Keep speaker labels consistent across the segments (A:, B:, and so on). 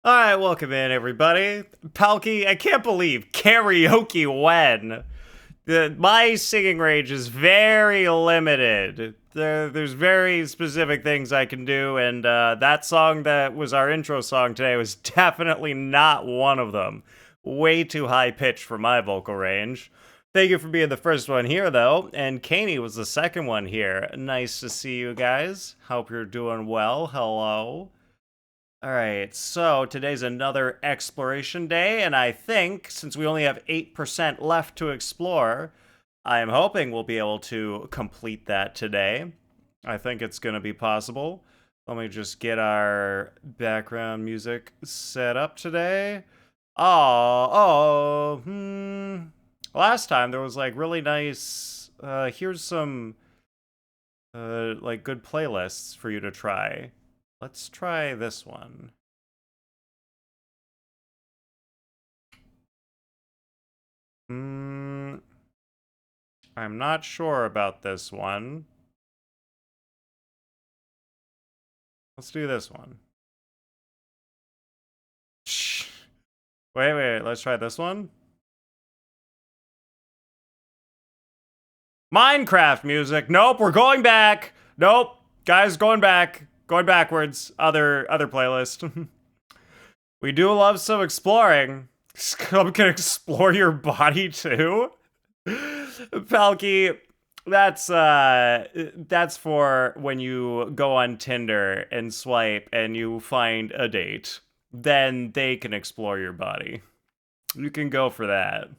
A: All right, welcome in, everybody. Palki, I can't believe karaoke when. My singing range is very limited. There's very specific things I can do, and that song that was our intro song today was definitely not one of them. Way too high pitched for my vocal range. Thank you for being the first one here, though, and Kaney was the second one here. Nice to see you guys. Hope you're doing well. Hello. Alright, so today's another exploration day, and I think since we only have 8% left to explore, I am hoping we'll be able to complete that today. I think it's going to be possible. Let me just get our background music set up today. Last time there was like really nice, here's some, like good playlists for you to try. Let's try this one. I'm not sure about this one. Let's do this one. Shh. Wait, let's try this one. Minecraft music. Nope, we're going back. Nope, guys, going back. Going backwards. Other playlist. We do love some exploring. Scum can explore your body too. Palki, that's for when you go on Tinder and swipe and you find a date. Then they can explore your body. You can go for that.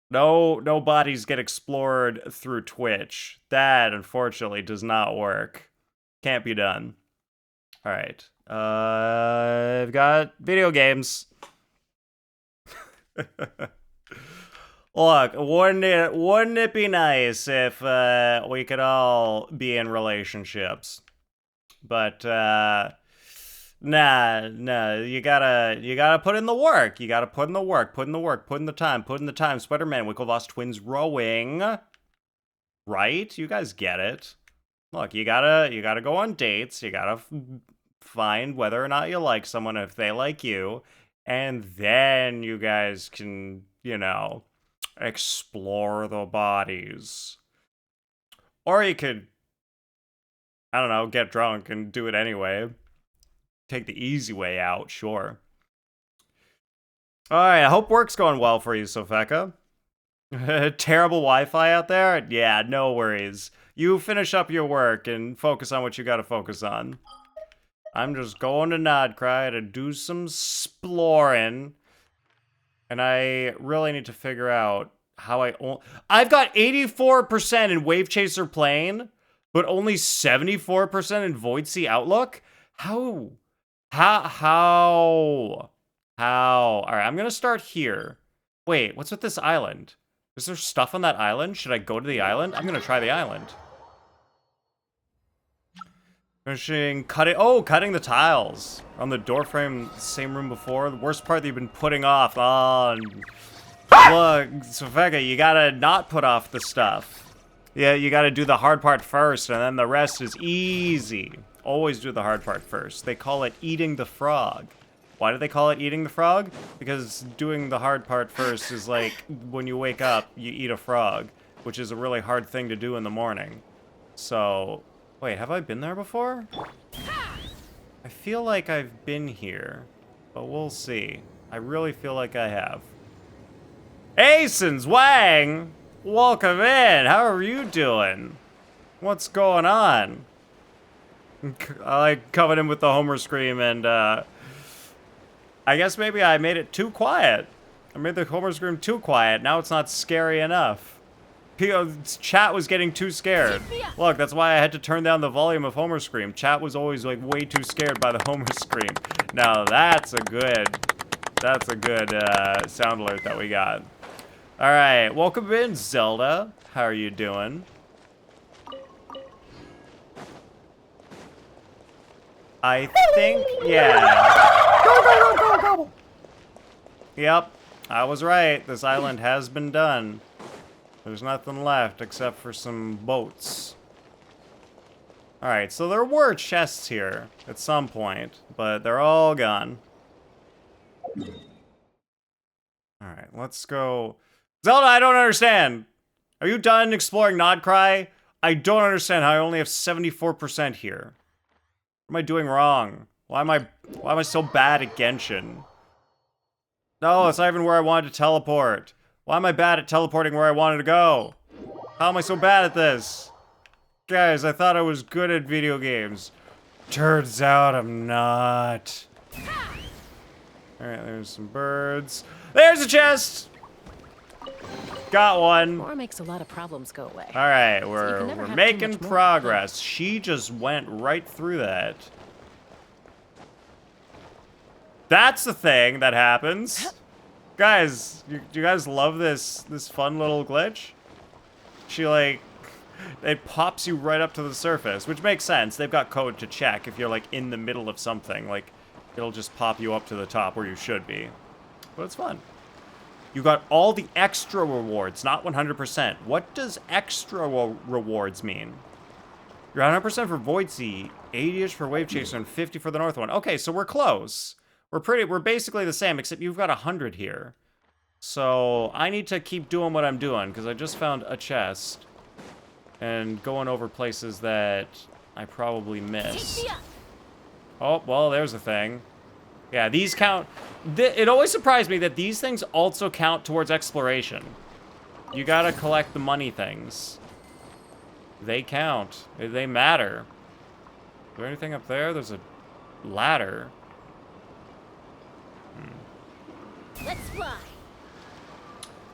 A: No bodies get explored through Twitch. That unfortunately does not work. Can't be done. All right. I've got video games. Look, wouldn't it be nice if we could all be in relationships? But nah, you gotta put in the work. You gotta put in the work, put in the work, put in the time, put in the time. Spider-Man, Winklevoss twins rowing. Right? You guys get it. Look, you gotta go on dates. You gotta find whether or not you like someone, if they like you, and then you guys can, explore the bodies. Or you could, I don't know, get drunk and do it anyway. Take the easy way out, sure. Alright, I hope work's going well for you, Sofeka. Terrible Wi-Fi out there? Yeah, no worries. You finish up your work and focus on what you gotta focus on. I'm just going to Nod Krai to do some exploring. And I really need to figure out how I've got 84% in Wave Chaser Plane, but only 74% in Void Sea Outlook? How? How? Alright, I'm gonna start here. Wait, what's with this island? Is there stuff on that island? Should I go to the island? I'm gonna try the island. Finishing cutting the tiles on the door frame, same room before. The worst part that you've been putting off. Look, Sofeka, you gotta not put off the stuff. Yeah, you gotta do the hard part first, and then the rest is easy. Always do the hard part first. They call it eating the frog. Why do they call it eating the frog? Because doing the hard part first is like when you wake up, you eat a frog, which is a really hard thing to do in the morning. So, wait, have I been there before? I feel like I've been here, but we'll see. I really feel like I have. Asens Wang! Welcome in! How are you doing? What's going on? I like coming in with the Homer scream and, I guess maybe I made it too quiet. I made the Homer scream too quiet. Now it's not scary enough. Chat was getting too scared. Look, that's why I had to turn down the volume of Homer scream. Chat was always like way too scared by the Homer scream. Now that's a good sound alert that we got. All right, welcome in, Zelda. How are you doing? I think, yeah. Go. Yep, I was right. This island has been done. There's nothing left except for some boats. Alright, so there were chests here at some point, but they're all gone. Alright, let's go. Zelda, I don't understand. Are you done exploring Nod Krai? I don't understand how I only have 74% here. What am I doing wrong? Why am I so bad at Genshin? No, it's not even where I wanted to teleport. Why am I bad at teleporting where I wanted to go? How am I so bad at this? Guys, I thought I was good at video games. Turns out I'm not. Alright, there's some birds. There's a chest! Got one.
B: War makes a lot of problems go away.
A: Alright,
B: So
A: we're making progress. She just went right through that. That's the thing that happens. Guys, do you guys love this fun little glitch? She like, it pops you right up to the surface, which makes sense. They've got code to check if you're like in the middle of something. Like, it'll just pop you up to the top where you should be. But it's fun. You got all the extra rewards, not 100%. What does extra rewards mean? You're 100% for Void Sea, 80-ish for Wave Chaser, and 50 for the North one. Okay, so we're close. We're basically the same, except you've got 100 here. So I need to keep doing what I'm doing, because I just found a chest. And going over places that I probably missed. Oh, well, there's a thing. Yeah, these count. It always surprised me that these things also count towards exploration. You gotta collect the money things. They count. They matter. Is there anything up there? There's a ladder.
B: Let's fly.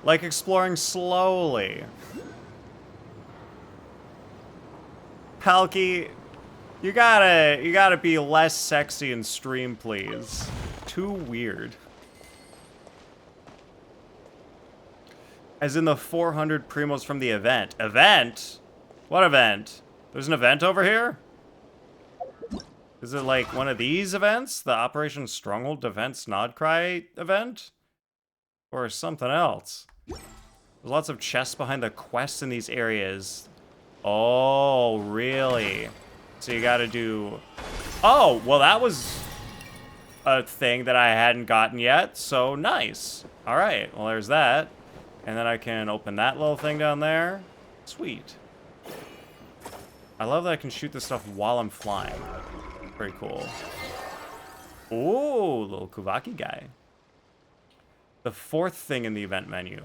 A: Like exploring slowly. Palki, you gotta be less sexy in stream, please. Too weird. As in the 400 primos from the event. Event? What event? There's an event over here? Is it like one of these events? The Operation Stronghold Defense Nod Krai event? Or something else? There's lots of chests behind the quests in these areas. Oh, really? So you gotta do... Oh, well that was a thing that I hadn't gotten yet, so nice. Alright, well there's that. And then I can open that little thing down there. Sweet. I love that I can shoot this stuff while I'm flying. Very cool. Ooh, little Kuvaki guy. The fourth thing in the event menu.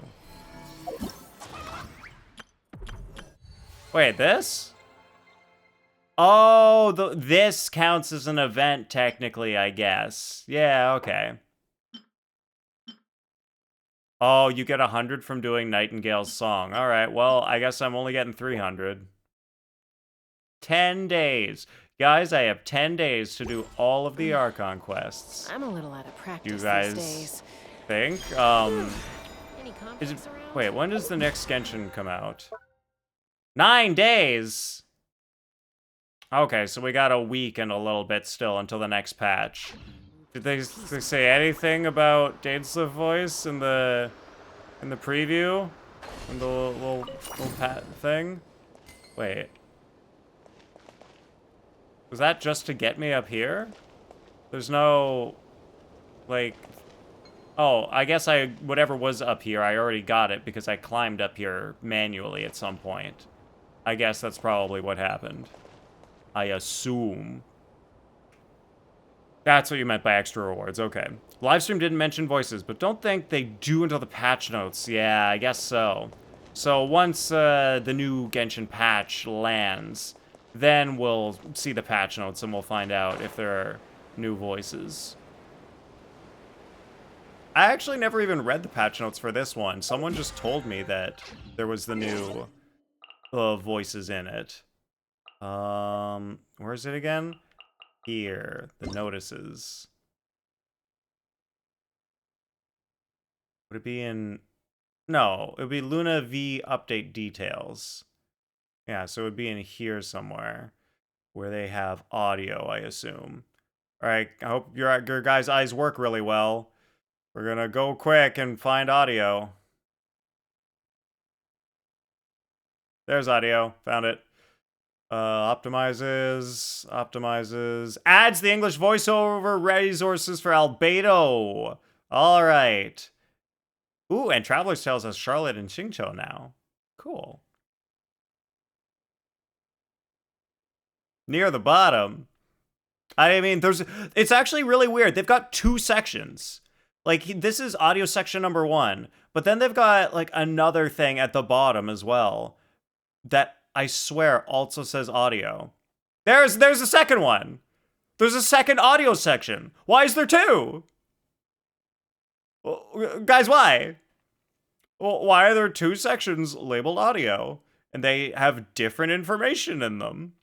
A: Wait, this? Oh, this counts as an event technically, I guess. Yeah, okay. Oh, you get 100 from doing Nightingale's song. All right, well, I guess I'm only getting 300. 10 days. Guys, I have 10 days to do all of the Archon quests.
B: I'm a little out of practice
A: You guys
B: these days.
A: think?
B: Any
A: Is it,
B: conflicts around?
A: wait, when does the next Genshin come out? 9 days! Okay, so we got a week and a little bit still until the next patch. Did they say anything about Daedalus voice in the preview? In the little pat thing? Wait. Was that just to get me up here? There's no, like... Oh, I guess whatever was up here, I already got it because I climbed up here manually at some point. I guess that's probably what happened. I assume. That's what you meant by extra rewards, okay. Livestream didn't mention voices, but don't think they do until the patch notes. Yeah, I guess so. So once the new Genshin patch lands, then we'll see the patch notes and we'll find out if there are new voices. I actually never even read the patch notes for this one. Someone just told me that there was the new voices in it. Where is it again? Here, the notices. Would it be in... No, it would be Luna V update details. Yeah, so it would be in here somewhere, where they have audio, I assume. Alright, I hope your guys' eyes work really well. We're gonna go quick and find audio. There's audio. Found it. Optimizes. Adds the English voiceover resources for Albedo. All right. Ooh, and Traveler's Tales has Charlotte and Xingqiu now. Cool. Near the bottom. I mean, it's actually really weird. They've got 2 sections. Like, this is audio section number 1, but then they've got, like, another thing at the bottom as well that I swear also says audio. There's a second one. There's a second audio section. Why is there 2? Guys, why? Why are there 2 sections labeled audio? And they have different information in them.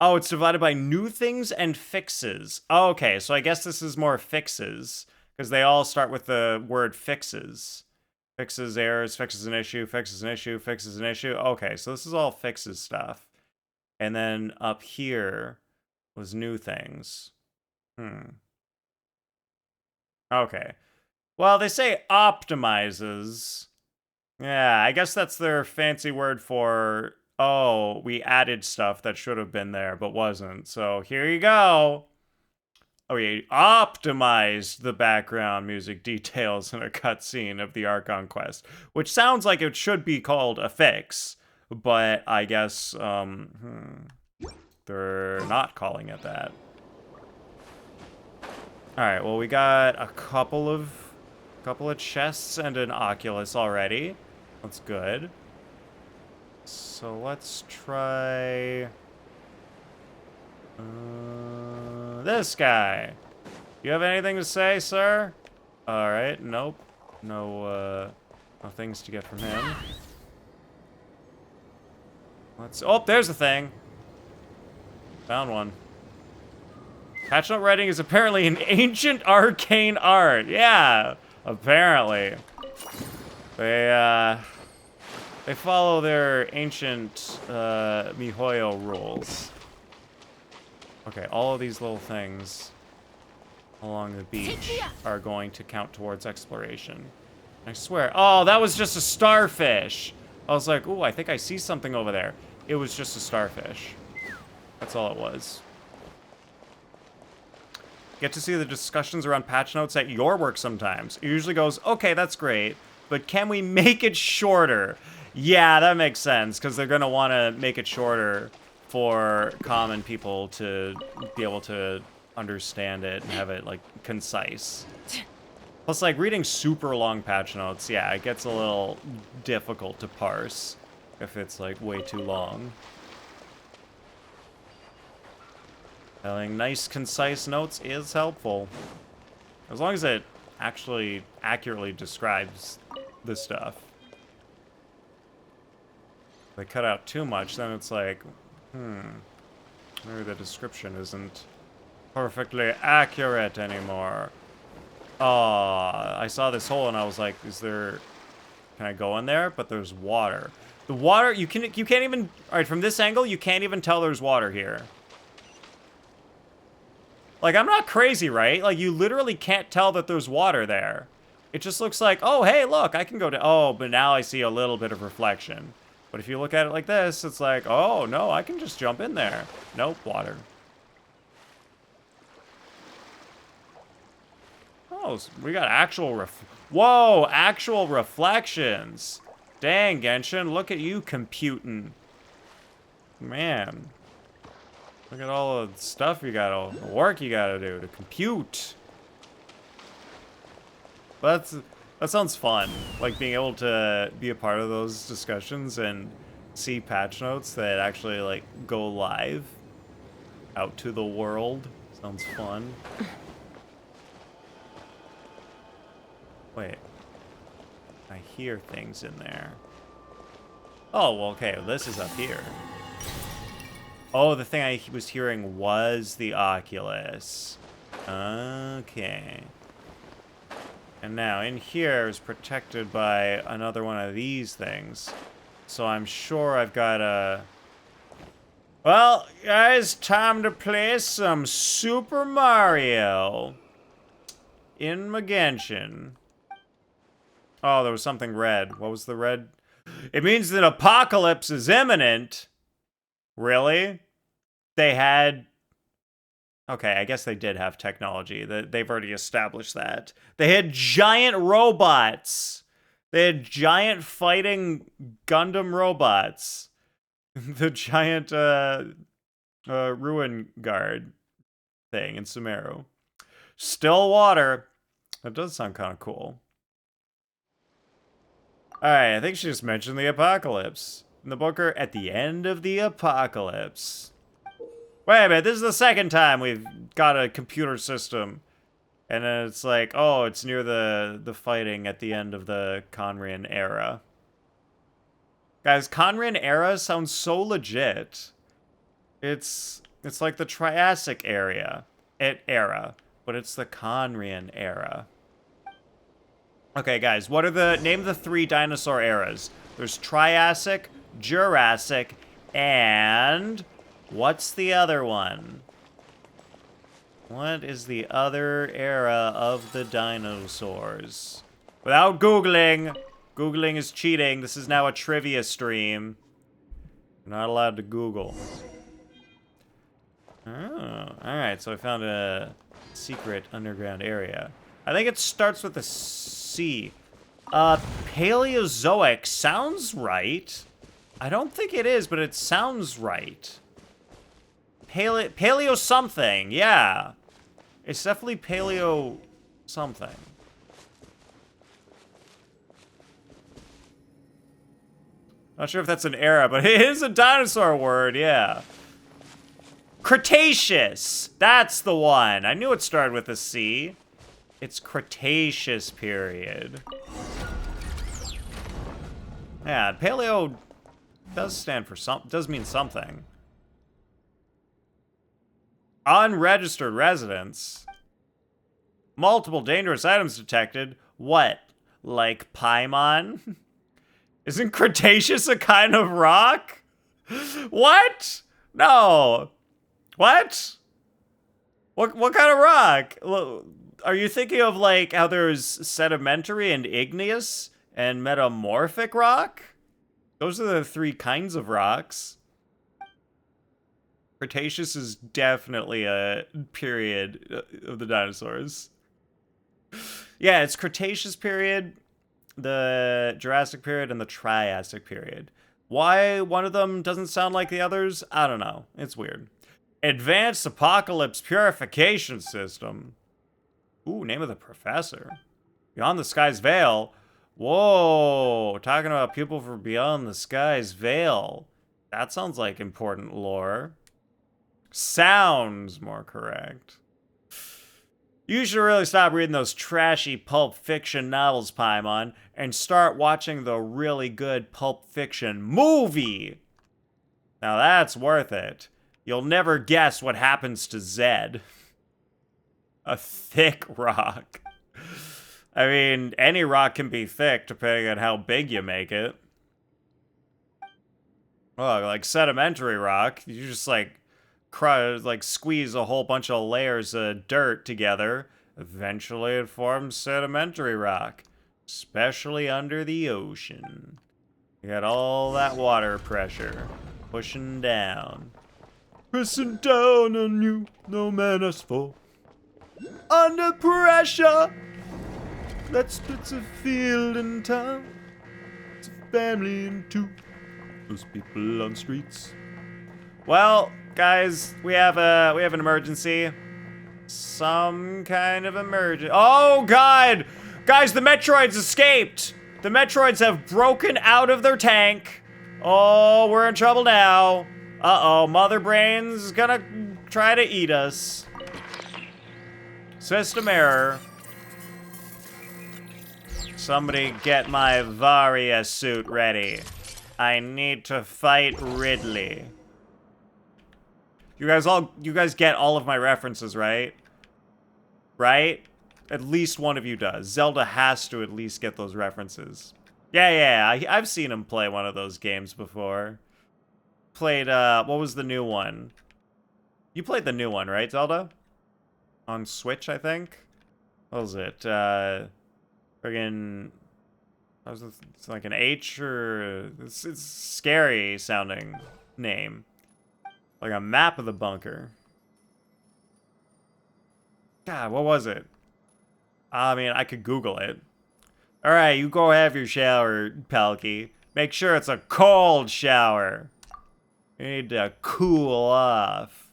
A: Oh, it's divided by new things and fixes. Oh, okay, so I guess this is more fixes, because they all start with the word fixes. Fixes errors, fixes an issue, fixes an issue, fixes an issue. Okay, so this is all fixes stuff. And then up here was new things. Okay. Well, they say optimizes. Yeah, I guess that's their fancy word for, oh, we added stuff that should have been there but wasn't. So here you go. Oh, we optimized the background music details in a cutscene of the Archon quest, which sounds like it should be called a fix, but I guess they're not calling it that. All right, well, we got a couple of chests and an Oculus already. That's good. So let's try this guy. You have anything to say, sir? All right, nope. No things to get from him. Oh, there's a thing. Found one. Patch note writing is apparently an ancient arcane art. Yeah, apparently. They follow their ancient MiHoYo rules. Okay, all of these little things along the beach are going to count towards exploration. I swear. Oh, that was just a starfish. I was like, ooh, I think I see something over there. It was just a starfish. That's all it was. Get to see the discussions around patch notes at your work sometimes. It usually goes, okay, that's great, but can we make it shorter? Yeah, that makes sense, because they're going to want to make it shorter for common people to be able to understand it and have it, like, concise. Plus, like, reading super long patch notes, yeah, it gets a little difficult to parse if it's, like, way too long. Having nice, concise notes is helpful. As long as it actually accurately describes the stuff. If they cut out too much, then it's like, maybe the description isn't perfectly accurate anymore. Oh, I saw this hole and I was like, can I go in there? But there's water. The water, you can't even, all right, from this angle, you can't even tell there's water here. Like, I'm not crazy, right? Like, you literally can't tell that there's water there. It just looks like, oh, hey, look, I can go to, oh, but now I see a little bit of reflection. But if you look at it like this, it's like, oh, no, I can just jump in there. Nope, water. Oh, we got actual whoa, actual reflections. Dang, Genshin, look at you computing. Man. Look at all the stuff you got, all the work you gotta do to compute. But that sounds fun. Like being able to be a part of those discussions and see patch notes that actually like go live out to the world. Sounds fun. Wait. I hear things in there. Oh, well, okay, well, this is up here. Oh, the thing I was hearing was the Oculus. Okay. And now, in here is protected by another one of these things. So I'm sure I've got a... Well, guys, time to play some Super Mario in Genshin. Oh, there was something red. What was the red? It means that apocalypse is imminent. Really? They had Okay, I guess they did have technology. They've already established that. They had giant robots. They had giant fighting Gundam robots. The giant ruin guard thing in Sumeru. Still water. That does sound kind of cool. Alright, I think she just mentioned the apocalypse. In the bunker at the end of the apocalypse. Wait a minute, this is the second time we've got a computer system. And then it's like, oh, it's near the fighting at the end of the Conran era. Guys, Conran era sounds so legit. It's like the Triassic era, but it's the Conran era. Okay, guys, what are name the 3 dinosaur eras? There's Triassic, Jurassic, and what's the other one? What is the other era of the dinosaurs? Without Googling. Googling is cheating. This is now a trivia stream. You're not allowed to Google. Oh, alright, so I found a secret underground area. I think it starts with a C. Paleozoic sounds right. I don't think it is, but it sounds right. Paleo something, yeah. It's definitely paleo something. Not sure if that's an era, but it is a dinosaur word, yeah. Cretaceous! That's the one. I knew it started with a C. It's Cretaceous period. Yeah, paleo does stand for does mean something. Unregistered residents. Multiple dangerous items detected. What? Like Paimon? Isn't Cretaceous a kind of rock? What? No. What? What kind of rock? Are you thinking of like how there's sedimentary and igneous and metamorphic rock? Those are the 3 kinds of rocks. Cretaceous is definitely a period of the dinosaurs. Yeah, it's Cretaceous period, the Jurassic period, and the Triassic period. Why one of them doesn't sound like the others? I don't know. It's weird. Advanced Apocalypse Purification System. Ooh, name of the professor. Beyond the Sky's Veil. Whoa, talking about people from Beyond the Sky's Veil. That sounds like important lore. Sounds more correct. You should really stop reading those trashy Pulp Fiction novels, Paimon, and start watching the really good Pulp Fiction movie. Now that's worth it. You'll never guess what happens to Zed. A thick rock. I mean, any rock can be thick depending on how big you make it. Oh, like sedimentary rock, you just like squeeze a whole bunch of layers of dirt together. Eventually it forms sedimentary rock, especially under the ocean. You got all that water pressure pushing down. Pressing down on you, no man has fall. Under pressure, that splits a field in town. It's a family in 2. Those people on streets. Well, guys, we have an emergency. Some kind of emergency. Oh God, guys, the Metroids escaped. The Metroids have broken out of their tank. Oh, we're in trouble now. Uh-oh, Mother Brain's gonna try to eat us. System error. Somebody get my Varia suit ready. I need to fight Ridley. You guys get all of my references, right? Right? At least one of you does. Zelda has to at least get those references. Yeah, I've seen him play one of those games before. Played, what was the new one? You played the new one, right, Zelda? On Switch, I think? What was it? Friggin'... It's like an H or... It's scary sounding name. Like a map of the bunker. God, what was it? I mean, I could Google it. All right, you go have your shower, Palky. Make sure it's a cold shower. You need to cool off.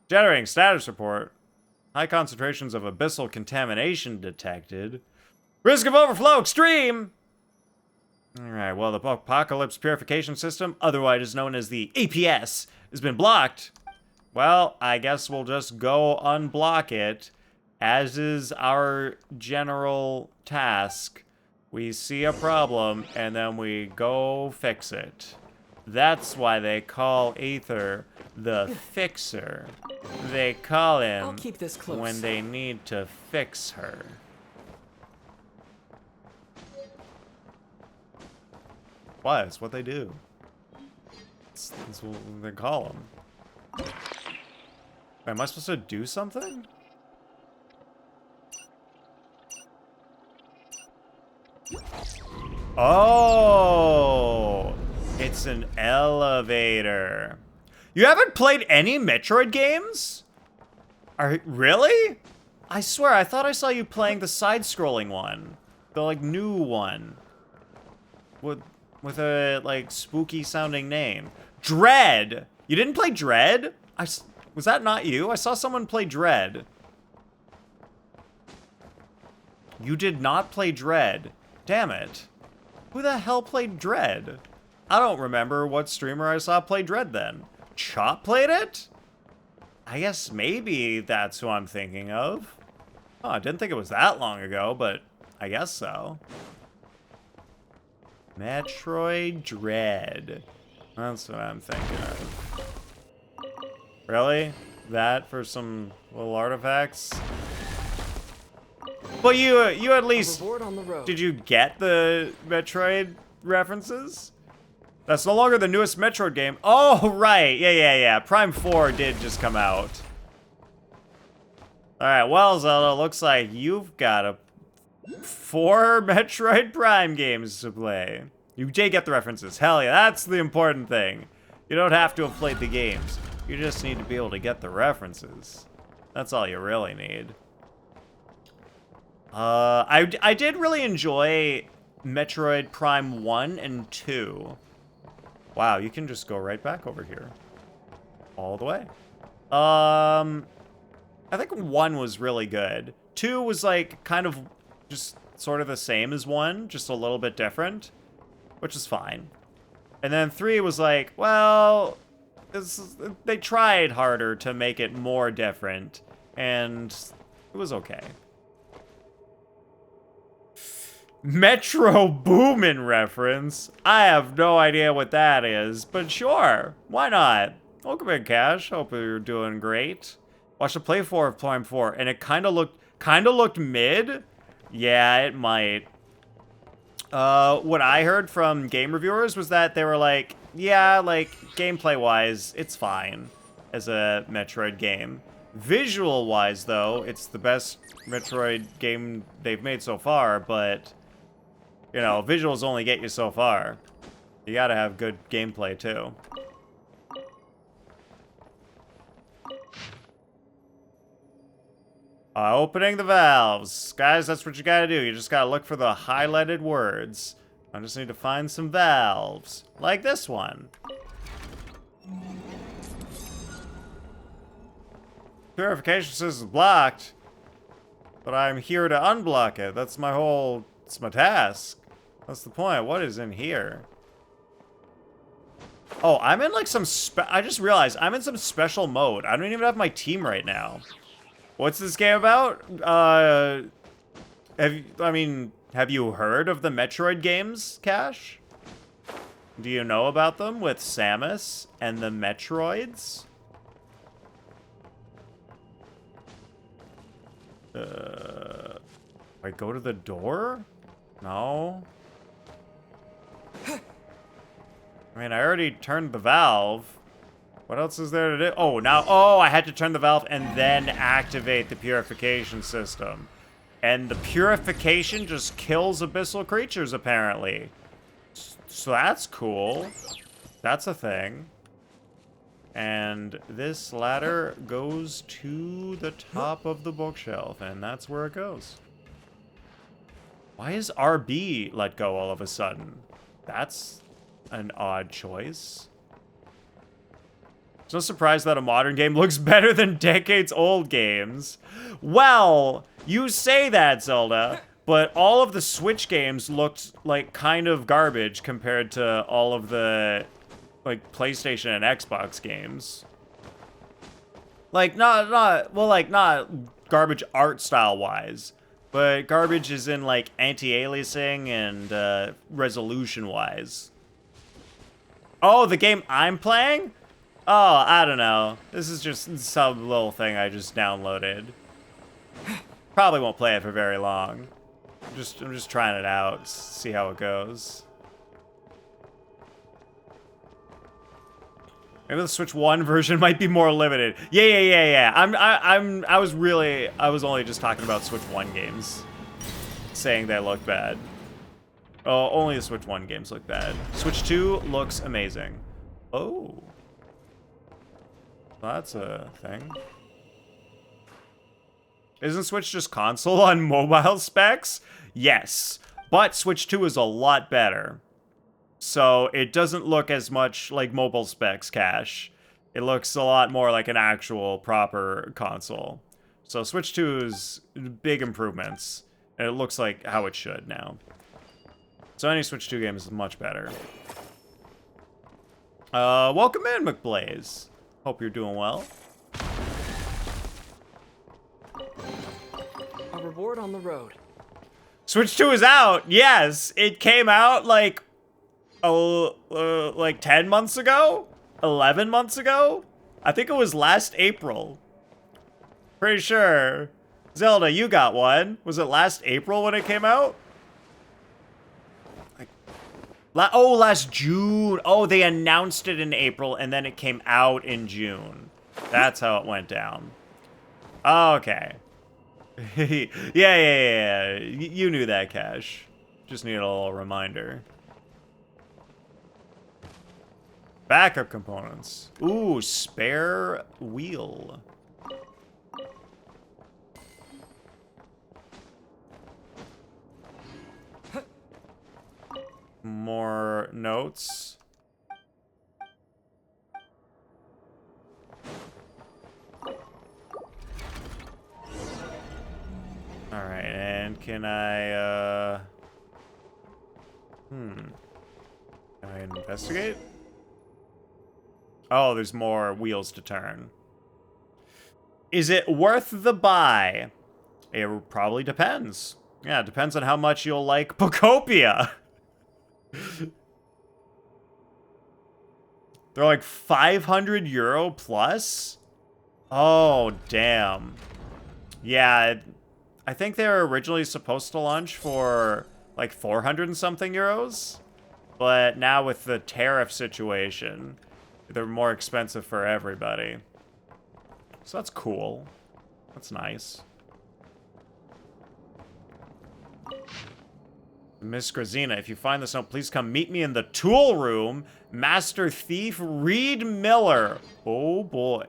A: Generating status report. High concentrations of abyssal contamination detected. Risk of overflow extreme! Alright, well, the Apocalypse Purification System, otherwise known as the APS, has been blocked. Well, I guess we'll just go unblock it, as is our general task. We see a problem, and then we go fix it. That's why they call Aether the Fixer. They call him
C: I'll keep this close.
A: when they need to fix her. What? It's what they do. That's what they call them. Am I supposed to do something? Oh! It's an elevator. You haven't played any Metroid games? Really? I swear, I thought I saw you playing the side-scrolling one. The, like, new one. With a, like, spooky-sounding name. Dread! You didn't play Dread? Was that not you? I saw someone play Dread. You did not play Dread. Damn it. Who the hell played Dread? I don't remember what streamer I saw play Dread then. Chop played it? I guess maybe that's who I'm thinking of. Oh, I didn't think it was that long ago, but I guess so. Metroid Dread. That's what I'm thinking of. Really? That for some little artifacts? Well, you at least...
C: On the road.
A: Did you get the Metroid references? That's no longer the newest Metroid game. Oh, right. Yeah. Prime 4 did just come out. Alright, well, Zelda, looks like you've got 4 Metroid Prime games to play. You did get the references. Hell yeah, that's the important thing. You don't have to have played the games. You just need to be able to get the references. That's all you really need. I did really enjoy Metroid Prime 1 and 2. Wow, you can just go right back over here. All the way. I think 1 was really good. 2 was like kind of just sort of the same as 1, just a little bit different, which is fine. And then 3 was like, well, they tried harder to make it more different, and it was okay. Metro Boomin reference? I have no idea what that is, but sure, why not? Welcome in, Cash. Hope you're doing great. Watched the playthrough of Prime 4, and it kind of looked mid. Yeah, it might. What I heard from game reviewers was that they were like, yeah, like, gameplay-wise, it's fine as a Metroid game. Visual-wise, though, it's the best Metroid game they've made so far, but... You know, visuals only get you so far. You gotta have good gameplay, too. Opening the valves. Guys, that's what you gotta do. You just gotta look for the highlighted words. I just need to find some valves. Like this one. Purification system is blocked. But I'm here to unblock it. That's my whole... It's my task. That's the point. What is in here? Oh, I'm in like some I just realized I'm in some special mode. I don't even have my team right now. What's this game about? Have you heard of the Metroid games, Cash? Do you know about them with Samus and the Metroids? I go to the door? No. I mean, I already turned the valve. What else is there to do? Oh, now, I had to turn the valve and then activate the purification system. And the purification just kills abyssal creatures, apparently. So that's cool. That's a thing. And this ladder goes to the top of the bookshelf, and that's where it goes. Why is RB let go all of a sudden? That's an odd choice. It's no surprise that a modern game looks better than decades-old games. Well, you say that, Zelda, but all of the Switch games looked like kind of garbage compared to all of the like PlayStation and Xbox games. Like not garbage art style wise, but garbage is in like anti-aliasing and resolution wise. Oh, the game I'm playing? Oh, I don't know. This is just some little thing I just downloaded. Probably won't play it for very long. I'm just trying it out, see how it goes. Maybe the Switch 1 version might be more limited. Yeah. I was only just talking about Switch 1 games, saying they look bad. Oh, only the Switch 1 games look bad. Switch 2 looks amazing. Oh. That's a thing. Isn't Switch just console on mobile specs? Yes, but Switch 2 is a lot better. So it doesn't look as much like mobile specs cache. It looks a lot more like an actual proper console. So Switch 2 is big improvements, and it looks like how it should now. So any Switch 2 game is much better. Welcome in, McBlaze. Hope you're doing well.
C: A reward on the road.
A: Switch 2 is out. Yes, it came out like 10 months ago? 11 months ago? I think it was last April. Pretty sure. Zelda, you got one. Was it last April when it came out? Last June. Oh, they announced it in April and then it came out in June. That's how it went down. Okay. Yeah. You knew that, Cash. Just need a little reminder. Backup components. Ooh, spare wheel. More notes. Alright, and can I, Can I investigate? Oh, there's more wheels to turn. Is it worth the buy? It probably depends. Yeah, it depends on how much you'll like Pocopia. They're like 500 euro plus? Oh, damn. Yeah, I think they were originally supposed to launch for like 400 and something euros. But now with the tariff situation, they're more expensive for everybody. So that's cool. That's nice. Miss Grazina, if you find this note, please come meet me in the tool room. Master Thief Reed Miller. Oh boy.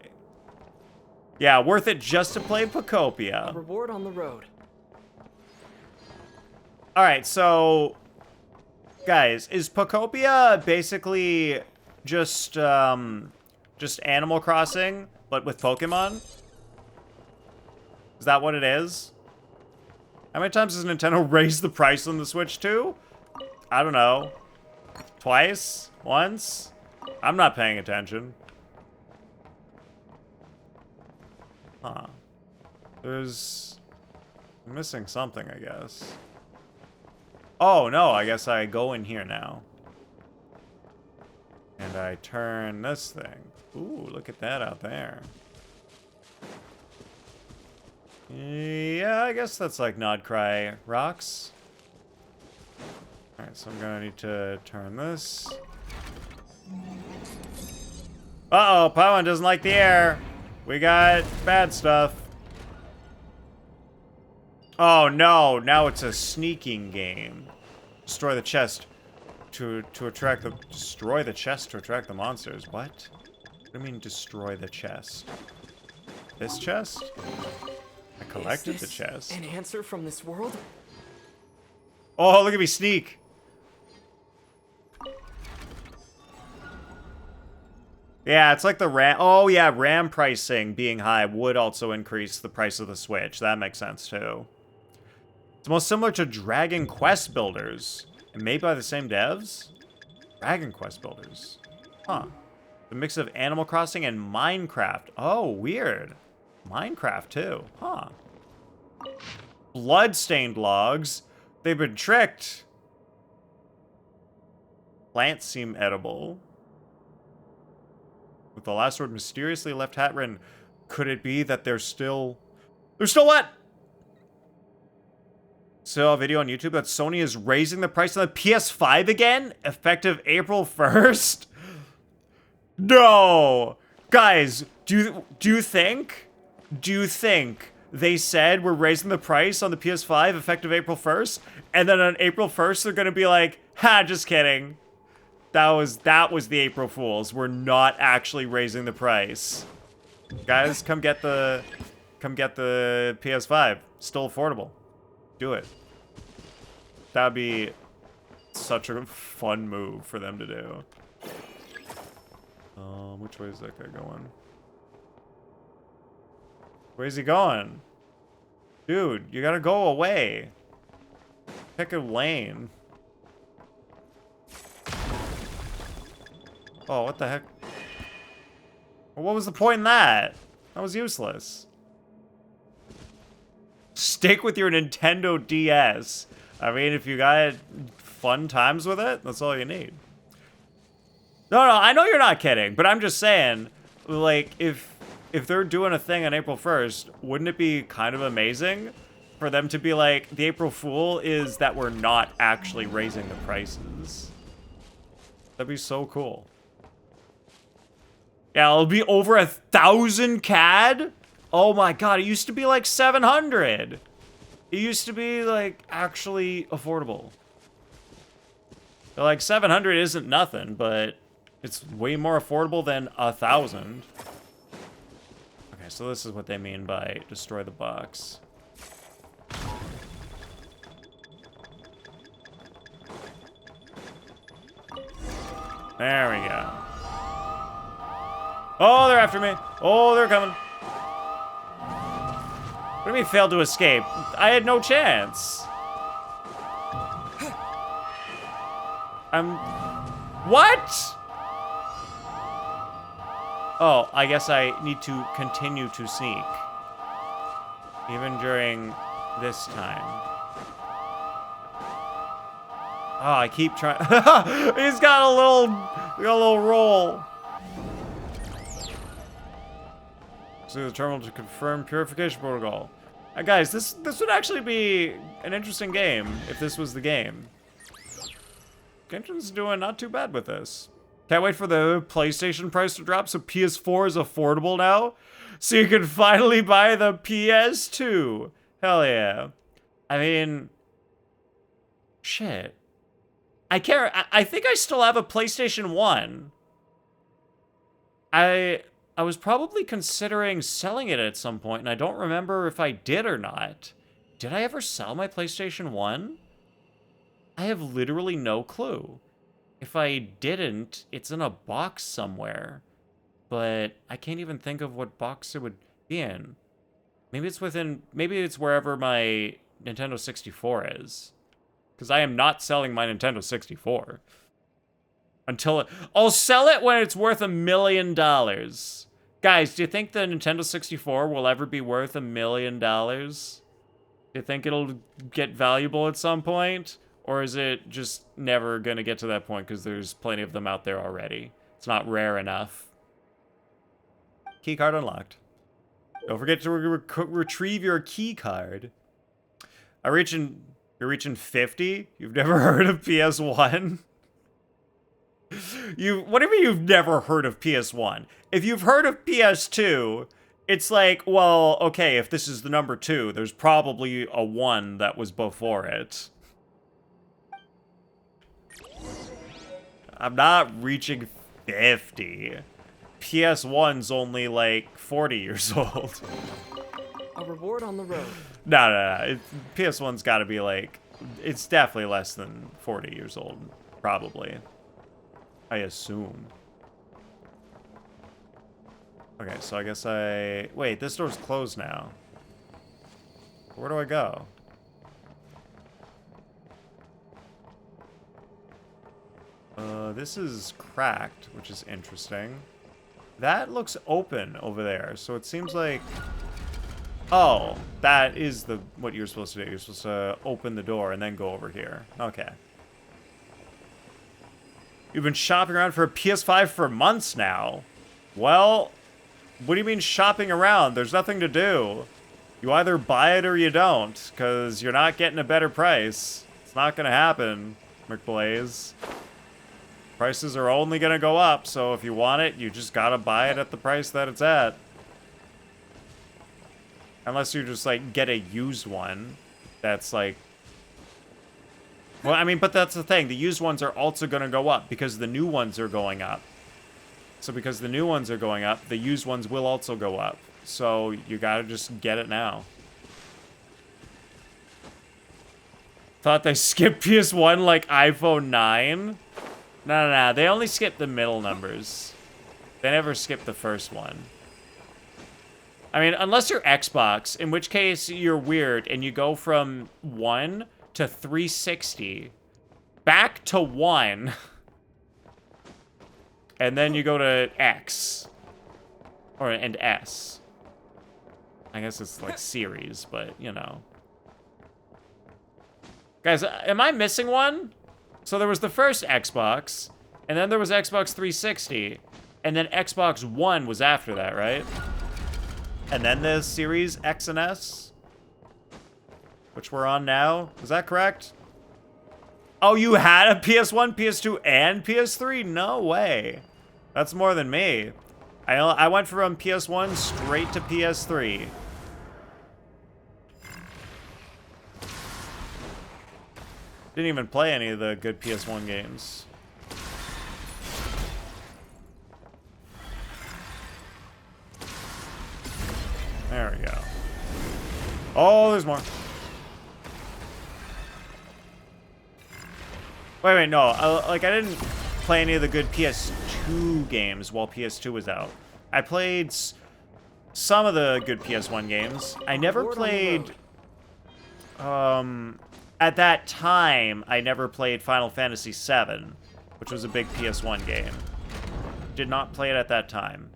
A: Yeah, worth it just to play Pocopia.
C: A reward on the road.
A: Alright, so guys, is Pocopia basically just Animal Crossing, but with Pokemon? Is that what it is? How many times has Nintendo raised the price on the Switch 2? I don't know. Twice? Once? I'm not paying attention. Huh. There's... I'm missing something, I guess. Oh, no, I guess I go in here now. And I turn this thing. Ooh, look at that out there. Yeah, I guess that's like Nod Krai rocks. Alright, so I'm gonna need to turn this. Uh-oh, Paimon doesn't like the air. We got bad stuff. Oh no, now it's a sneaking game. Destroy the chest to attract the... Destroy the chest to attract the monsters. What? do you mean destroy the chest? This chest? I collected the chest.
C: An answer from this world?
A: Oh, look at me sneak. Yeah, it's like the RAM. Oh, yeah, RAM pricing being high would also increase the price of the Switch. That makes sense, too. It's most similar to Dragon Quest Builders. And made by the same devs? Dragon Quest Builders. Huh. A mix of Animal Crossing and Minecraft. Oh, weird. Minecraft, too. Huh. Bloodstained logs. They've been tricked. Plants seem edible. With the last word mysteriously left hat written, could it be that they're still what? So a video on YouTube that Sony is raising the price on the PS5 again, effective April 1st? No! Guys, do you think they said we're raising the price on the PS5 effective April 1st? And then on April 1st, they're gonna be like, ha, just kidding. That was the April Fools. We're not actually raising the price. Guys, come get the PS5. Still affordable. Do it. That would be such a fun move for them to do. Which way is that guy going? Where's he going? Dude, you gotta go away. Pick a lane. Oh, what the heck? Well, what was the point in that? That was useless. Stick with your Nintendo DS. I mean, if you got fun times with it, that's all you need. No, I know you're not kidding, but I'm just saying, like, if they're doing a thing on April 1st, wouldn't it be kind of amazing for them to be like, the April Fool is that we're not actually raising the prices? That'd be so cool. Yeah, it'll be over 1,000 CAD? Oh my god, it used to be like 700. It used to be like actually affordable. Like 700 isn't nothing, but it's way more affordable than 1,000. Okay, so this is what they mean by destroy the box. There we go. Oh, they're after me. Oh, they're coming. What do you mean failed to escape? I had no chance. What? Oh, I guess I need to continue to sneak. Even during this time. Oh, I keep trying. He's got a little roll. The terminal to confirm purification protocol. Guys, this would actually be an interesting game if this was the game. Genshin's doing not too bad with this. Can't wait for the PlayStation price to drop so PS4 is affordable now. So you can finally buy the PS2. Hell yeah. I mean, shit. I can't. I think I still have a PlayStation 1. I was probably considering selling it at some point, and I don't remember if I did or not. Did I ever sell my PlayStation 1? I have literally no clue. If I didn't, it's in a box somewhere. But I can't even think of what box it would be in. Maybe it's wherever my Nintendo 64 is. Because I am not selling my Nintendo 64. I'll sell it when it's worth $1 million. Guys, do you think the Nintendo 64 will ever be worth $1 million? Do you think it'll get valuable at some point? Or is it just never going to get to that point because there's plenty of them out there already? It's not rare enough. Keycard unlocked. Don't forget to retrieve your key card. You're reaching 50? You've never heard of PS1? What do you mean you've never heard of PS1? If you've heard of PS2, it's like, well, okay, if this is the number 2, there's probably a 1 that was before it. I'm not reaching 50. PS1's only like 40 years old.
C: A reward on the road.
A: No. PS1's got to be like, it's definitely less than 40 years old, probably. I assume. Okay, so I guess wait, this door's closed now. Where do I go? This is cracked, which is interesting. That looks open over there, so it seems like... Oh, that is what you're supposed to do. You're supposed to open the door and then go over here. Okay. You've been shopping around for a PS5 for months now. Well, what do you mean shopping around? There's nothing to do. You either buy it or you don't, because you're not getting a better price. It's not going to happen, McBlaze. Prices are only going to go up, so if you want it, you just got to buy it at the price that it's at. Unless you just, like, get a used one that's, like... Well, I mean, but that's the thing. The used ones are also going to go up because the new ones are going up. So because the new ones are going up, the used ones will also go up. So you got to just get it now. Thought they skipped PS1 like iPhone 9? No. They only skipped the middle numbers. They never skipped the first one. I mean, unless you're Xbox, in which case you're weird and you go from 1 to 360, back to 1, and then you go to X, and S. I guess it's like series, but, you know. Guys, am I missing one? So there was the first Xbox, and then there was Xbox 360, and then Xbox One was after that, right? And then the Series X and S, which we're on now. Is that correct? Oh, you had a PS1, PS2, and PS3? No way. That's more than me. I went from PS1 straight to PS3. Didn't even play any of the good PS1 games. There we go. Oh, there's more. Wait, no. I didn't play any of the good PS2 games while PS2 was out. I played some of the good PS1 games. I never played... At that time, I never played Final Fantasy VII, which was a big PS1 game. Did not play it at that time.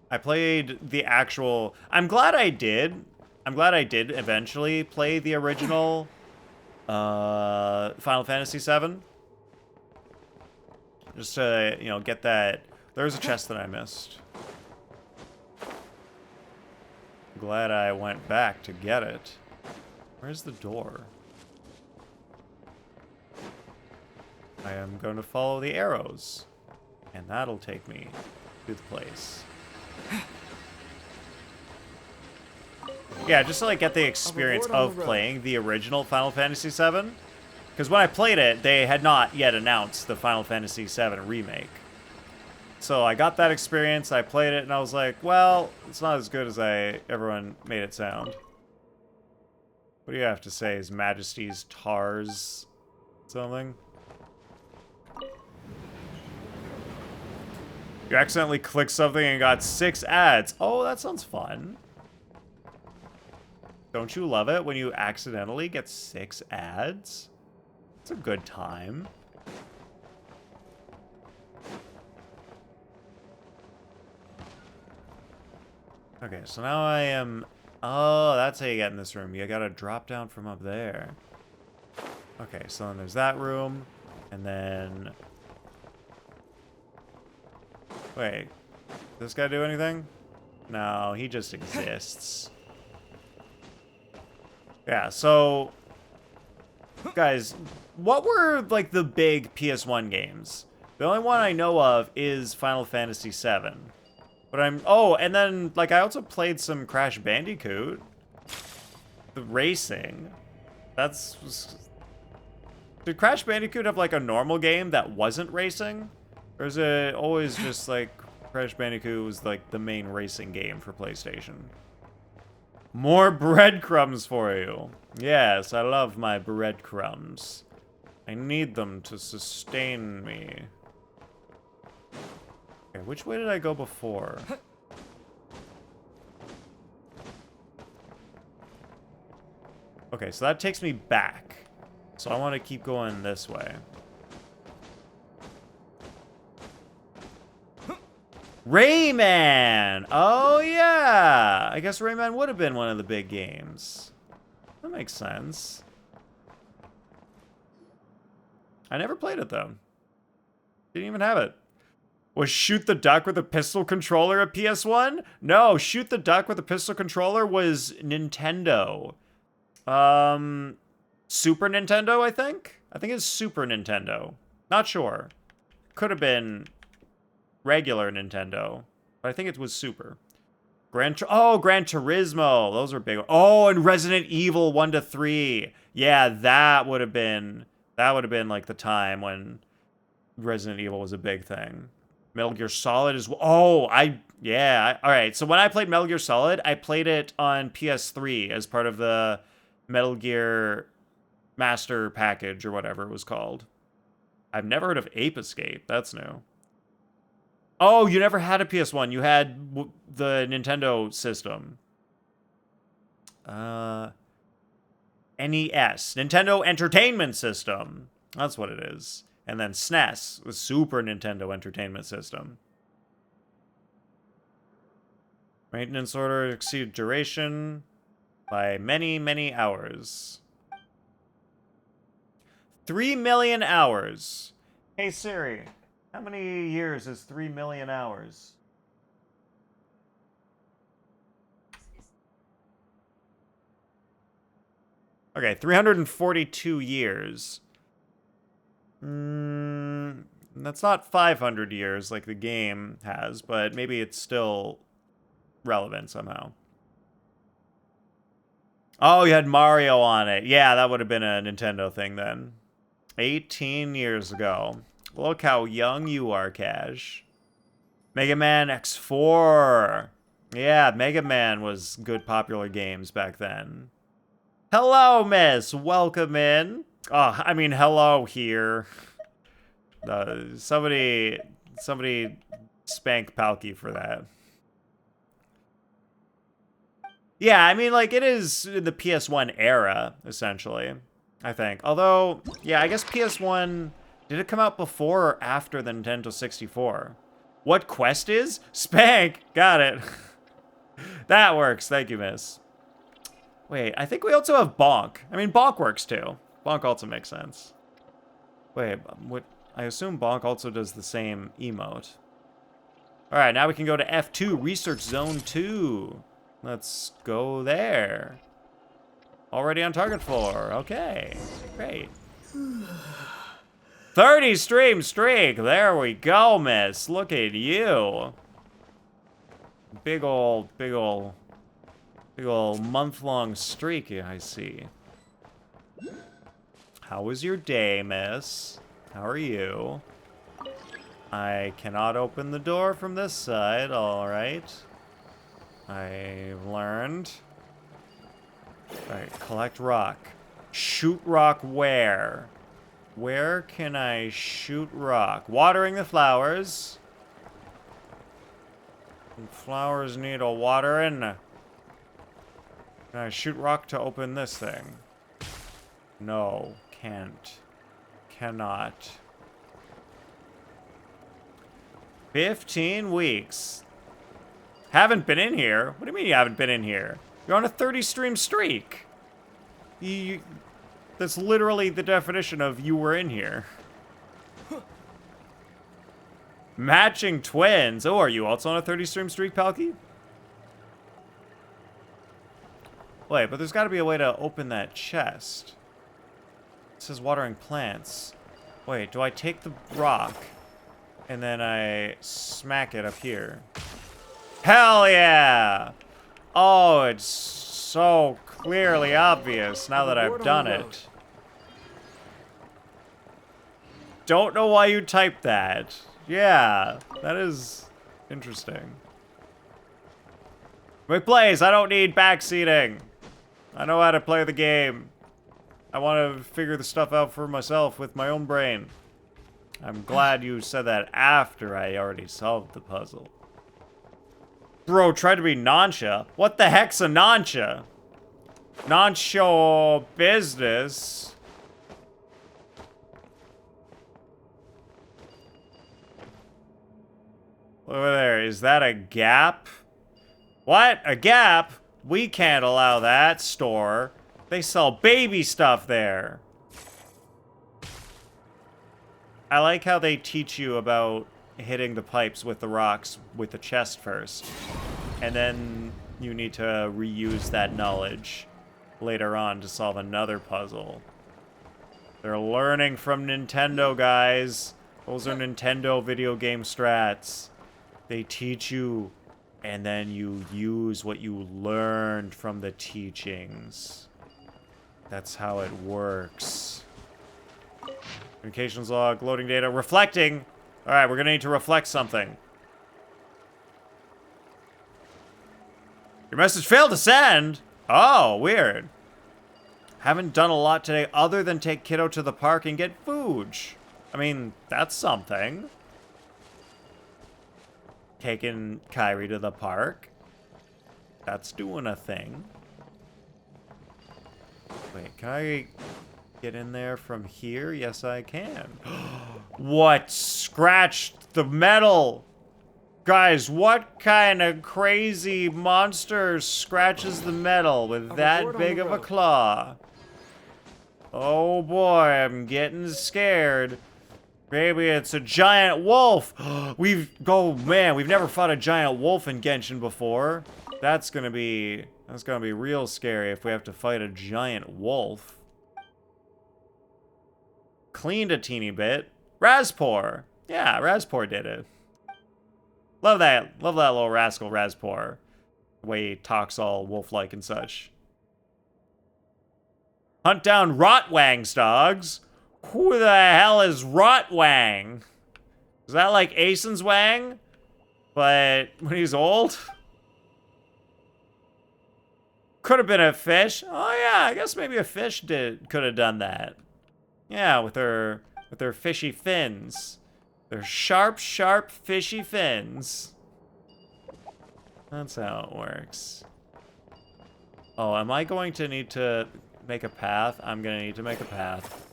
A: I played the actual... I'm glad I did. I'm glad I did eventually play the original Final Fantasy VII. Just to, you know, get that... There was a chest that I missed. Glad I went back to get it. Where's the door? I am going to follow the arrows. And that'll take me to the place. Yeah, just to like get the experience of playing the original Final Fantasy VII. Because when I played it, they had not yet announced the Final Fantasy VII remake. So I got that experience, I played it, and I was like, well, it's not as good as everyone made it sound. What do you have to say? His Majesty's Tars something? You accidentally clicked something and got 6 ads. Oh, that sounds fun. Don't you love it when you accidentally get 6 ads? It's a good time. Okay, so now I am... Oh, that's how you get in this room. You gotta drop down from up there. Okay, so then there's that room. And then... Wait. Does this guy do anything? No, he just exists. Yeah, so... Guys, what were, like, the big PS1 games? The only one I know of is Final Fantasy VII. But oh, and then, like, I also played some Crash Bandicoot. The racing. Did Crash Bandicoot have like a normal game that wasn't racing? Or is it always just like Crash Bandicoot was like the main racing game for PlayStation? More breadcrumbs for you. Yes, I love my breadcrumbs. I need them to sustain me. Okay, which way did I go before? Okay, so that takes me back. So I want to keep going this way. Rayman! Oh, yeah! I guess Rayman would have been one of the big games. That makes sense. I never played it, though. Didn't even have it. Was Shoot the Duck with a pistol controller a PS1? No, Shoot the Duck with a pistol controller was Nintendo. Super Nintendo, I think? I think it's Super Nintendo. Not sure. Could have been regular Nintendo, but I think it was Super. Gran Turismo. Those are big. Oh, and Resident Evil 1 to 3. Yeah, that would have been like the time when Resident Evil was a big thing. Metal Gear Solid is all right. So when I played Metal Gear Solid, I played it on PS3 as part of the Metal Gear Master Package or whatever it was called. I've never heard of Ape Escape. That's new. Oh, you never had a PS1. You had the Nintendo system. NES. Nintendo Entertainment System. That's what it is. And then SNES was Super Nintendo Entertainment System. Maintenance order exceed duration by many, many hours. 3 million hours. Hey Siri, how many years is 3 million hours? Okay, 342 years. That's not 500 years like the game has, but maybe it's still relevant somehow. Oh, you had Mario on it. Yeah, that would have been a Nintendo thing then. 18 years ago. Look how young you are, Cash. Mega Man X4. Yeah, Mega Man was good popular games back then. Hello, miss. Welcome in. Oh, I mean, hello here. Somebody spank Palky for that. Yeah, I mean, like, it is the PS1 era, essentially, I think. Although, yeah, I guess PS1... Did it come out before or after the Nintendo 64? What Quest is? Spank! Got it. That works. Thank you, miss. Wait, I think we also have Bonk. I mean, Bonk works, too. Bonk also makes sense. Wait, what? I assume Bonk also does the same emote. Alright, now we can go to F2, Research Zone 2. Let's go there. Already on target floor. Okay, great. 30 stream streak. There we go, miss. Look at you. Big ol' month-long streak, I see. How was your day, miss? How are you? I cannot open the door from this side, alright. I've learned. Alright, collect rock. Shoot rock where? Where can I shoot rock? Watering the flowers. And flowers need a watering. Can I shoot rock to open this thing? No, can't. Cannot. 15 weeks. Haven't been in here? What do you mean you haven't been in here? You're on a 30 stream streak. That's literally the definition of you were in here. Matching twins. Oh, are you also on a 30 stream streak, Palky? Wait, but there's got to be a way to open that chest. It says watering plants. Wait, do I take the rock and then I smack it up here? Hell yeah! Oh, it's so clearly obvious now that I've done it. don't know why you typed that. Yeah, that is interesting. Quick plays, I don't need backseating. I know how to play the game. I want to figure the stuff out for myself with my own brain. I'm glad you said that after I already solved the puzzle. Bro, try to be Noncha. What the heck's a Noncha? Noncha business. Over there, is that a Gap? What? A Gap? We can't allow that store. They sell baby stuff there. I like how they teach you about hitting the pipes with the rocks with the chest first. And then you need to reuse that knowledge later on to solve another puzzle. They're learning from Nintendo, guys. Those are Nintendo video game strats. They teach you, and then you use what you learned from the teachings. That's how it works. Communications log, loading data, reflecting. All right, we're gonna need to reflect something. Your message failed to send. Oh, weird. Haven't done a lot today other than take kiddo to the park and get food. I mean, that's something. Taking Kyrie to the park. That's doing a thing. Wait, can I get in there from here? Yes, I can. What scratched the metal? Guys, what kind of crazy monster scratches the metal with that big of a claw? Oh boy, I'm getting scared. Maybe it's a giant wolf. We've never fought a giant wolf in Genshin before. That's gonna be real scary if we have to fight a giant wolf. Cleaned a teeny bit. Razpor. Yeah, Razpor did it. Love that little rascal Razpor. The way he talks all wolf-like and such. Hunt down Rotwang's dogs. Who the hell is Rotwang? Is that like Asen's Wang? But when he's old? Could have been a fish. Oh yeah, I guess maybe a fish could have done that. Yeah, with her fishy fins. They're sharp, sharp, fishy fins. That's how it works. Oh, am I going to need to make a path? I'm gonna need to make a path.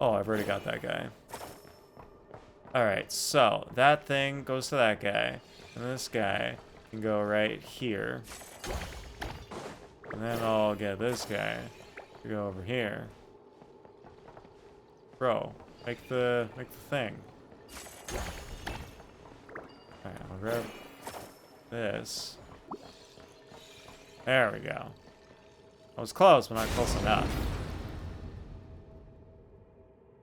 A: Oh, I've already got that guy. Alright, so that thing goes to that guy. And this guy can go right here. And then I'll get this guy to go over here. Bro, make the thing. Alright, I'll grab this. There we go. I was close, but not close enough.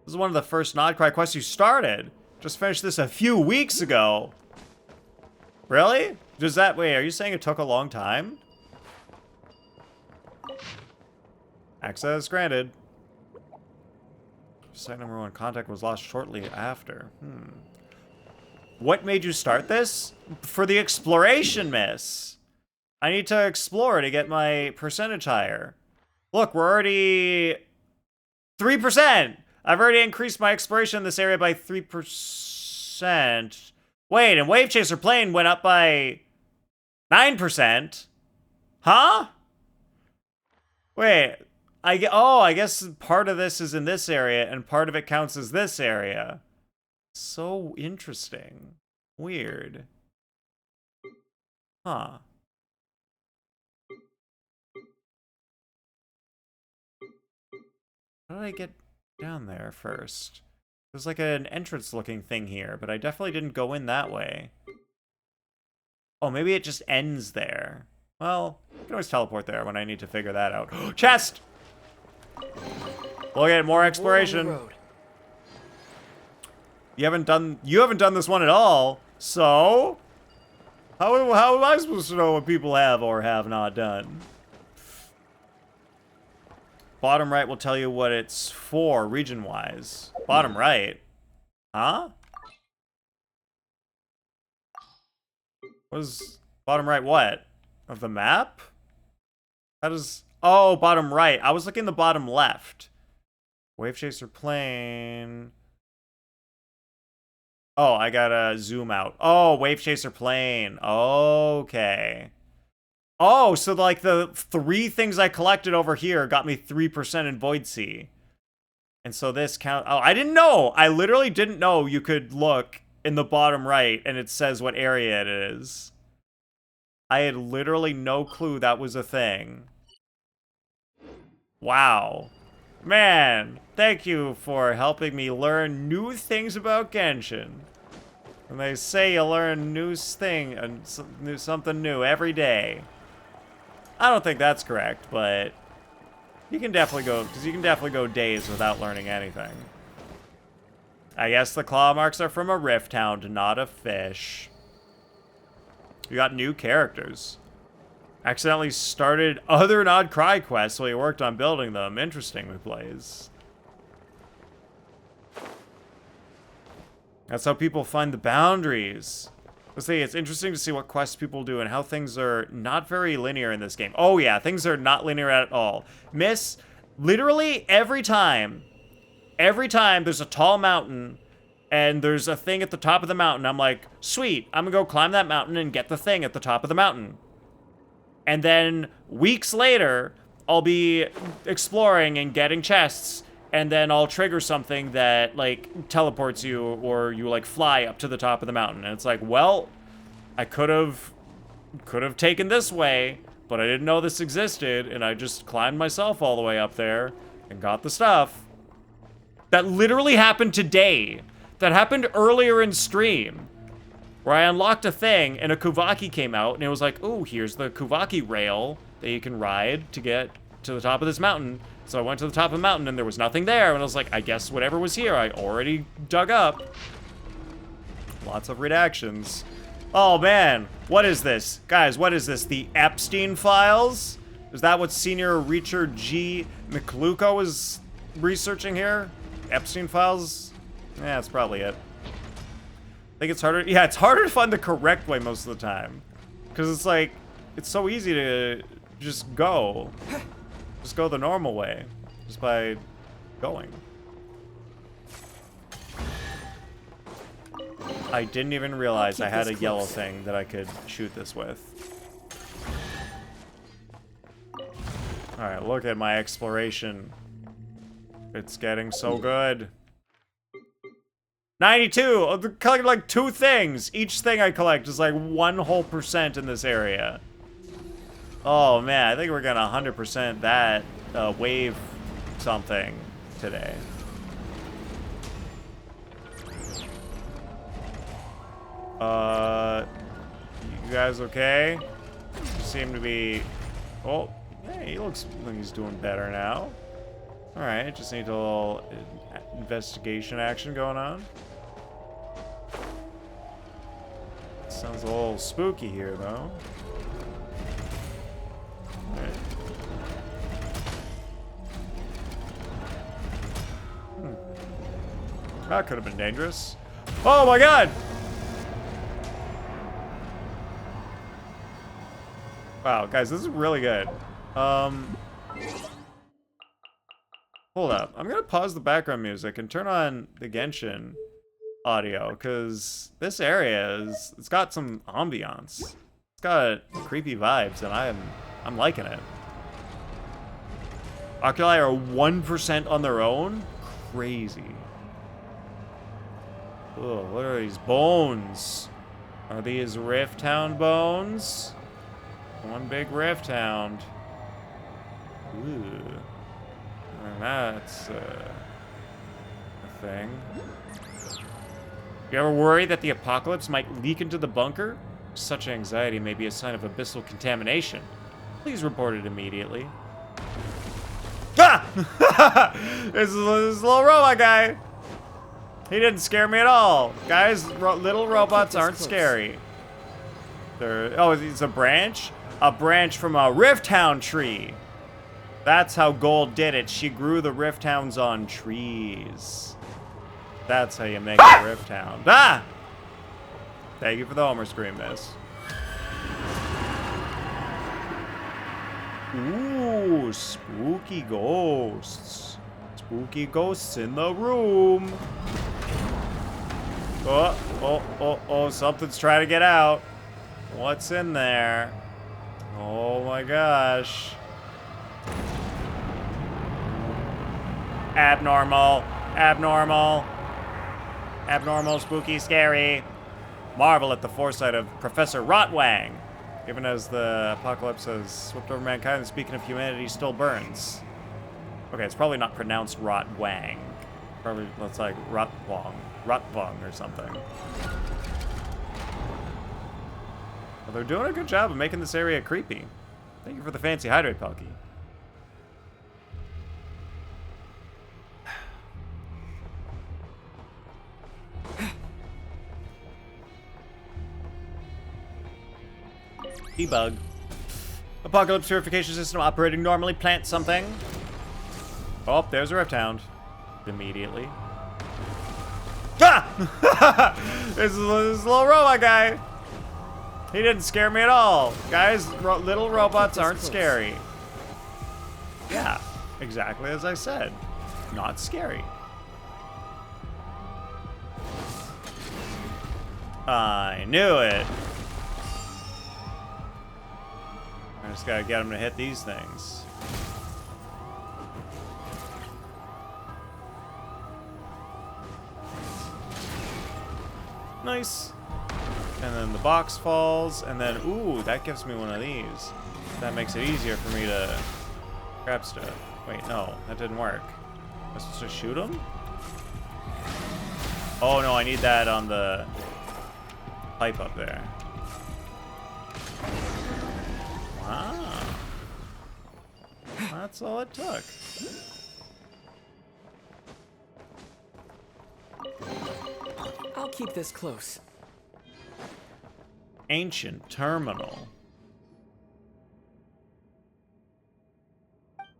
A: This is one of the first Nod Krai quests you started. Just finished this a few weeks ago. Really? Wait, are you saying it took a long time? Access granted. Site number 1, contact was lost shortly after. What made you start this? For the exploration miss. I need to explore to get my percentage higher. Look, we're already 3%. I've already increased my exploration in this area by 3%. Wait, and Wave Chaser Plane went up by 9%. Huh? Wait, I guess part of this is in this area and part of it counts as this area. So interesting. Weird. Huh. How did I get down there first? There's like an entrance looking thing here, but I definitely didn't go in that way. Oh, maybe it just ends there. Well, I can always teleport there when I need to figure that out. Chest! We'll get more exploration. You haven't done this one at all, so how am I supposed to know what people have or have not done? Bottom right will tell you what it's for region-wise. Bottom right. Huh? Was bottom right what? Of the map? How does... Oh, bottom right. I was looking the bottom left. Wave chaser plane. Oh, I gotta zoom out. Oh, wave chaser plane. Okay. Oh, so like the 3 things I collected over here got me 3% in Void Sea. And so this count... Oh, I didn't know. I literally didn't know you could look in the bottom right and it says what area it is. I had literally no clue that was a thing. Wow. Man, thank you for helping me learn new things about Genshin. And they say you learn new thing and something new every day. I don't think that's correct, but you can definitely go days without learning anything. I guess the claw marks are from a rift hound, not a fish. You got new characters. Accidentally started other Nod Krai quests while you worked on building them. Interesting, replays. That's how people find the boundaries. Let's see, it's interesting to see what quests people do and how things are not very linear in this game. Oh yeah, things are not linear at all. Miss, literally every time there's a tall mountain and there's a thing at the top of the mountain, I'm like, sweet, I'm gonna go climb that mountain and get the thing at the top of the mountain. And then weeks later, I'll be exploring and getting chests, and then I'll trigger something that, like, teleports you, or you, like, fly up to the top of the mountain. And it's like, well, I could have taken this way, but I didn't know this existed, and I just climbed myself all the way up there and got the stuff. That literally happened today. That happened earlier in stream, where I unlocked a thing, and a Kuvaki came out, and it was like, ooh, here's the Kuvaki rail that you can ride to get to the top of this mountain. So I went to the top of the mountain, and there was nothing there, and I was like, I guess whatever was here, I already dug up. Lots of redactions. Oh, man. What is this? Guys, what is this? The Epstein files? Is that what Senior Richard G. McLuco was researching here? Epstein files? Yeah, that's probably it. I think it's harder. Yeah, it's harder to find the correct way most of the time. Because it's like, it's so easy to just go. Just go the normal way. Just by going. I didn't even realize I had a yellow thing that I could shoot this with. Alright, look at my exploration. It's getting so good. 92! I've collected like 2 things! Each thing I collect is like 1 whole % in this area. Oh man, I think we're gonna 100% that wave something today. You guys okay? You seem to be... Oh, hey, he looks like he's doing better now. Alright, just need a little investigation action going on. Sounds a little spooky here, though. Right. That could have been dangerous. Oh my god! Wow, guys, this is really good. Hold up. I'm gonna pause the background music and turn on the Genshin audio, because this area it's got some ambiance. It's got creepy vibes, and I'm liking it. Oculi are 1% on their own? Crazy. Oh, what are these bones? Are these Rift Hound bones? One big Rift Hound. Ooh. And that's a thing. You ever worry that the apocalypse might leak into the bunker? Such anxiety may be a sign of abyssal contamination. Please report it immediately. Ah! This little robot guy. He didn't scare me at all. Guys, little robots aren't scary. Oh, it's a branch? A branch from a Rift Hound tree. That's how Gold did it. She grew the Rift Hounds on trees. That's how you make a Rift Hound. Ah! Thank you for the Homer scream, miss. Ooh, spooky ghosts. Spooky ghosts in the room. Oh, something's trying to get out. What's in there? Oh my gosh. Abnormal, spooky, scary. Marvel at the foresight of Professor Rotwang. Even as the apocalypse has swept over mankind, the beacon of humanity still burns. Okay, it's probably not pronounced Rotwang. Probably looks like Rotwang or something. Well, they're doing a good job of making this area creepy. Thank you for the fancy hydrate, Pelkey. Debug. Apocalypse purification system operating normally. Plant something. Oh, there's a Rift Hound. Immediately. Ah! This little robot guy. He didn't scare me at all. Guys, little robots aren't scary. Yeah, exactly as I said. Not scary. I knew it. I just gotta get him to hit these things. Nice. And then the box falls, and then, ooh, that gives me one of these. That makes it easier for me to grab stuff. Wait, no, that didn't work. Am I supposed to shoot him? Oh no, I need that on the pipe up there. Wow. That's all it took.
C: I'll keep this close.
A: Ancient terminal.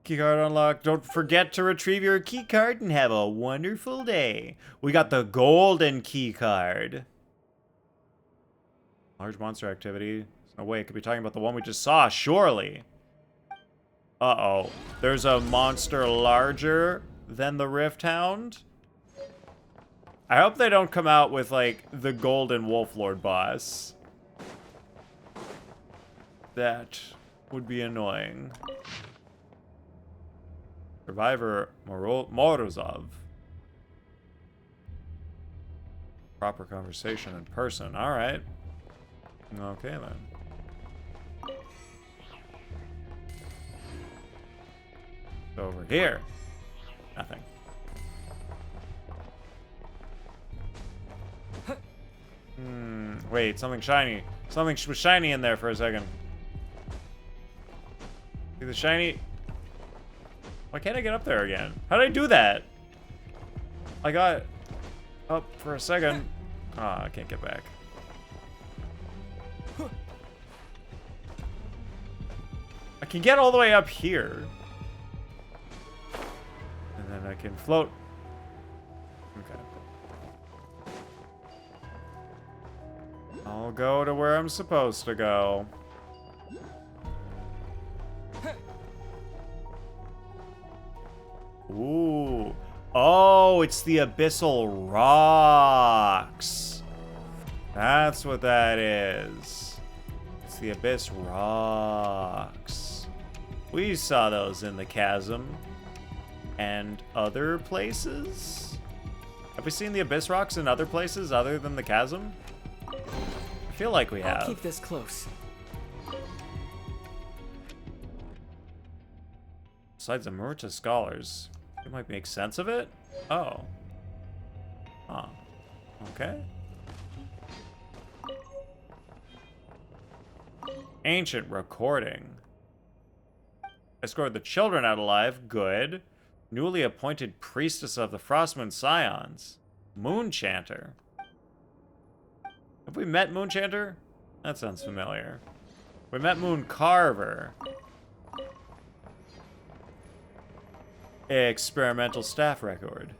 A: Keycard unlocked. Don't forget to retrieve your keycard and have a wonderful day. We got the golden keycard. Large monster activity. No way, it could be talking about the one we just saw, surely. Uh-oh. There's a monster larger than the Rift Hound. I hope they don't come out with, like, the Golden Wolf Lord boss. That would be annoying. Survivor Morozov. Proper conversation in person. Alright. Okay, then. Over here. Nothing. Wait, something shiny. Something was shiny in there for a second. See the shiny? Why can't I get up there again? How did I do that? I got up for a second. Ah, I can't get back. I can get all the way up here. And then I can float. Okay. I'll go to where I'm supposed to go. Ooh. Oh, it's the abyssal rocks. That's what that is. It's the abyss rocks. We saw those in the chasm and other places. Have we seen the abyss rocks in other places other than the chasm? I feel like we have.
C: I'll keep this close.
A: Besides the Murta scholars, it might make sense of it? Oh. Huh. Okay. Ancient recording. Escort the children out alive. Good. Newly appointed priestess of the Frostmoon Scions. Moonchanter. Have we met Moonchanter? That sounds familiar. We met Moon Carver. Experimental staff record.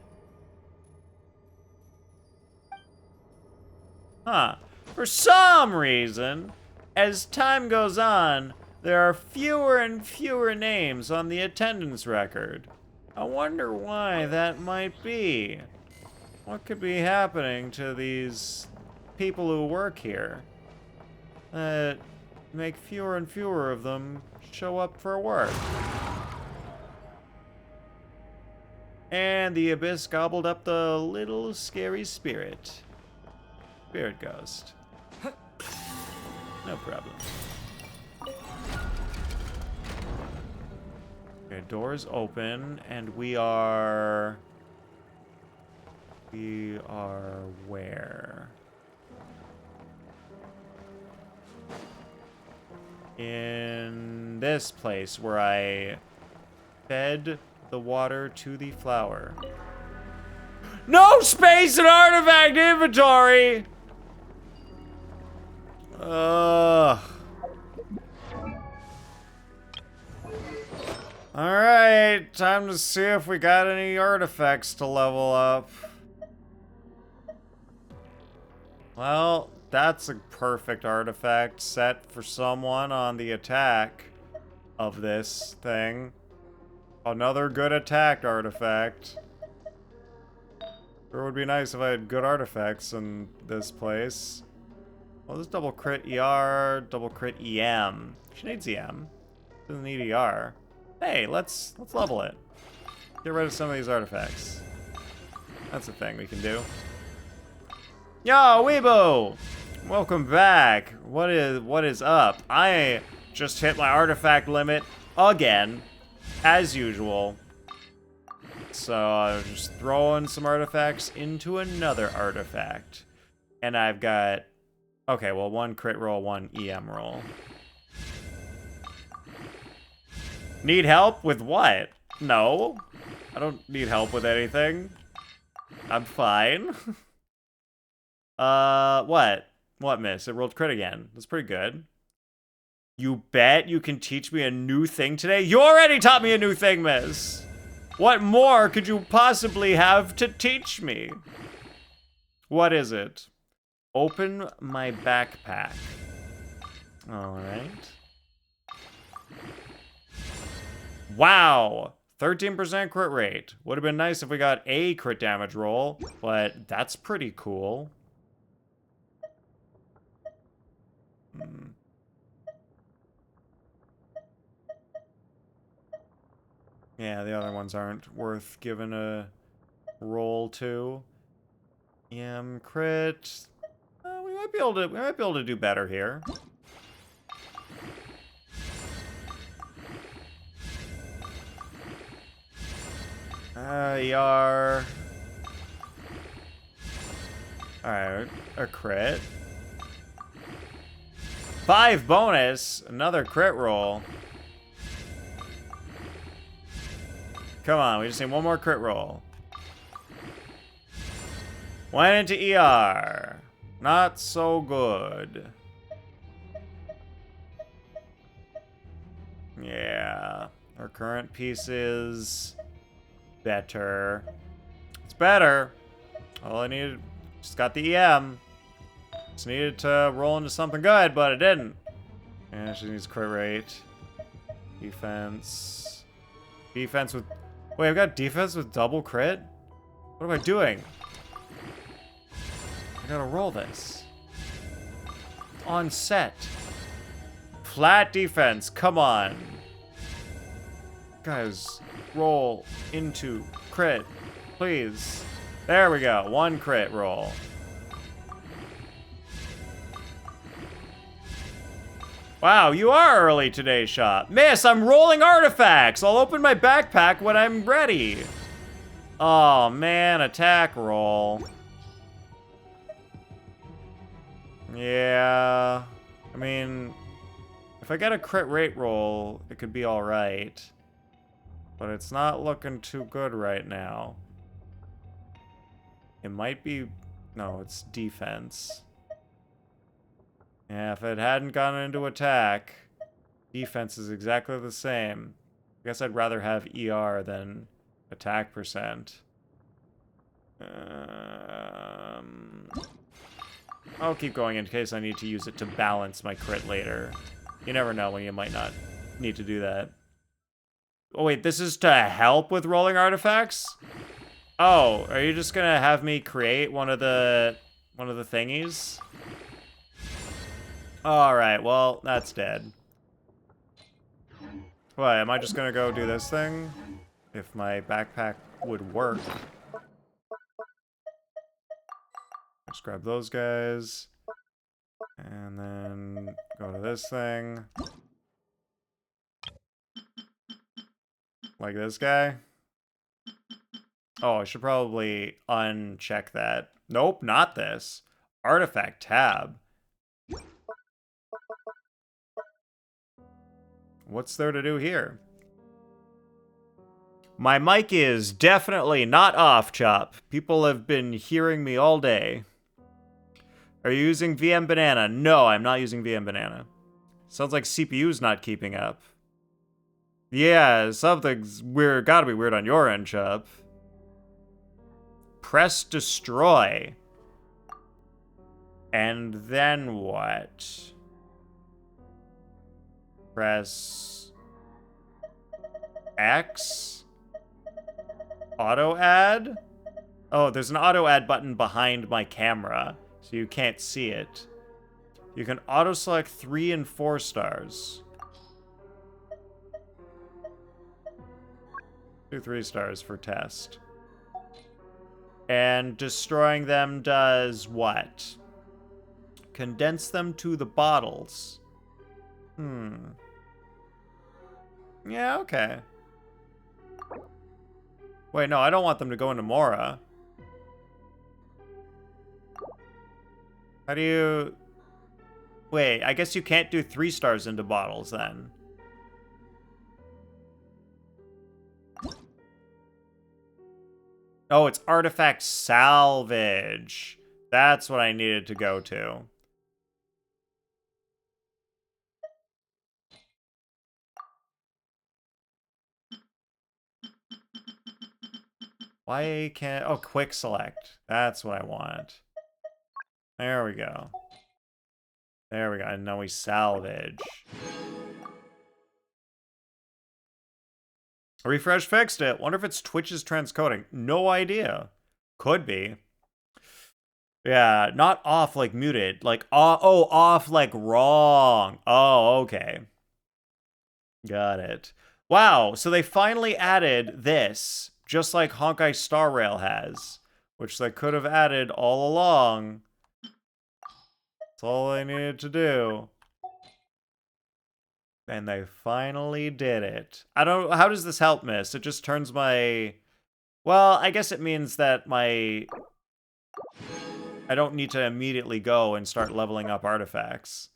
A: Huh. For some reason, as time goes on, there are fewer and fewer names on the attendance record. I wonder why that might be. What could be happening to these people who work here that make fewer and fewer of them show up for work? And the abyss gobbled up the little scary spirit. Spirit ghost. No problem. Okay, doors open, and we are where? In this place where I fed the water to the flower. No space in artifact inventory! Alright, time to see if we got any artifacts to level up. Well, that's a perfect artifact set for someone on the attack of this thing. Another good attack artifact. Sure would be nice if I had good artifacts in this place. Well, this double crit ER, double crit EM. She needs EM. Doesn't need ER. Hey, let's level it. Get rid of some of these artifacts. That's a thing we can do. Yo, Weebo! Welcome back. What is up? I just hit my artifact limit again, as usual. So I'm just throwing some artifacts into another artifact. And I've got, okay, well, 1 crit roll, 1 EM roll. Need help with what? No. I don't need help with anything. I'm fine. What? What, miss? It rolled crit again. That's pretty good. You bet you can teach me a new thing today? You already taught me a new thing, miss. What more could you possibly have to teach me? What is it? Open my backpack. All right. Wow. 13% crit rate. Would have been nice if we got a crit damage roll, but that's pretty cool. Yeah, the other ones aren't worth giving a roll to. Crit. We might be able to do better here. ER. Alright, a crit. 5 bonus, another crit roll. Come on, we just need one more crit roll. Went into ER. Not so good. Yeah, our current piece is better. It's better. All I needed, just got the EM. Just needed to roll into something good, but it didn't. And she needs crit rate. Defense. Defense with... Wait, I've got defense with double crit? What am I doing? I gotta roll this. On set. Flat defense, come on. Guys, roll into crit, please. There we go, 1 crit roll. Wow, you are early today, shop. Miss, I'm rolling artifacts. I'll open my backpack when I'm ready. Oh, man, attack roll. Yeah, I mean, if I get a crit rate roll, it could be all right. But it's not looking too good right now. It might be... No, it's defense. Yeah, if it hadn't gone into attack, defense is exactly the same. I guess I'd rather have ER than attack percent. I'll keep going in case I need to use it to balance my crit later. You never know when you might not need to do that. Oh wait, this is to help with rolling artifacts? Oh, are you just gonna have me create one of the thingies? Alright, well, that's dead. What, am I just gonna go do this thing? If my backpack would work. Just grab those guys. And then go to this thing. Like this guy. Oh, I should probably uncheck that. Nope, not this. Artifact tab. What's there to do here? My mic is definitely not off, Chop. People have been hearing me all day. Are you using VM Banana? No, I'm not using VM Banana. Sounds like CPU's not keeping up. Yeah, something's weird. Gotta be weird on your end, Chop. Press destroy. And then what? Press X? Auto add? Oh, there's an auto add button behind my camera, so you can't see it. You can auto select 3 and 4 stars. Do 3 stars for test. And destroying them does what? Condense them to the bottles. Yeah, okay. Wait, no, I don't want them to go into Mora. How do you... Wait, I guess you can't do 3 stars into bottles then. Oh, it's artifact salvage. That's what I needed to go to. Why can't... Oh, quick select. That's what I want. There we go. There we go. And now we salvage. Refresh fixed it. Wonder if it's Twitch's transcoding. No idea. Could be. Yeah, not off like muted. Like, oh, off like wrong. Oh, okay. Got it. Wow, so they finally added this, just like Honkai Star Rail has, which they could have added all along. That's all they needed to do. And they finally did it. I don't... How does this help, Miss? It just turns my... Well, I guess it means that my... I don't need to immediately go and start leveling up artifacts.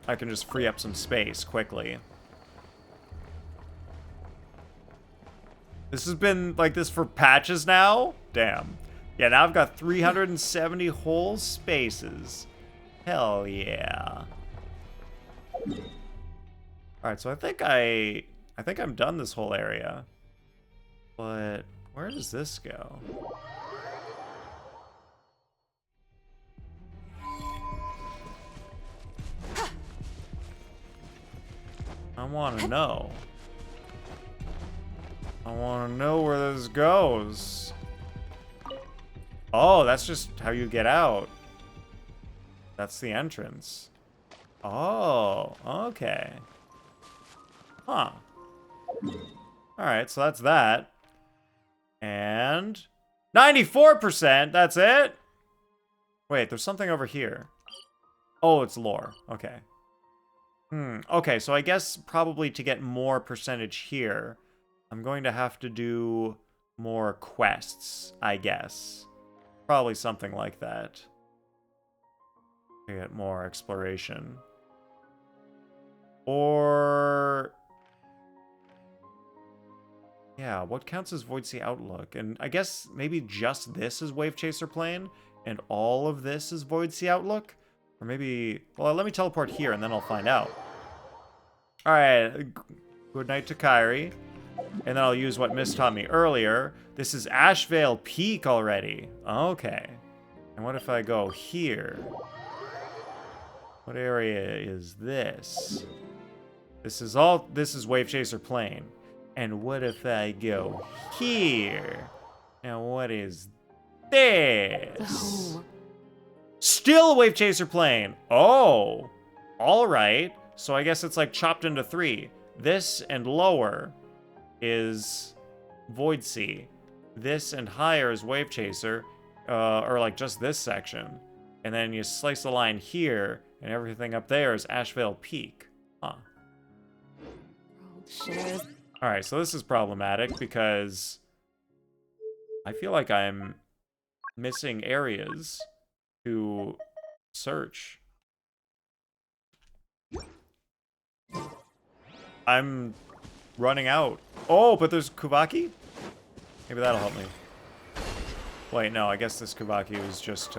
A: I can just free up some space quickly. This has been like this for patches now? Damn. Yeah, now I've got 370 whole spaces. Hell yeah. Alright, so I think I'm done this whole area. But where does this go? I want to know. I want to know where this goes. Oh, that's just how you get out. That's the entrance. Oh, okay. Huh. Alright, so that's that. And 94%, that's it? Wait, there's something over here. Oh, it's lore. Okay. Okay, so I guess probably to get more percentage here, I'm going to have to do more quests, I guess. Probably something like that. To get more exploration. Or... yeah, what counts as Void Sea Outlook? And I guess maybe just this is Wave Chaser Plane, and all of this is Void Sea Outlook? Or maybe... well, let me teleport here, and then I'll find out. Alright, good night to Kairi. And then I'll use what Miss taught me earlier. This is Ashvale Peak already. Okay. And what if I go here? What area is this? This is Wave Chaser Plain. And what if I go here? Now what is this?
B: The home.
A: Still Wave Chaser Plain. Oh. All right. So I guess it's like chopped into 3. This and lower is Void Sea. This and higher is Wave Chaser. Or like just this section. And then you slice the line here, and everything up there is Ashvale Peak. Huh.
B: Shares.
A: Alright, so this is problematic because I feel like I'm missing areas to search. I'm running out. Oh, but there's Kubaki? Maybe that'll help me. Wait, no, I guess this Kubaki was just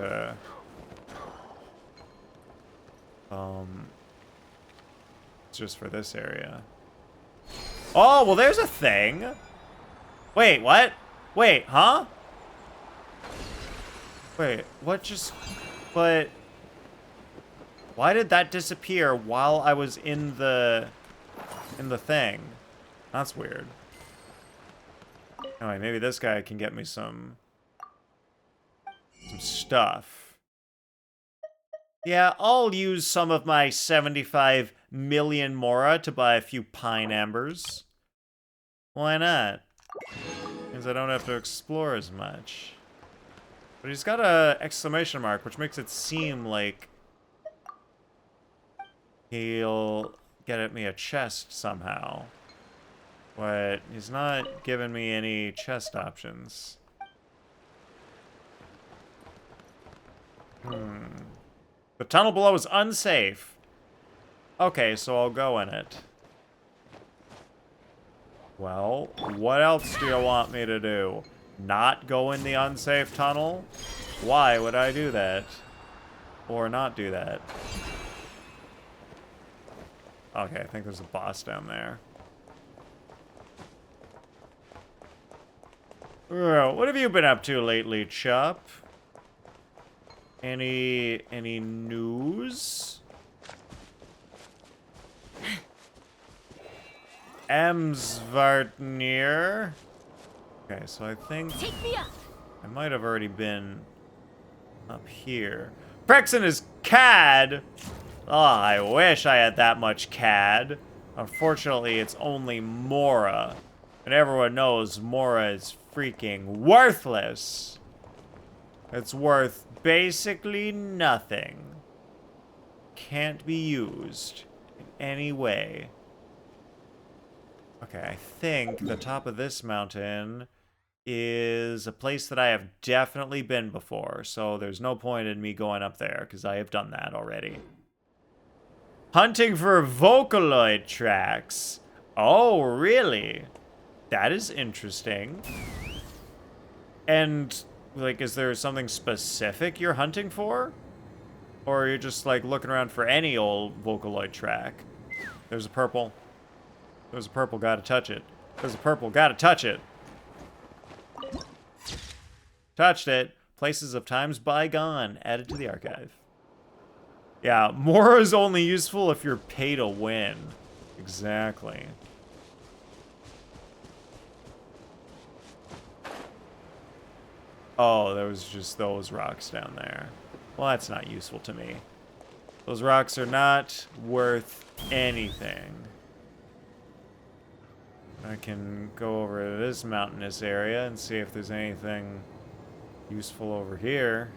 A: it's just for this area. Oh, well, there's a thing. Wait, what? Wait, huh? Wait, what just... But... Why did that disappear while I was in the thing? That's weird. Anyway, maybe this guy can get me some stuff. Yeah, I'll use some of my 75 million Mora to buy a few pine ambers. Why not? Means I don't have to explore as much. But he's got a exclamation mark, which makes it seem like he'll get me a chest somehow. But he's not giving me any chest options. The tunnel below is unsafe. Okay, so I'll go in it. Well, what else do you want me to do? Not go in the unsafe tunnel? Why would I do that? Or not do that? Okay, I think there's a boss down there. What have you been up to lately, Chup? Any news? Emsvartnir. Okay, so I think
B: Take me up.
A: I might have already been up here. Prexen is CAD. Oh, I wish I had that much CAD. Unfortunately, it's only Mora. And everyone knows Mora is freaking worthless. It's worth basically nothing. Can't be used in any way. Okay, I think the top of this mountain is a place that I have definitely been before, so there's no point in me going up there, because I have done that already. Hunting for Vocaloid tracks. Oh, really? That is interesting. And, like, is there something specific you're hunting for? Or are you just, like, looking around for any old Vocaloid track? There's a purple. There's a purple, gotta touch it. There's a purple, gotta touch it. Touched it. Places of times bygone. Added to the archive. Yeah, Mora is only useful if you're pay to win. Exactly. Oh, there was just those rocks down there. Well, that's not useful to me. Those rocks are not worth anything. I can go over to this mountainous area and see if there's anything useful over here.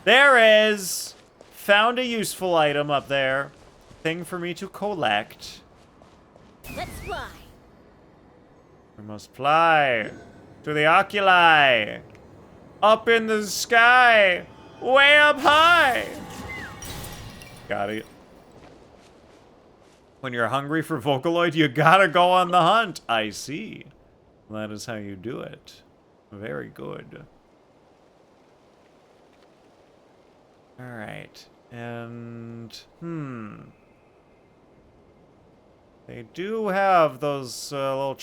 A: There is! Found a useful item up there. Thing for me to collect.
B: Let's fly.
A: We must fly to the oculi. Up in the sky. Way up high. Got it. When you're hungry for Vocaloid, you gotta go on the hunt. I see. That is how you do it. Very good. Alright. And, they do have those little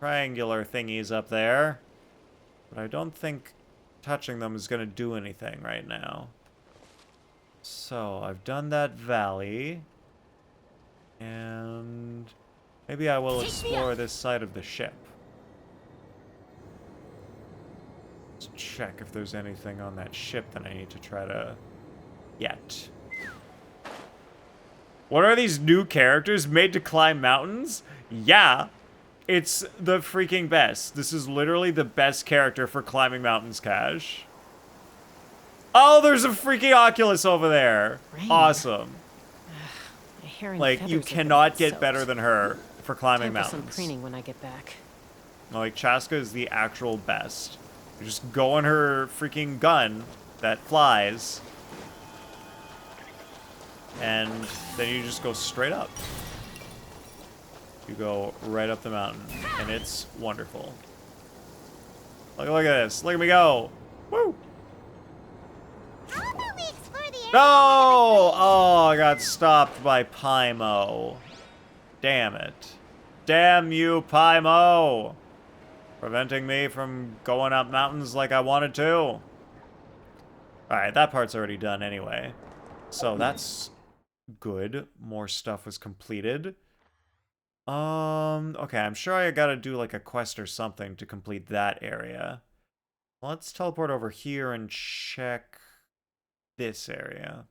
A: triangular thingies up there. But I don't think touching them is going to do anything right now. So, I've done that valley. And maybe I will explore this side of the ship. Let's check if there's anything on that ship that I need to try to get. What are these new characters made to climb mountains? Yeah, it's the freaking best. This is literally the best character for climbing mountains, Cash. Oh, there's a freaking Oculus over there.
B: Rain.
A: Awesome.
B: My hair and
A: Like,
B: feathers
A: you
B: have been
A: cannot get
B: soaked.
A: better than her for climbing
B: Time for
A: mountains.
B: some preening when I get back.
A: Like, Chaska is the actual best. You just go on her freaking gun that flies, and then you just go straight up. You go right up the mountain, and it's wonderful. Look at this. Look at me go. Woo!
B: How about we explore the area?
A: No! Oh, I got stopped by Paimo. Damn it. Damn you, Paimo! Preventing me from going up mountains like I wanted to. Alright, that part's already done anyway. So that's good. More stuff was completed. Okay, I'm sure I gotta do like a quest or something to complete that area. Let's teleport over here and check this area.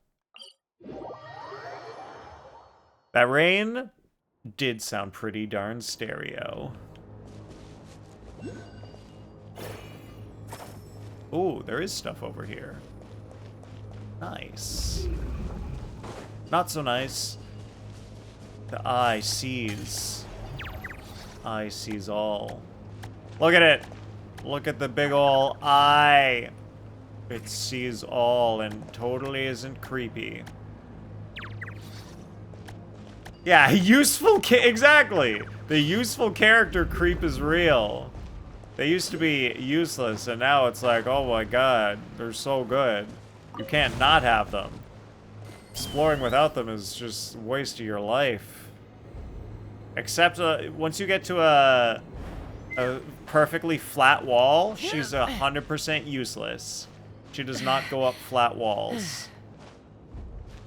A: That rain did sound pretty darn stereo. Ooh, there is stuff over here. Nice. Not so nice. The eye sees. Eye sees all. Look at it. Look at the big ol' eye. It sees all and totally isn't creepy. Yeah, exactly. The useful character creep is real. They used to be useless, and now it's like, oh my god, they're so good. You can't not have them. Exploring without them is just a waste of your life. Except once you get to a perfectly flat wall, she's 100% useless. She does not go up flat walls.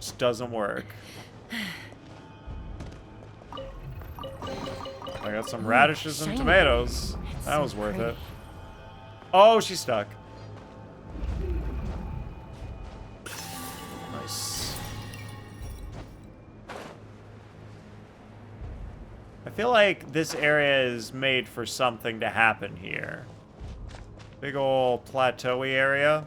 A: Just doesn't work. I got some radishes and
B: shiny.
A: tomatoes.
B: That's
A: That
B: so
A: was worth
B: pretty.
A: it. Oh, she's stuck. Nice. I feel like this area is made for something to happen here. Big ol' plateau-y area.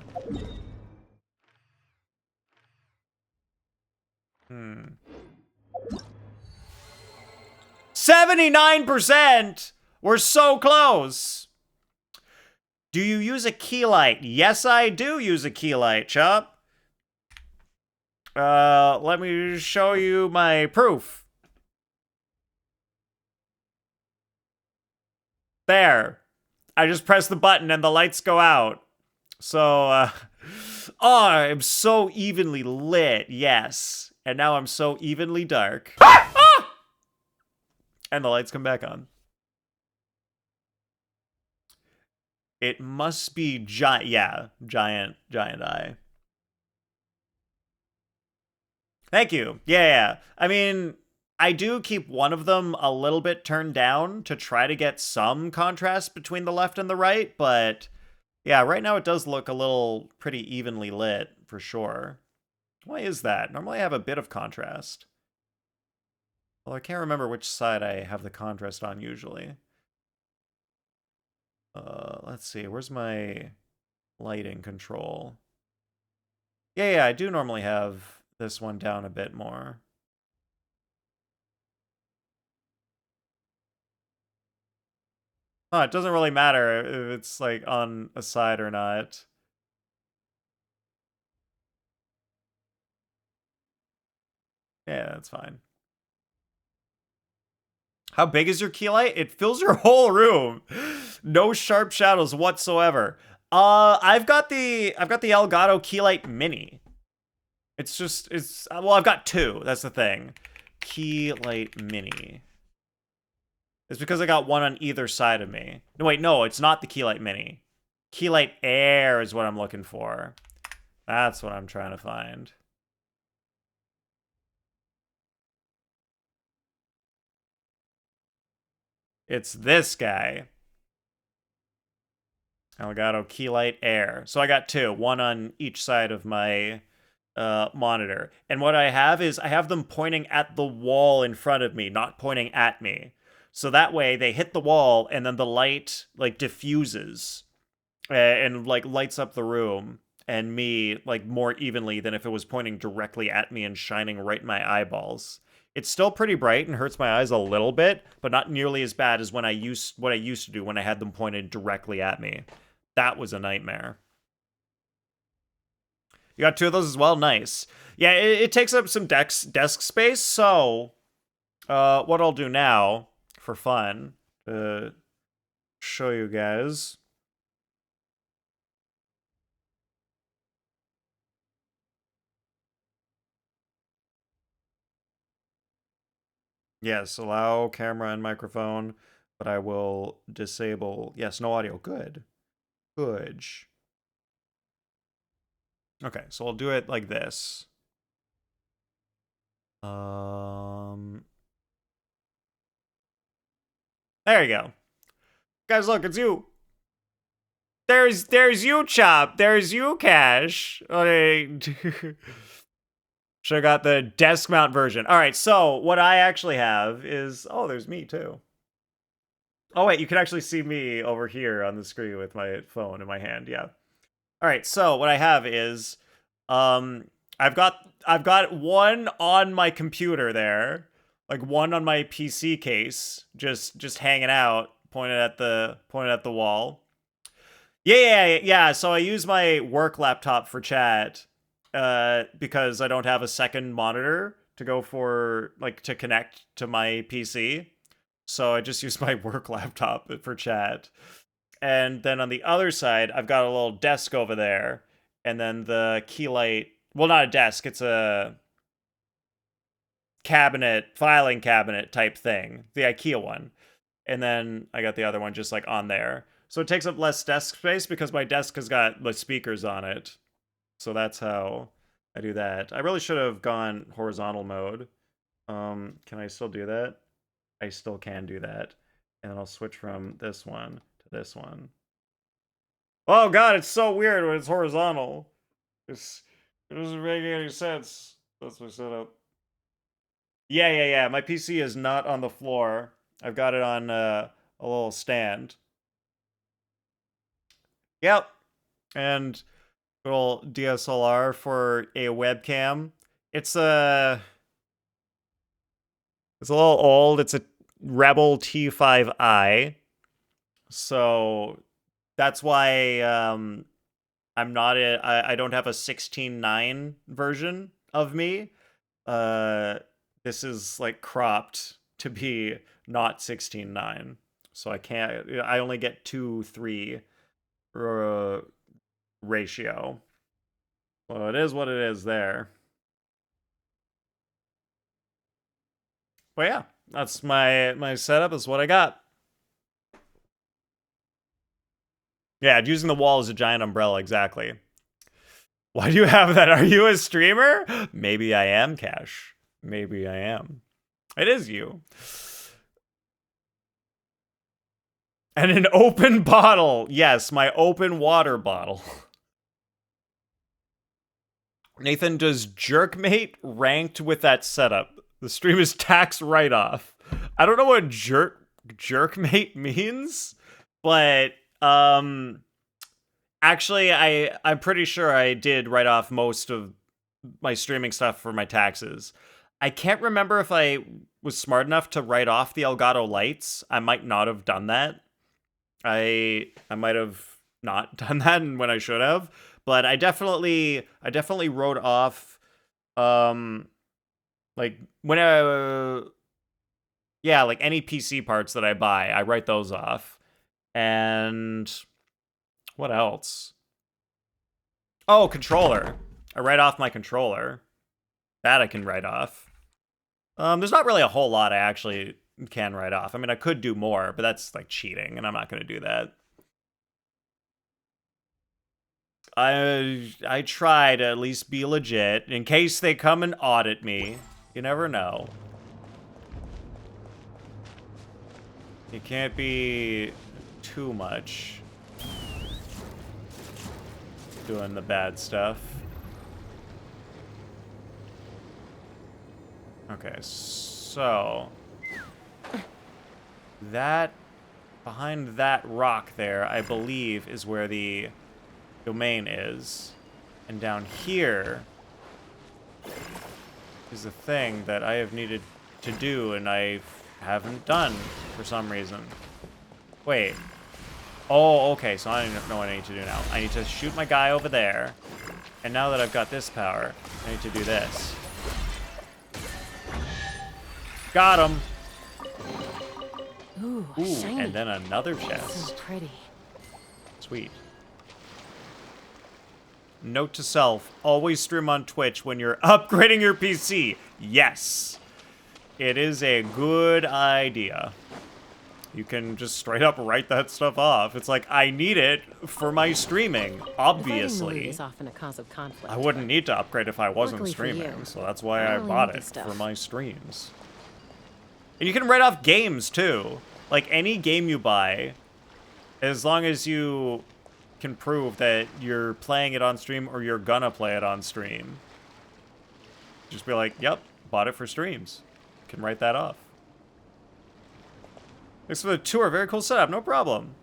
A: 79%! We're so close! Do you use a key light? Yes, I do use a key light, Chop. Let me show you my proof. There. I just press the button and the lights go out. So, oh, I'm so evenly lit, yes. And now I'm so evenly dark. Ah! And the lights come back on. It must be giant, yeah, giant eye. Thank you. Yeah. I mean, I do keep one of them a little bit turned down to try to get some contrast between the left and the right, but yeah, right now it does look a little pretty evenly lit, for sure. Why is that? Normally I have a bit of contrast. Well, I can't remember which side I have the contrast on usually. Let's see, where's my lighting control? Yeah, I do normally have this one down a bit more. It doesn't really matter if it's like on a side or not. Yeah, that's fine. How big is your key light? It fills your whole room. No sharp shadows whatsoever. I've got the Elgato key light mini. Well, I've got two. That's the thing. Key light mini. It's because I got one on either side of me. No, wait, no, it's not the Keylight Mini. Keylight Air is what I'm looking for. That's what I'm trying to find. It's this guy. Elgato Keylight Air. So I got two, one on each side of my monitor. And what I have is I have them pointing at the wall in front of me, not pointing at me. So that way they hit the wall and then the light like diffuses and like lights up the room and me like more evenly than if it was pointing directly at me and shining right in my eyeballs. It's still pretty bright and hurts my eyes a little bit, but not nearly as bad as what I used to do when I had them pointed directly at me. That was a nightmare. You got two of those as well? Nice. Yeah, it takes up some desk space, so what I'll do now, for fun, show you guys. Yes, allow camera and microphone, but I will disable... Yes, no audio. Good. Good. Okay, so I'll do it like this. There you go. Guys, look, it's you. There's you, Chop. There's you, Cash. Should have got the desk mount version. All right, so what I actually have is... Oh, there's me, too. Oh, wait, you can actually see me over here on the screen with my phone in my hand, yeah. All right, so what I have is... I've got one on my computer there, like one on my PC case, just hanging out, pointed at the wall. Yeah. So I use my work laptop for chat, because I don't have a second monitor to go for to connect to my PC. So I just use my work laptop for chat. And then on the other side, I've got a little desk over there, and then the Keylight. Well, not a desk, it's a cabinet, filing cabinet type thing, the IKEA one. And then I got the other one just like on there. So it takes up less desk space because my desk has got the speakers on it. So that's how I do that. I really should have gone horizontal mode. Can I still do that? I still can do that. And then I'll switch from this one to this one. Oh god, it's so weird when it's horizontal. It doesn't make any sense. That's my setup. Yeah. My PC is not on the floor. I've got it on a little stand. Yep. And little DSLR for a webcam. It's a little old. It's a Rebel T5i. So that's why I'm not I don't have a 16:9 version of me. This is like cropped to be not 16:9. So I only get 2:3 ratio. Well, it is what it is there. But yeah, that's my setup, is what I got. Yeah, using the wall as a giant umbrella, exactly. Why do you have that? Are you a streamer? Maybe I am, Cash. Maybe I am. It is you. And an open bottle. Yes, my open water bottle. Nathan, does Jerkmate ranked with that setup? The stream is tax write-off. I don't know what Jerkmate means, but actually I'm pretty sure I did write off most of my streaming stuff for my taxes. I can't remember if I was smart enough to write off the Elgato lights. I might not have done that. I might have not done that when I should have, but I definitely wrote off like when like any PC parts that I buy, I write those off. And what else? Oh, controller. I write off my controller. That I can write off. There's not really a whole lot I actually can write off. I mean, I could do more, but that's like cheating, and I'm not going to do that. I try to at least be legit in case they come and audit me. You never know. You can't be too much doing the bad stuff. Okay, so that behind that rock there, I believe, is where the domain is. And down here is the thing that I have needed to do and I haven't done for some reason. Wait. Oh, okay, so I know what I need to do now. I need to shoot my guy over there. And now that I've got this power, I need to do this. Got him.
D: Ooh,
A: Ooh,
D: shiny.
A: and then another
D: So
A: chest.
D: pretty.
A: Sweet. Note to self, always stream on Twitch when you're upgrading your PC. Yes. It is a good idea. You can just straight up write that stuff off. It's like, I need it for my streaming,
D: Dividing the loot
A: obviously.
D: is often a cause of conflict.
A: I wouldn't need to upgrade if I wasn't
D: Luckily for
A: streaming,
D: you,
A: so that's why
D: I
A: I
D: only
A: bought
D: need
A: it
D: the stuff.
A: for my streams. And you can write off games, too. Like, any game you buy, as long as you can prove that you're playing it on stream or you're gonna play it on stream. Just be like, yep, bought it for streams. Can write that off. Thanks for the tour. Very cool setup. No problem.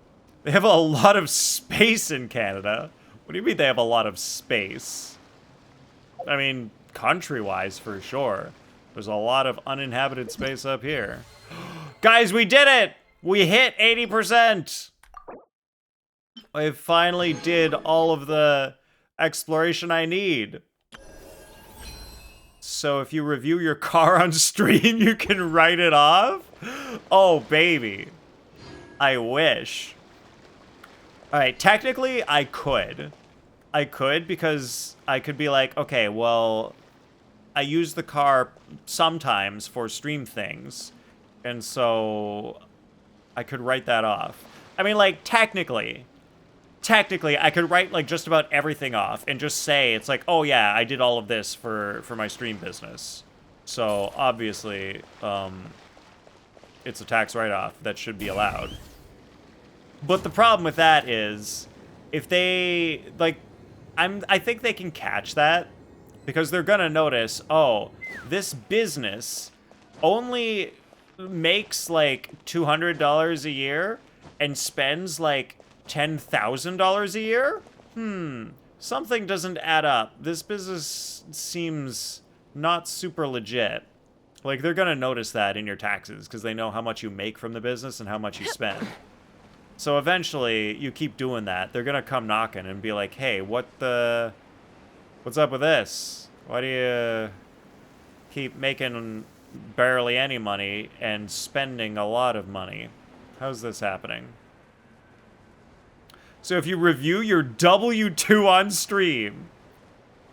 A: They have a lot of space in Canada. What do you mean they have a lot of space? I mean, country-wise, for sure. There's a lot of uninhabited space up here. Guys, we did it! We hit 80%! I finally did all of the exploration I need. So if you review your car on stream, you can write it off? Oh, baby. I wish. Alright, technically, I could. I could because I could be like, okay, well, I use the car sometimes for stream things. And so I could write that off. I mean, like, technically, I could write, like, just about everything off and just say, it's like, oh, yeah, I did all of this for my stream business. So, obviously, it's a tax write-off that should be allowed. But the problem with that is, if they, like, I think they can catch that, because they're gonna notice, oh, this business only makes, like, $200 a year and spends, like, $10,000 a year? Something doesn't add up. This business seems not super legit. Like, they're gonna notice that in your taxes, because they know how much you make from the business and how much you spend. So eventually, you keep doing that, they're gonna come knocking and be like, hey, what's up with this? Why do you keep making barely any money and spending a lot of money? How's this happening? So if you review your W2 on stream,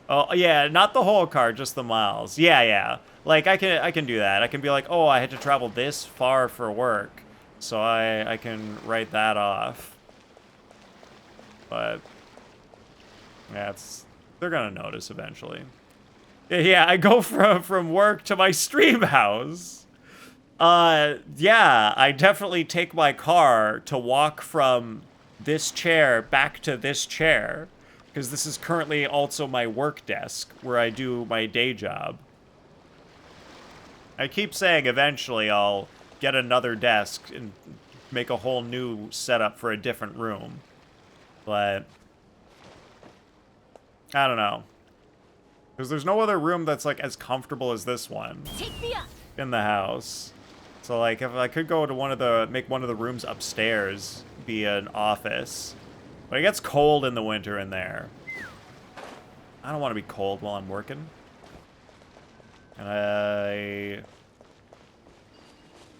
A: oh yeah, not the whole car, just the miles. Yeah. Like I can do that. I can be like, oh, I had to travel this far for work, so I can write that off. But yeah, they're gonna notice eventually. Yeah, I go from work to my stream house. Yeah, I definitely take my car to walk from this chair back to this chair, because this is currently also my work desk where I do my day job. I keep saying eventually I'll get another desk and make a whole new setup for a different room, but I don't know, because there's no other room that's like as comfortable as this one in the house. So like if I could go to make one of the rooms upstairs be an office, but it gets cold in the winter in there. I don't want to be cold while I'm working. And I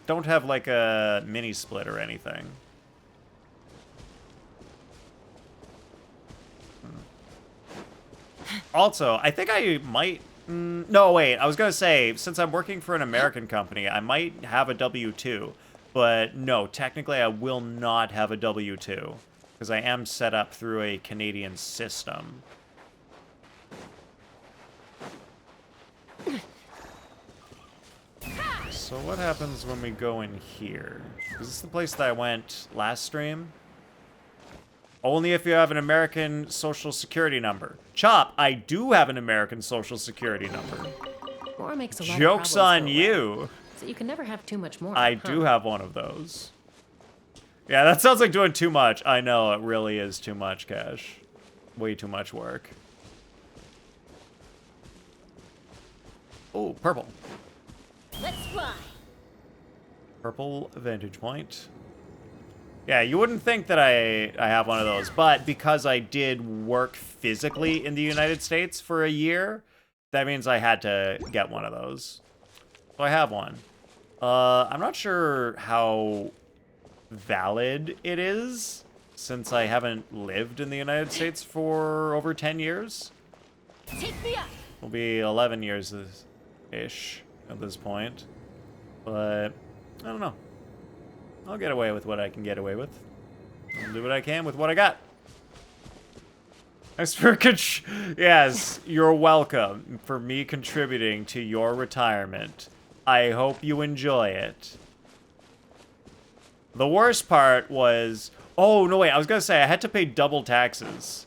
A: don't have like a mini split or anything. Also, I think I might No, wait. I was going to say, since I'm working for an American company, I might have a W-2. But no, technically I will not have a W-2. Because I am set up through a Canadian system. So what happens when we go in here? Is this the place that I went last stream? Only if you have an American Social Security number. Chop, I do have an American Social Security number.
D: War makes a lot
A: Joke's
D: of
A: on
D: problems go away.
A: you.
D: So you can never have too much more.
A: I do have one of those. Yeah, that sounds like doing too much. I know, it really is too much, Cash. Way too much work. Oh, purple.
B: Let's fly.
A: Purple vantage point. Yeah, you wouldn't think that I have one of those, but because I did work physically in the United States for a year, that means I had to get one of those. So I have one. I'm not sure how valid it is, since I haven't lived in the United States for over 10 years.
B: Take me up.
A: It'll be 11 years-ish at this point. But, I don't know. I'll get away with what I can get away with. I'll do what I can with what I got. Thanks for yes, you're welcome for me contributing to your retirement. I hope you enjoy it. The worst part was... Oh, no, wait. I was going to say I had to pay double taxes.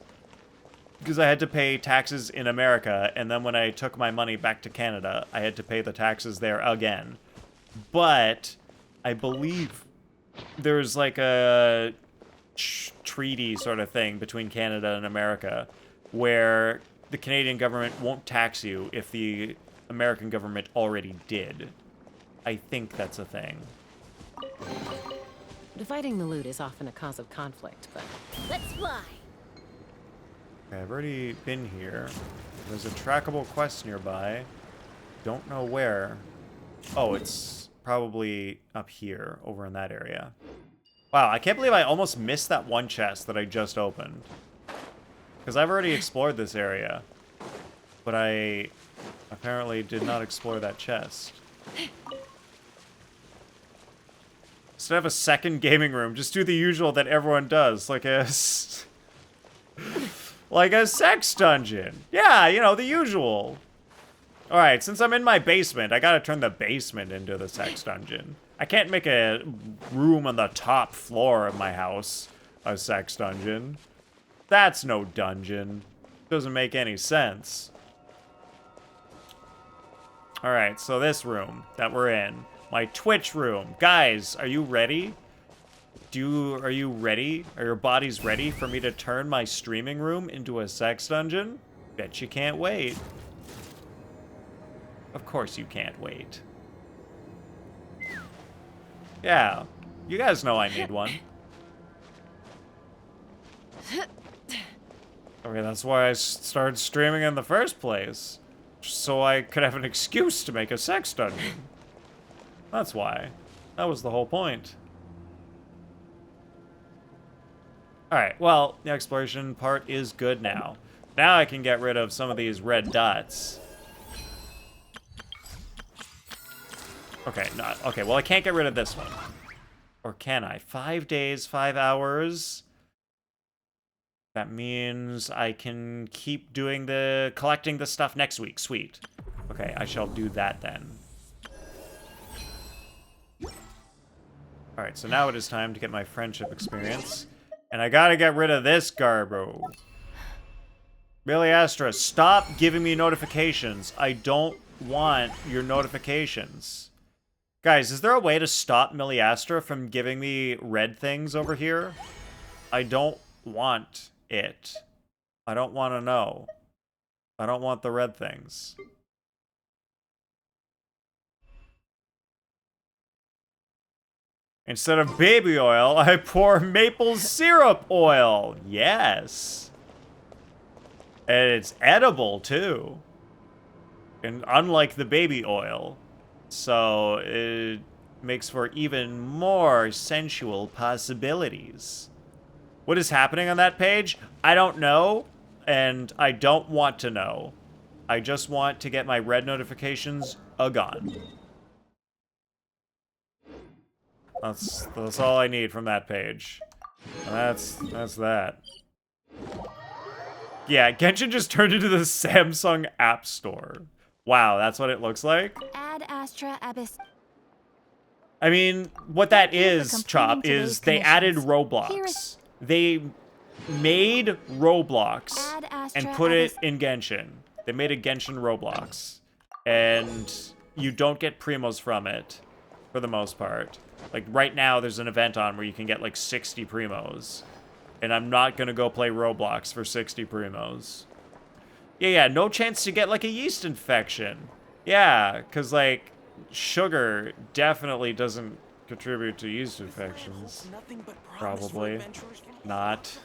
A: Because I had to pay taxes in America, and then when I took my money back to Canada, I had to pay the taxes there again. But I believe there's like a treaty sort of thing between Canada and America where the Canadian government won't tax you if the American government already did. I think that's a thing.
D: Dividing the loot is often a cause of conflict, but
B: Let's fly.
A: Okay, I've already been here. There's a trackable quest nearby. Don't know where. Oh, it's probably up here, over in that area. Wow, I can't believe I almost missed that one chest that I just opened. Because I've already explored this area. But I apparently did not explore that chest. Instead of a second gaming room, just do the usual that everyone does, like a... like a sex dungeon. Yeah, you know, the usual. Alright, since I'm in my basement, I gotta turn the basement into the sex dungeon. I can't make a room on the top floor of my house a sex dungeon. That's no dungeon. Doesn't make any sense. Alright, so this room that we're in. My Twitch room. Guys, are you ready? Are you ready? Are your bodies ready for me to turn my streaming room into a sex dungeon? Bet you can't wait. Of course you can't wait. Yeah, you guys know I need one. Okay, that's why I started streaming in the first place. So I could have an excuse to make a sex dungeon. That's why. That was the whole point. Alright, well, the exploration part is good now. Now I can get rid of some of these red dots. Okay, not okay, well I can't get rid of this one. Or can I? 5 days, 5 hours. That means I can keep doing collecting the stuff next week. Sweet. Okay, I shall do that then. Alright, so now it is time to get my friendship experience. And I gotta get rid of this garbo. Billy Astra, stop giving me notifications. I don't want your notifications. Guys, is there a way to stop Millie Astra from giving me red things over here? I don't want it. I don't want to know. I don't want the red things. Instead of baby oil, I pour maple syrup oil. Yes. And it's edible, too. And unlike the baby oil. So it makes for even more sensual possibilities. What is happening on that page? I don't know, and I don't want to know. I just want to get my red notifications gone. That's all I need from that page. And that's that. Yeah, Genshin just turned into the Samsung App Store. Wow, that's what it looks like?
B: Ad Astra Abyss.
A: I mean, what that
B: Thank you for
A: is,
B: completing
A: Chop,
B: today's
A: is they added
B: commissions. Here
A: Roblox.
B: is-
A: They made Roblox
B: Ad
A: and
B: Astra
A: put it
B: Abyss.
A: in Genshin. They made a Genshin Roblox. And you don't get primos from it, for the most part. Like, right now, there's an event on where you can get, like, 60 primos. And I'm not gonna go play Roblox for 60 primos. Yeah, no chance to get, like, a yeast infection. Yeah, because, like, sugar definitely doesn't contribute to yeast infections. Probably not.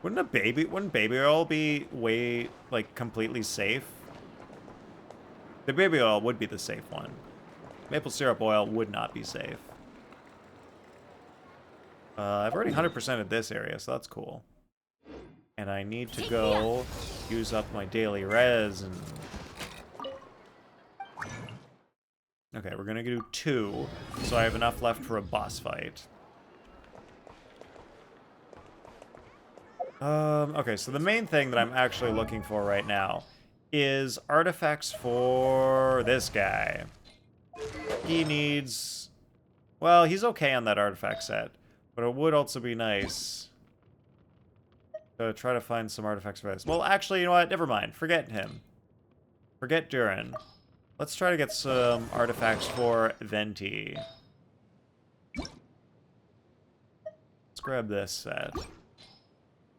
A: Wouldn't baby oil be way, like, completely safe? The baby oil would be the safe one. Maple syrup oil would not be safe. I've already 100%ed this area, so that's cool. And I need to go use up my daily resin. Okay, we're gonna do 2, so I have enough left for a boss fight. Okay, so the main thing that I'm actually looking for right now is artifacts for this guy. He needs... Well, he's okay on that artifact set, but it would also be nice to try to find some artifacts for this. Well, actually, you know what? Never mind. Forget him. Forget Durin. Let's try to get some artifacts for Venti. Let's grab this set.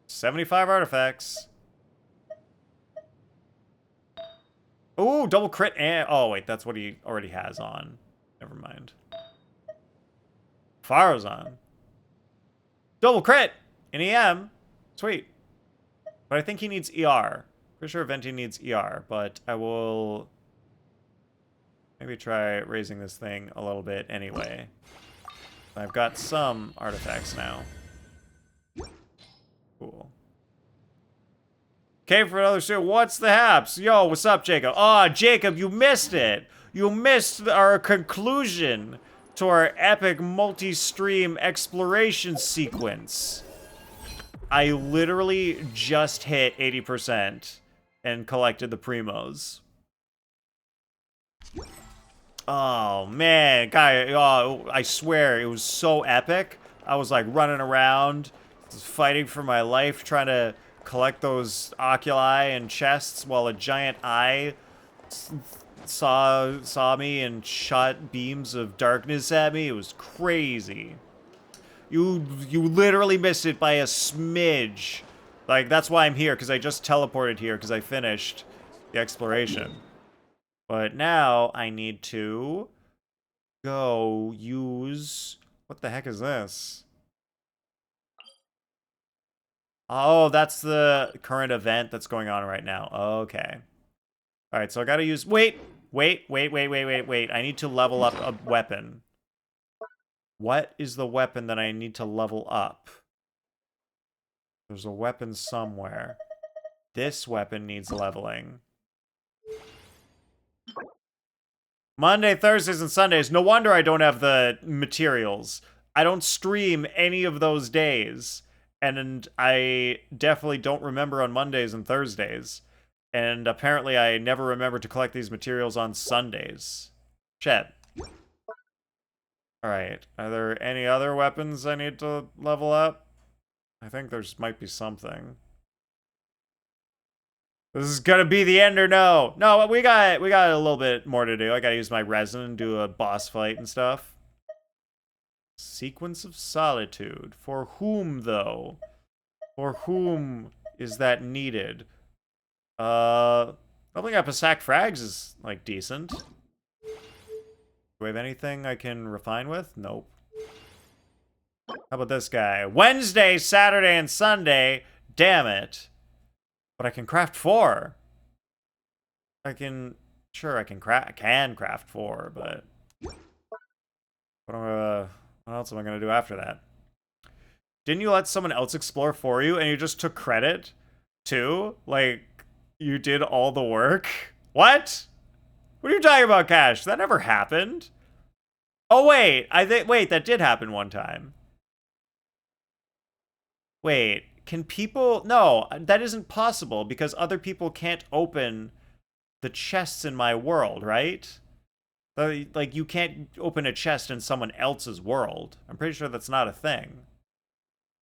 A: 75 artifacts. Ooh, double crit and... Oh, wait, that's what he already has on. Never mind. Faro's on. Double crit! In EM. Sweet. But I think he needs ER. Pretty sure Venti needs ER, but I will... maybe try raising this thing a little bit anyway. I've got some artifacts now. Cool. Okay, for another show. What's the haps? Yo, what's up, Jacob? Aw, Jacob, you missed it. You missed our conclusion to our epic multi-stream exploration sequence. I literally just hit 80% and collected the primos. Oh, man. Guy, oh, I swear, it was so epic. I was, like, running around, fighting for my life, trying to collect those oculi and chests while a giant eye saw me and shot beams of darkness at me. It was crazy. You literally missed it by a smidge. Like, that's why I'm here, because I just teleported here, because I finished the exploration. But now I need to go use... What the heck is this? Oh, that's the current event that's going on right now. Okay. All right, so I gotta use... Wait. I need to level up a weapon. What is the weapon that I need to level up? There's a weapon somewhere. This weapon needs leveling. Monday, Thursdays, and Sundays. No wonder I don't have the materials. I don't stream any of those days. And I definitely don't remember on Mondays and Thursdays. And apparently I never remember to collect these materials on Sundays. Chat. Alright, are there any other weapons I need to level up? I think there's might be something. This is gonna be the end or no? No, we got a little bit more to do. I gotta use my resin and do a boss fight and stuff. Sequence of Solitude. For whom, though? For whom is that needed? Leveling up a sack frags is, like, decent. Do we have anything I can refine with? Nope. How about this guy? Wednesday, Saturday, and Sunday. Damn it. But I can craft 4. Sure, I can craft 4, but... What else am I gonna do after that? Didn't you let someone else explore for you and you just took credit too? Like, you did all the work? What? What are you talking about, Cash? That never happened. Oh, wait. Wait, that did happen one time. Wait, can people... No, that isn't possible because other people can't open the chests in my world, right? Like, you can't open a chest in someone else's world. I'm pretty sure that's not a thing.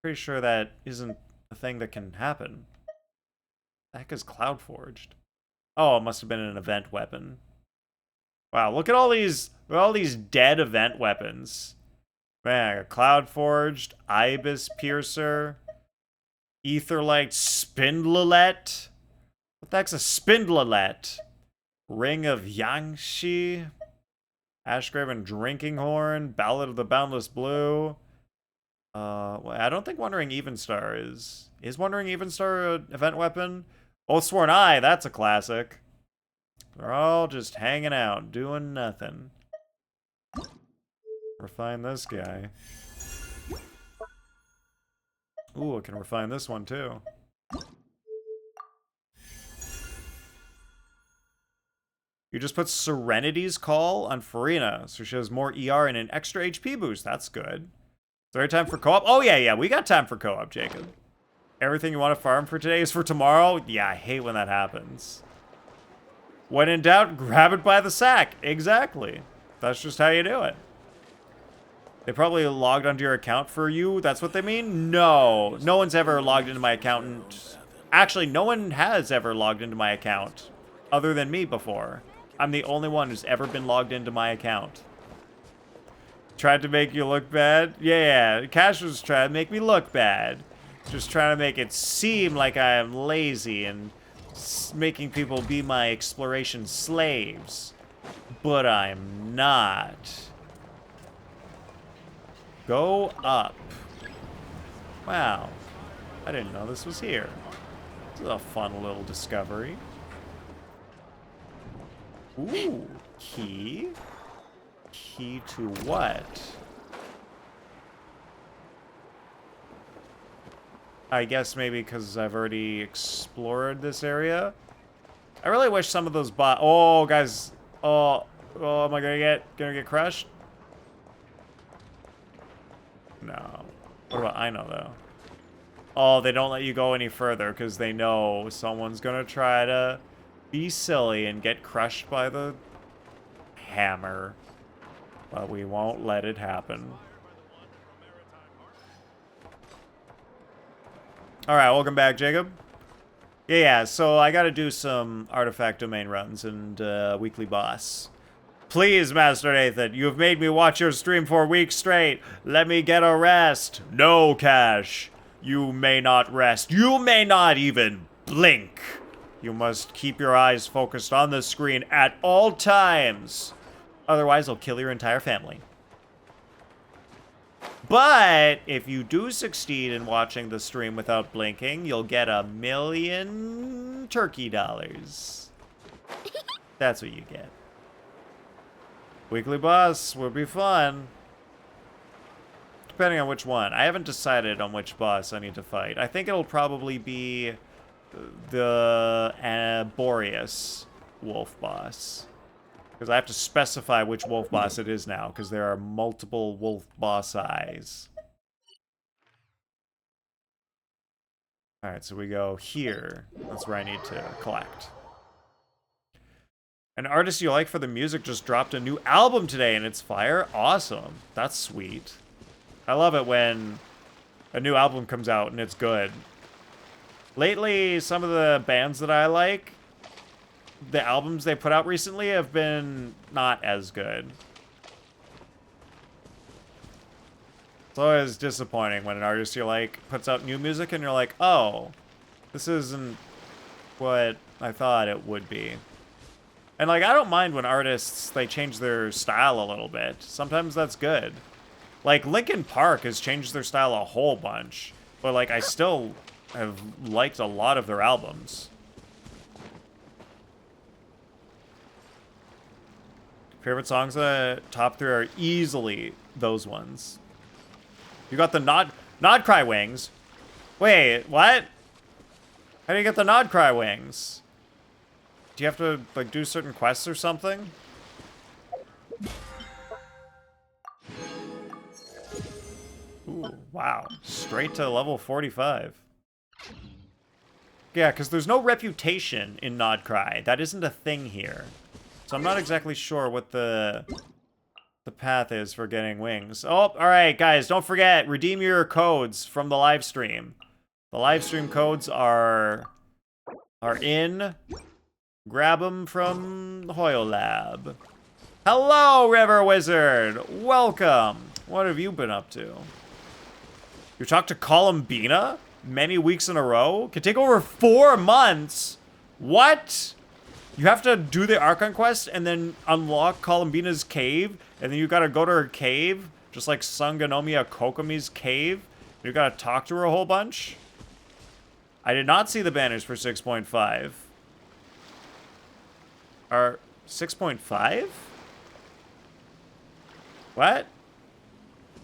A: Pretty sure that isn't a thing that can happen. The heck is Cloudforged? Oh, it must have been an event weapon. Wow, look at all these dead event weapons. Man, Cloudforged, Ibis Piercer, Aetherlight Spindlelet. What the heck's a Spindlelet? Ring of Yangshi, Ashgraven Drinking Horn, Ballad of the Boundless Blue. I don't think Wandering Evenstar is. Is Wandering Evenstar an event weapon? Oathsworn Eye, that's a classic. They're all just hanging out, doing nothing. Refine this guy. Ooh, I can refine this one too. You just put Serenity's Call on Farina, so she has more ER and an extra HP boost. That's good. Is there time for co-op? Oh, yeah, we got time for co-op, Jacob. Everything you want to farm for today is for tomorrow? Yeah, I hate when that happens. When in doubt, grab it by the sack. Exactly. That's just how you do it. They probably logged onto your account for you. That's what they mean? No. No one's ever logged into my account. Actually, no one has ever logged into my account other than me before. I'm the only one who's ever been logged into my account. Tried to make you look bad? Yeah, Cash was trying to make me look bad. Just trying to make it seem like I am lazy and making people be my exploration slaves. But I'm not. Go up. Wow. I didn't know this was here. This is a fun little discovery. Ooh, key? Key to what? I guess maybe because I've already explored this area. I really wish some of those oh, guys. Oh, am I gonna get crushed? No. What about Ino, though? Oh, they don't let you go any further because they know someone's gonna try to be silly and get crushed by the hammer. But we won't let it happen. Alright, welcome back, Jacob. Yeah, so I gotta do some artifact domain runs and weekly boss. Please, Master Nathan, you have made me watch your stream for weeks straight. Let me get a rest. No, Cash. You may not rest. You may not even blink. You must keep your eyes focused on the screen at all times. Otherwise, I'll kill your entire family. But if you do succeed in watching the stream without blinking, you'll get $1 million turkey dollars. That's what you get. Weekly boss would be fun. Depending on which one. I haven't decided on which boss I need to fight. I think it'll probably be the Boreas wolf boss. Because I have to specify which wolf boss it is now, because there are multiple wolf boss eyes. Alright, so we go here. That's where I need to collect. An artist you like for the music just dropped a new album today, and it's fire. Awesome. That's sweet. I love it when a new album comes out and it's good. Lately, some of the bands that I like, the albums they put out recently have been not as good. It's always disappointing when an artist you like puts out new music and you're like, oh, this isn't what I thought it would be. And like, I don't mind when artists, they change their style a little bit. Sometimes that's good. Like, Linkin Park has changed their style a whole bunch. But like, I still have liked a lot of their albums. Favorite songs, top 3 are easily those ones. You got the Nod Nod Krai wings. Wait, what? How do you get the Nod Krai wings? Do you have to, like, do certain quests or something? Ooh, wow. Straight to level 45. Yeah, because there's no reputation in Nod Krai. That isn't a thing here. So I'm not exactly sure what the path is for getting wings. Oh, alright, guys, don't forget, redeem your codes from the live stream. The live stream codes are in. Grab them from the Hoyle Lab. Hello, River Wizard! Welcome! What have you been up to? You talked to Columbina? Many weeks in a row? Could take over 4 months? What? You have to do the Archon quest and then unlock Columbina's cave, and then you gotta go to her cave, just like Sangonomiya Kokomi's cave. You gotta talk to her a whole bunch? I did not see the banners for 6.5. Are 6.5? What?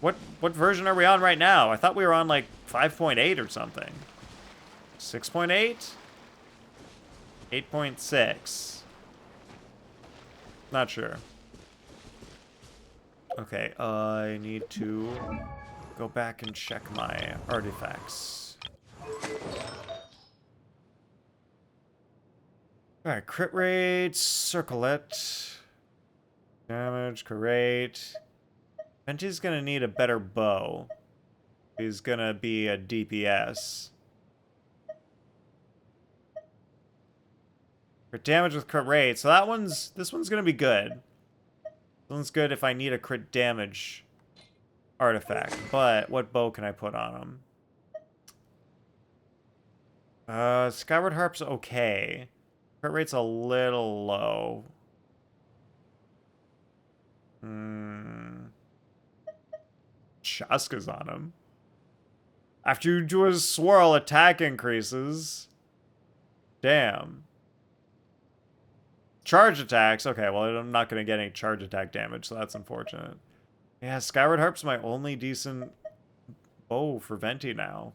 A: What version are we on right now? I thought we were on like 5.8 or something. 6.8? 8.6. Not sure. Okay, I need to go back and check my artifacts. Alright, crit rates, circle it. Damage, great. Venti's gonna need a better bow. He's gonna be a DPS. Crit damage with crit rate. So this one's gonna be good. This one's good if I need a crit damage artifact. But what bow can I put on him? Skyward Harp's okay. Crit rate's a little low. Shaska's on him. After you do a swirl, attack increases. Damn. Charge attacks. Okay, well, I'm not going to get any charge attack damage, so that's unfortunate. Yeah, Skyward Harp's my only decent bow for Venti now.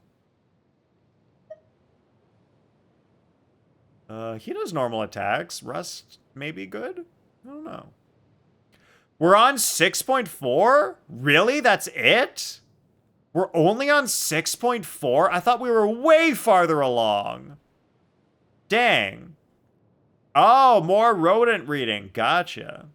A: He does normal attacks. Rust may be good? I don't know. We're on 6.4? Really? That's it? We're only on 6.4? I thought we were way farther along. Dang. Oh, more rodent reading. Gotcha.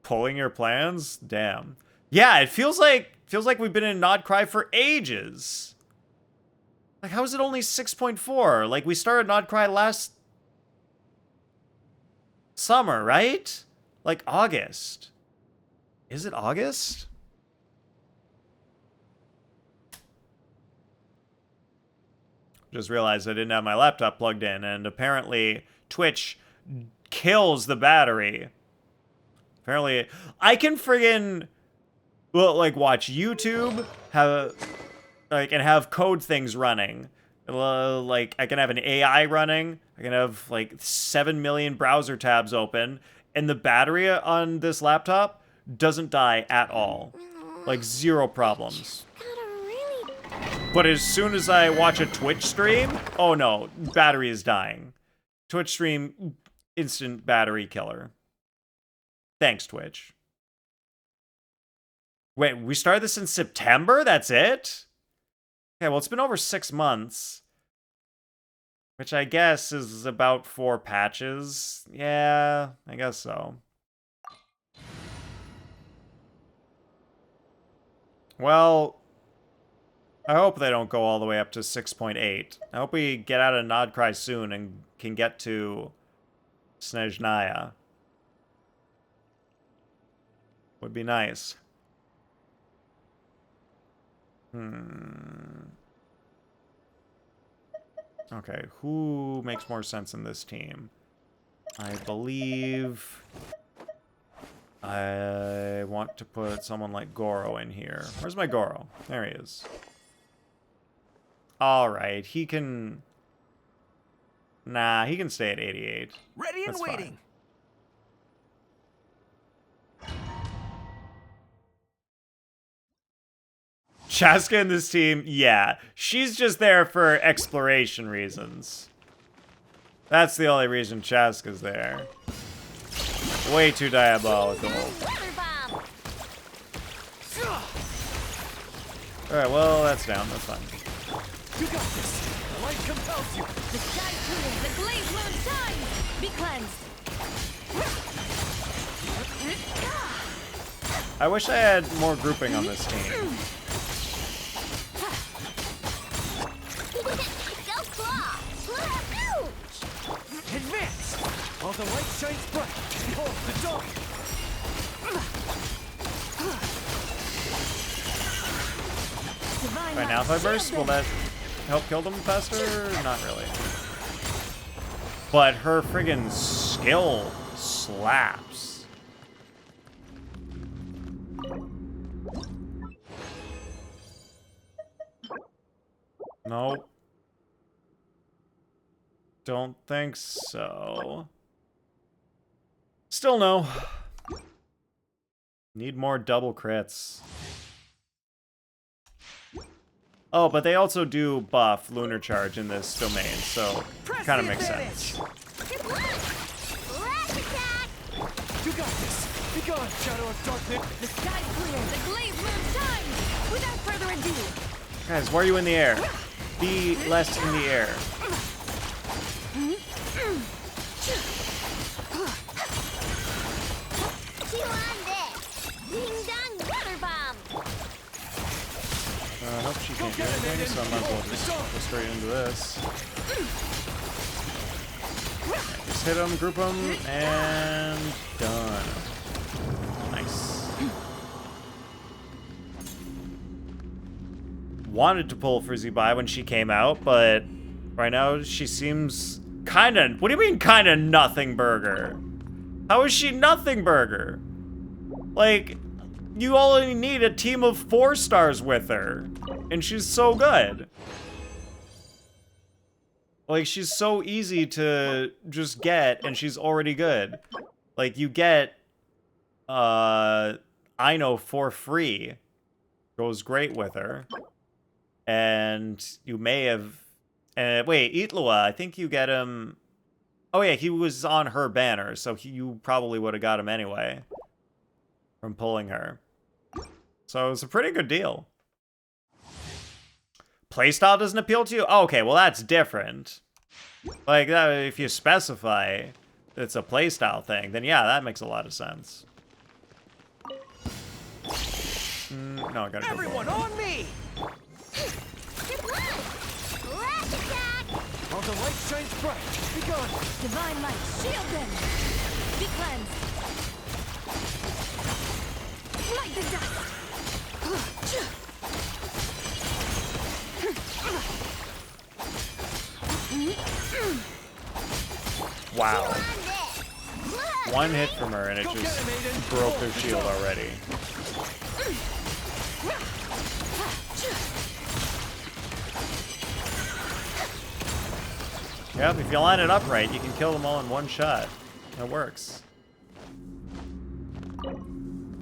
A: Pulling your plans? Damn. Yeah, it feels like we've been in Nod Krai for ages. Like, how is it only 6.4? Like, we started Nod Krai last summer, right? Like, August. Is it August? Just realized I didn't have my laptop plugged in, and apparently Twitch kills the battery. Apparently, I can friggin', well, like, watch YouTube, and have code things running. Like, I can have an AI running. I can have, like, 7 million browser tabs open. And the battery on this laptop doesn't die at all. Like, 0 problems. But as soon as I watch a Twitch stream, oh no, battery is dying. Twitch stream, instant battery killer. Thanks, Twitch. Wait, we started this in September? That's it? Okay, well, it's been over 6 months. Which I guess is about 4 patches. Yeah, I guess so. Well, I hope they don't go all the way up to 6.8. I hope we get out of Nod Krai soon and can get to Snezhnaya. Would be nice. Okay, who makes more sense in this team? I believe I want to put someone like Goro in here. Where's my Goro? There he is. Alright, he can... Nah, he can stay at 88.
C: Ready and
A: That's
C: waiting.
A: fine. Chaska in this team, yeah. She's just there for exploration reasons. That's the only reason Chaska's there. Way too diabolical.
B: Weather bomb.
A: Alright, well, that's down. That's fine.
C: You got this. The light compels you.
B: The sky clear. The blaze moon shines. Be cleansed.
A: I wish I had more grouping on this team.
B: Go claw. Ouch.
C: Advance. While the light shines bright, behold the dawn.
B: Divine
A: Right now, if I burst, will that help kill them faster? Not really. But her friggin' skill slaps. Nope. Don't think so. Still no. Need more double crits. Oh, but they also do buff Lunar Charge in this domain, so kind of makes sense.
B: Good luck. Flash attack.
C: You got this. Be gone, shadow of darkness.
B: The sky clear. The blaze moon shines. Without further ado.
A: Guys, why are you in the air? Be less in the air.
B: Chew on this. Ding dong weather bomb.
A: I hope she can't do anything, so I might as well just go straight into this. Alright, just hit them, group them, and done. Nice. Wanted to pull Frizzy by when she came out, but right now she seems kinda... What do you mean kinda nothing burger? How is she nothing burger? Like... You only need a team of 4 stars with her, and she's so good. Like, she's so easy to just get, and she's already good. Like, you get, Ino for free. Goes great with her. And you may have... wait, Itlua, I think you get him... Oh yeah, he was on her banner, so you probably would have got him anyway. From pulling her. So it was a pretty good deal. Playstyle doesn't appeal to you? Oh, okay, well that's different. Like, if you specify it's a playstyle thing, then yeah, that makes a lot of sense. No, I gotta go.
C: Everyone on me!
B: Good luck. Flash attack.
C: While the light shines bright, be gone.
B: Divine light. Shield them. Be cleansed. Light the dust.
A: Wow. One hit from her and it just broke her shield already. Yep, if you line it up right, you can kill them all in one shot. It works.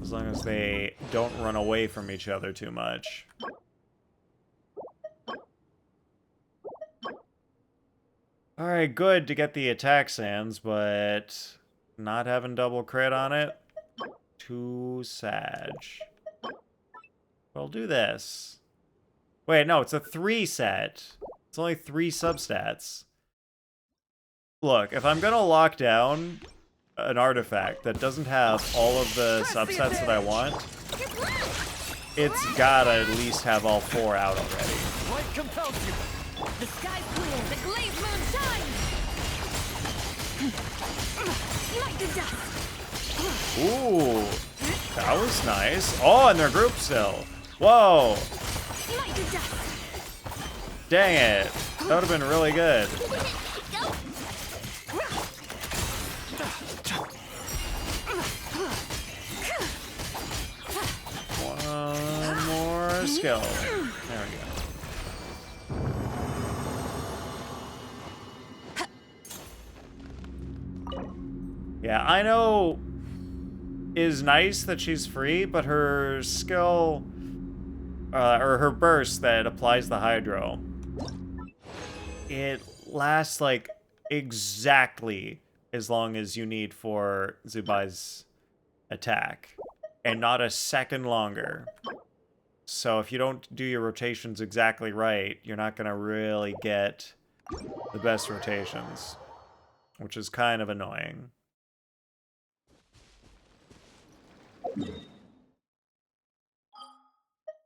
A: As long as they don't run away from each other too much. Alright, good to get the attack sands, but not having double crit on it, too sad. We'll do this. Wait, no, it's a 3 set. It's only 3 substats. Look, if I'm gonna lock down an artifact that doesn't have all of the subsets that I want, it's gotta at least have all 4 out already.
C: Light compels you.
B: The sky's clear. The glaze moon shines. Light the dust.
A: Ooh, that was nice. Oh, and they're grouped still. Whoa,
B: Light the dust.
A: dang it. That would have been really good.
B: Go.
A: One more skill. There we go. Yeah, I know is nice that she's free, but her skill or her burst that applies the hydro, it lasts like exactly as long as you need for Zubai's attack, and not a second longer. So if you don't do your rotations exactly right, you're not gonna really get the best rotations, which is kind of annoying.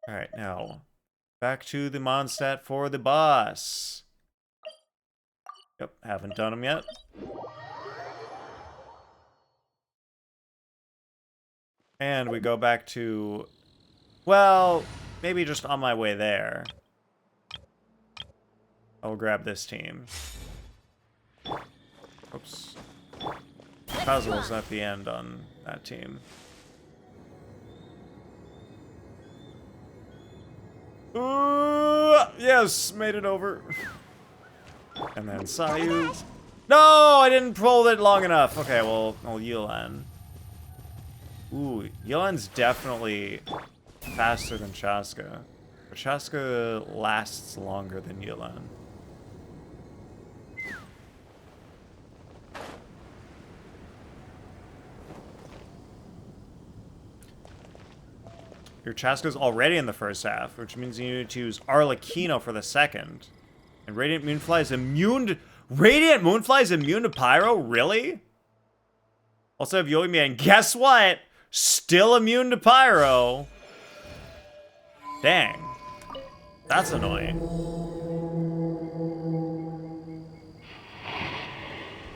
A: Alright, now, back to the Mondstadt for the boss. Yep, haven't done them yet. And we go back to, well, maybe just on my way there. I'll grab this team. Oops. Kazuo's at the end on that team. Yes, made it over. And then Sayu. No, I didn't pull it long enough. Okay, well, Yelan. Ooh, Yelan's definitely faster than Chaska. But Chaska lasts longer than Yelan. Your Chaska's already in the first half, which means you need to use Arlecchino for the second. And Radiant Moonfly is immune to... Radiant Moonfly is immune to Pyro? Really? Also have Yoimi, and guess what? Still immune to Pyro. Dang. That's annoying.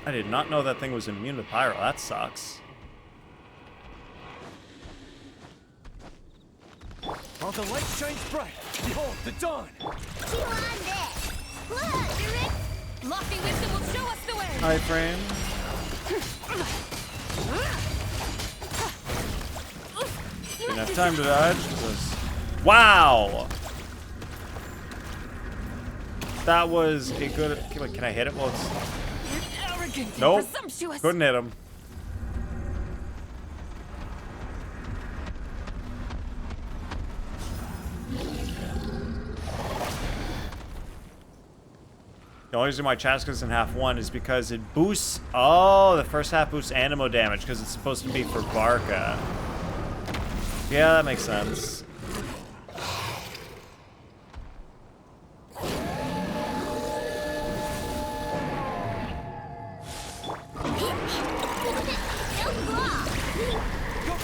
A: I did not know that thing was immune to Pyro. That sucks.
C: While the light shines bright, behold the dawn!
B: Chew on this. Look!
E: Lofty wisdom will show us the way!
A: Hi, frame. Didn't have time to dodge. Wow! That was a good... Can I hit it? Well, it's...
E: Arrogant and
A: Nope.
E: presumptuous!
A: Couldn't hit him. The only reason why Chaska's in half one is because it boosts... Oh, the first half boosts animo damage because it's supposed to be for Barca. Yeah, that makes sense.
C: Go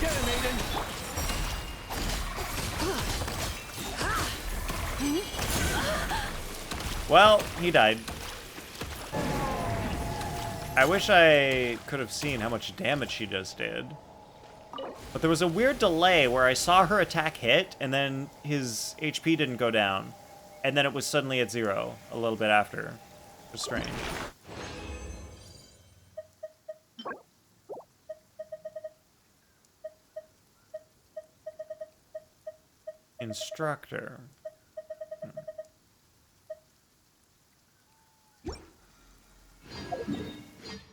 C: get him, Aiden!
A: Well, he died. I wish I could have seen how much damage she just did. But there was a weird delay where I saw her attack hit, and then his HP didn't go down. And then it was suddenly at 0 a little bit after. It was strange. Instructor.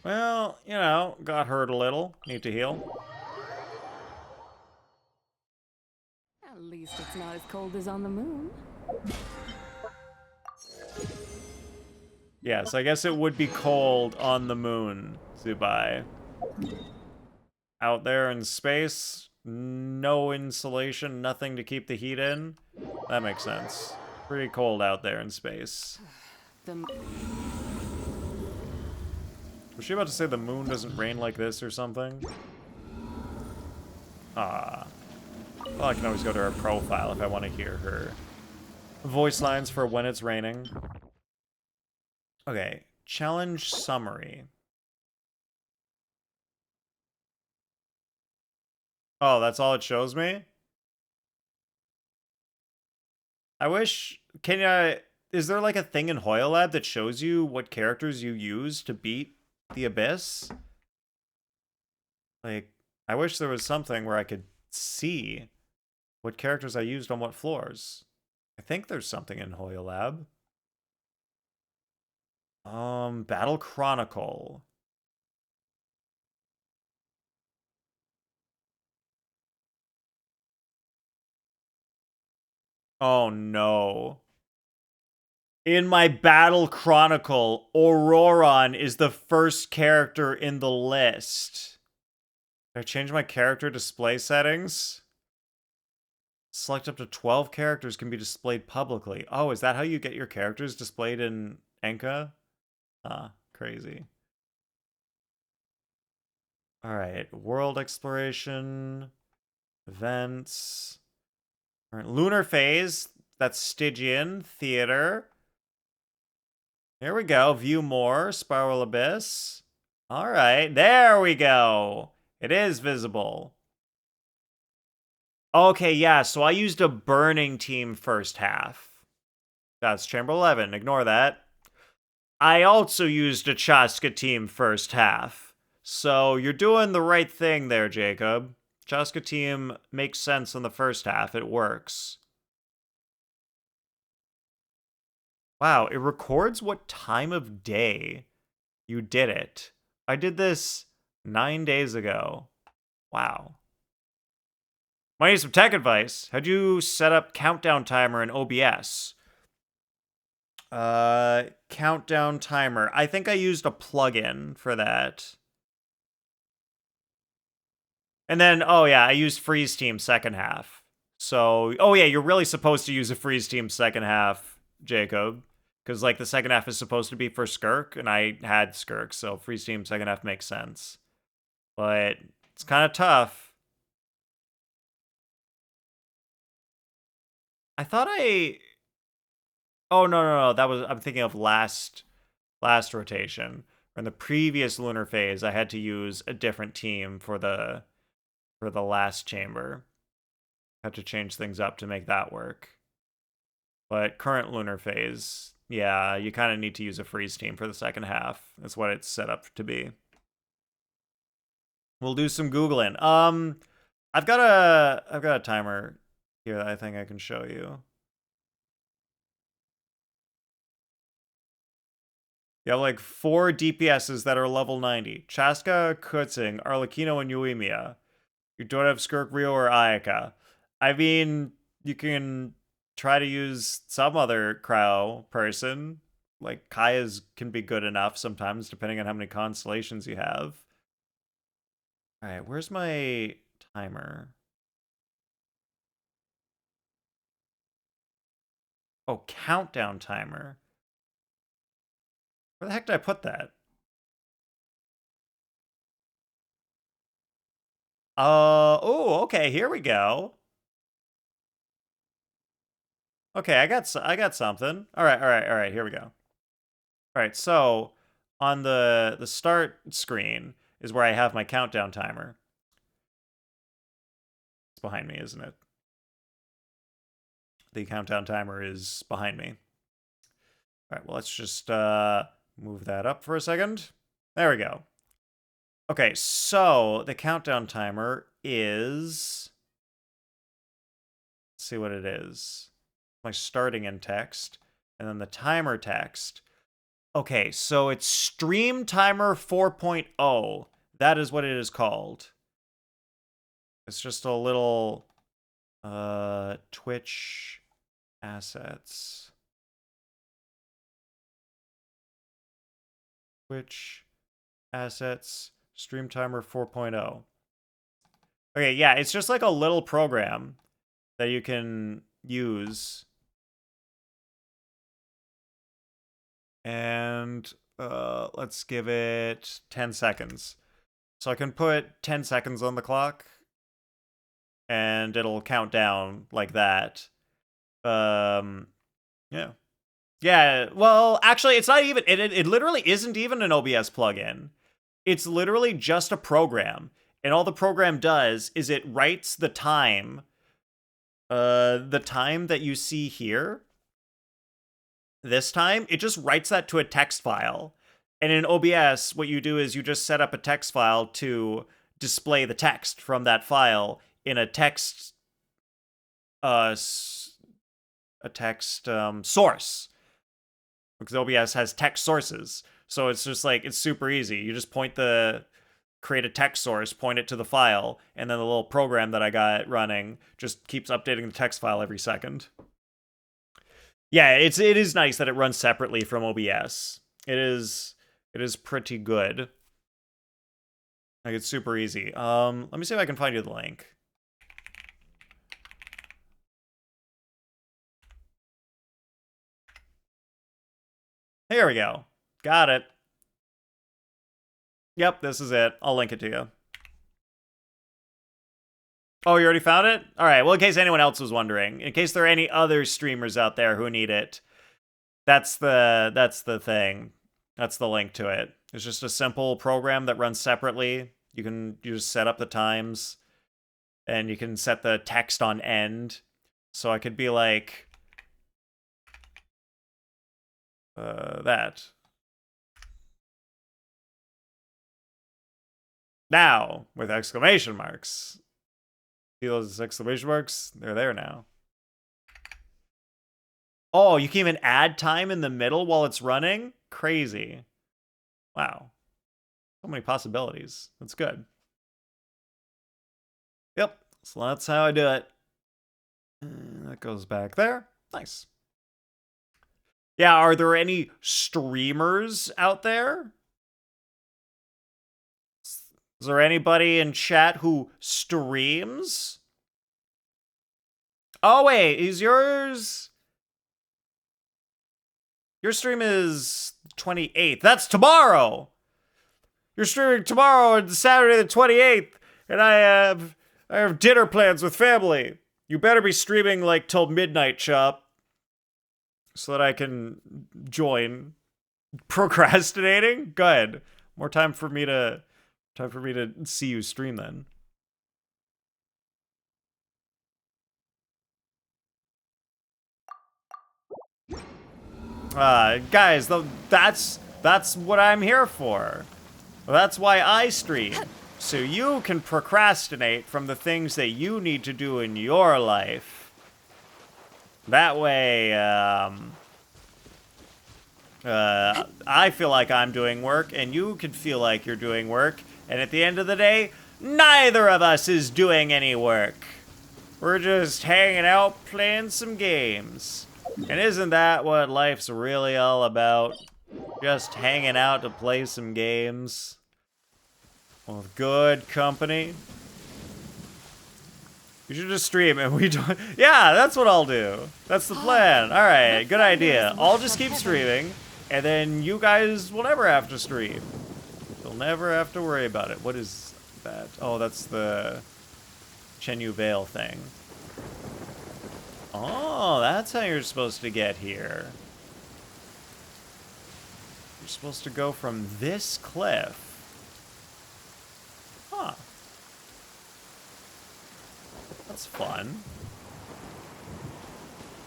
A: Well, you know, got hurt a little. Need to heal.
E: At least it's not as cold as on the moon.
A: Yes, I guess it would be cold on the moon, Zubai. Out there in space, no insulation, nothing to keep the heat in. That makes sense. Pretty cold out there in space. Was she about to say the moon doesn't rain like this or something? Ah. Well, I can always go to her profile if I want to hear her voice lines for when it's raining. Okay, challenge summary. Oh, that's all it shows me? I wish... Is there like a thing in Hoyle Lab that shows you what characters you use to beat the Abyss? Like, I wish there was something where I could see what characters I used on what floors. I think there's something in Hoyle Lab. Battle Chronicle. Oh no. In my battle chronicle, Auroron is the first character in the list. Did I change my character display settings? Select up to 12 characters can be displayed publicly. Oh, is that how you get your characters displayed in Enka? Ah, crazy. Alright, world exploration, events. Alright, lunar phase, that's Stygian, theater. Here we go, view more, spiral abyss. Alright, there we go. It is visible. Okay, yeah, so I used a burning team first half. That's chamber 11, ignore that. I also used a Chaska team first half. So you're doing the right thing there, Jacob. Chaska team makes sense in the first half. It works. Wow, it records what time of day you did it. I did this 9 days ago. Wow. Might need some tech advice. How'd you set up countdown timer in OBS? Countdown timer. I think I used a plugin for that. And then, oh yeah, I used freeze team second half. So, oh yeah, you're really supposed to use a freeze team second half, Jacob. Because, like, the second half is supposed to be for Skirk, and I had Skirk, so freeze team second half makes sense. But it's kind of tough. I thought I... Oh, no. That was... I'm thinking of last rotation. In the previous lunar phase, I had to use a different team for the last chamber. Had to change things up to make that work. But current lunar phase, yeah, you kind of need to use a freeze team for the second half. That's what it's set up to be. We'll do some Googling. I've got a timer here that I think I can show you. You have like 4 DPSs that are level 90. Chaska, Kutzing, Arlecchino, and Euemia. You don't have Skirk, Rio, or Ayaka. I mean, you can try to use some other cryo person. Like, Kaya's can be good enough sometimes, depending on how many constellations you have. Alright, where's my timer? Oh, countdown timer. Where the heck did I put that? Oh, okay, here we go. Okay, I got something. All right, here we go. All right, so on the start screen is where I have my countdown timer. It's behind me, isn't it? The countdown timer is behind me. All right, well, let's just move that up for a second. There we go. Okay, so the countdown timer is... Let's see what it is. My starting in text, and then the timer text. Okay, so it's Stream Timer 4.0. That is what it is called. It's just a little Twitch assets. Twitch assets, Stream Timer 4.0. Okay, yeah, it's just like a little program that you can use. And let's give it 10 seconds. So I can put 10 seconds on the clock, and it'll count down like that. Yeah. Yeah, well, actually, it's not even... It literally isn't even an OBS plugin. It's literally just a program. And all the program does is it writes the time that you see here. This time, it just writes that to a text file. And in OBS, what you do is you just set up a text file to display the text from that file in a text source. Because OBS has text sources. So it's just like, it's super easy. You just create a text source, point it to the file, and then the little program that I got running just keeps updating the text file every second. Yeah, it is nice that it runs separately from OBS. It is pretty good. Like, it's super easy. Let me see if I can find you the link. Here we go. Got it. Yep, this is it. I'll link it to you. Oh, you already found it? All right, well, in case anyone else was wondering, in case there are any other streamers out there who need it, that's the thing. That's the link to it. It's just a simple program that runs separately. You just set up the times, and you can set the text on end. So I could be like, that. Now, with exclamation marks. See those exclamation marks? They're there now. Oh, you can even add time in the middle while it's running? Crazy. Wow. So many possibilities. That's good. Yep. So that's how I do it. And that goes back there. Nice. Yeah, are there any streamers out there? Is there anybody in chat who streams? Oh, wait, is yours... Your stream is 28th. That's tomorrow! You're streaming tomorrow on Saturday the 28th, and I have dinner plans with family. You better be streaming, like, till midnight, Chop, so that I can join. Procrastinating? Good. More time for me to see you stream then. Guys, that's what I'm here for. That's why I stream. So you can procrastinate from the things that you need to do in your life. That way, I feel like I'm doing work, and you can feel like you're doing work. And at the end of the day, neither of us is doing any work. We're just hanging out, playing some games. And isn't that what life's really all about? Just hanging out to play some games. With good company. You should just stream and we do. Yeah, that's what I'll do. That's the plan. Alright, good idea. I'll just keep streaming, and then you guys will never have to stream. You'll never have to worry about it. What is that? Oh, that's the Chenyu Vale thing. Oh, that's how you're supposed to get here. You're supposed to go from this cliff. Huh. That's fun.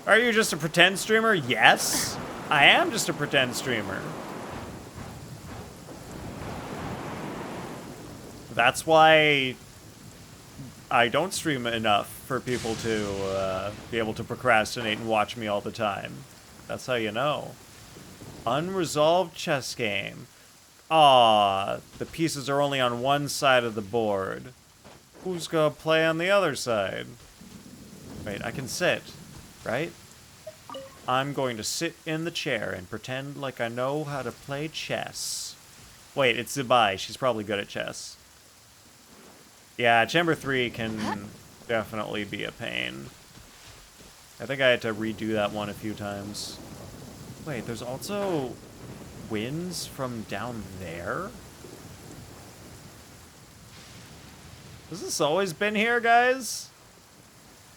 A: Are you just a pretend streamer? Yes, I am just a pretend streamer. That's why I don't stream enough for people to be able to procrastinate and watch me all the time. That's how you know. Unresolved chess game. Aw, the pieces are only on one side of the board. Who's gonna play on the other side? Wait, I can sit, right? I'm going to sit in the chair and pretend like I know how to play chess. Wait, it's Zubai. She's probably good at chess. Yeah, Chamber 3 can definitely be a pain. I think I had to redo that one a few times. Wait, there's also winds from down there? Has this always been here, guys?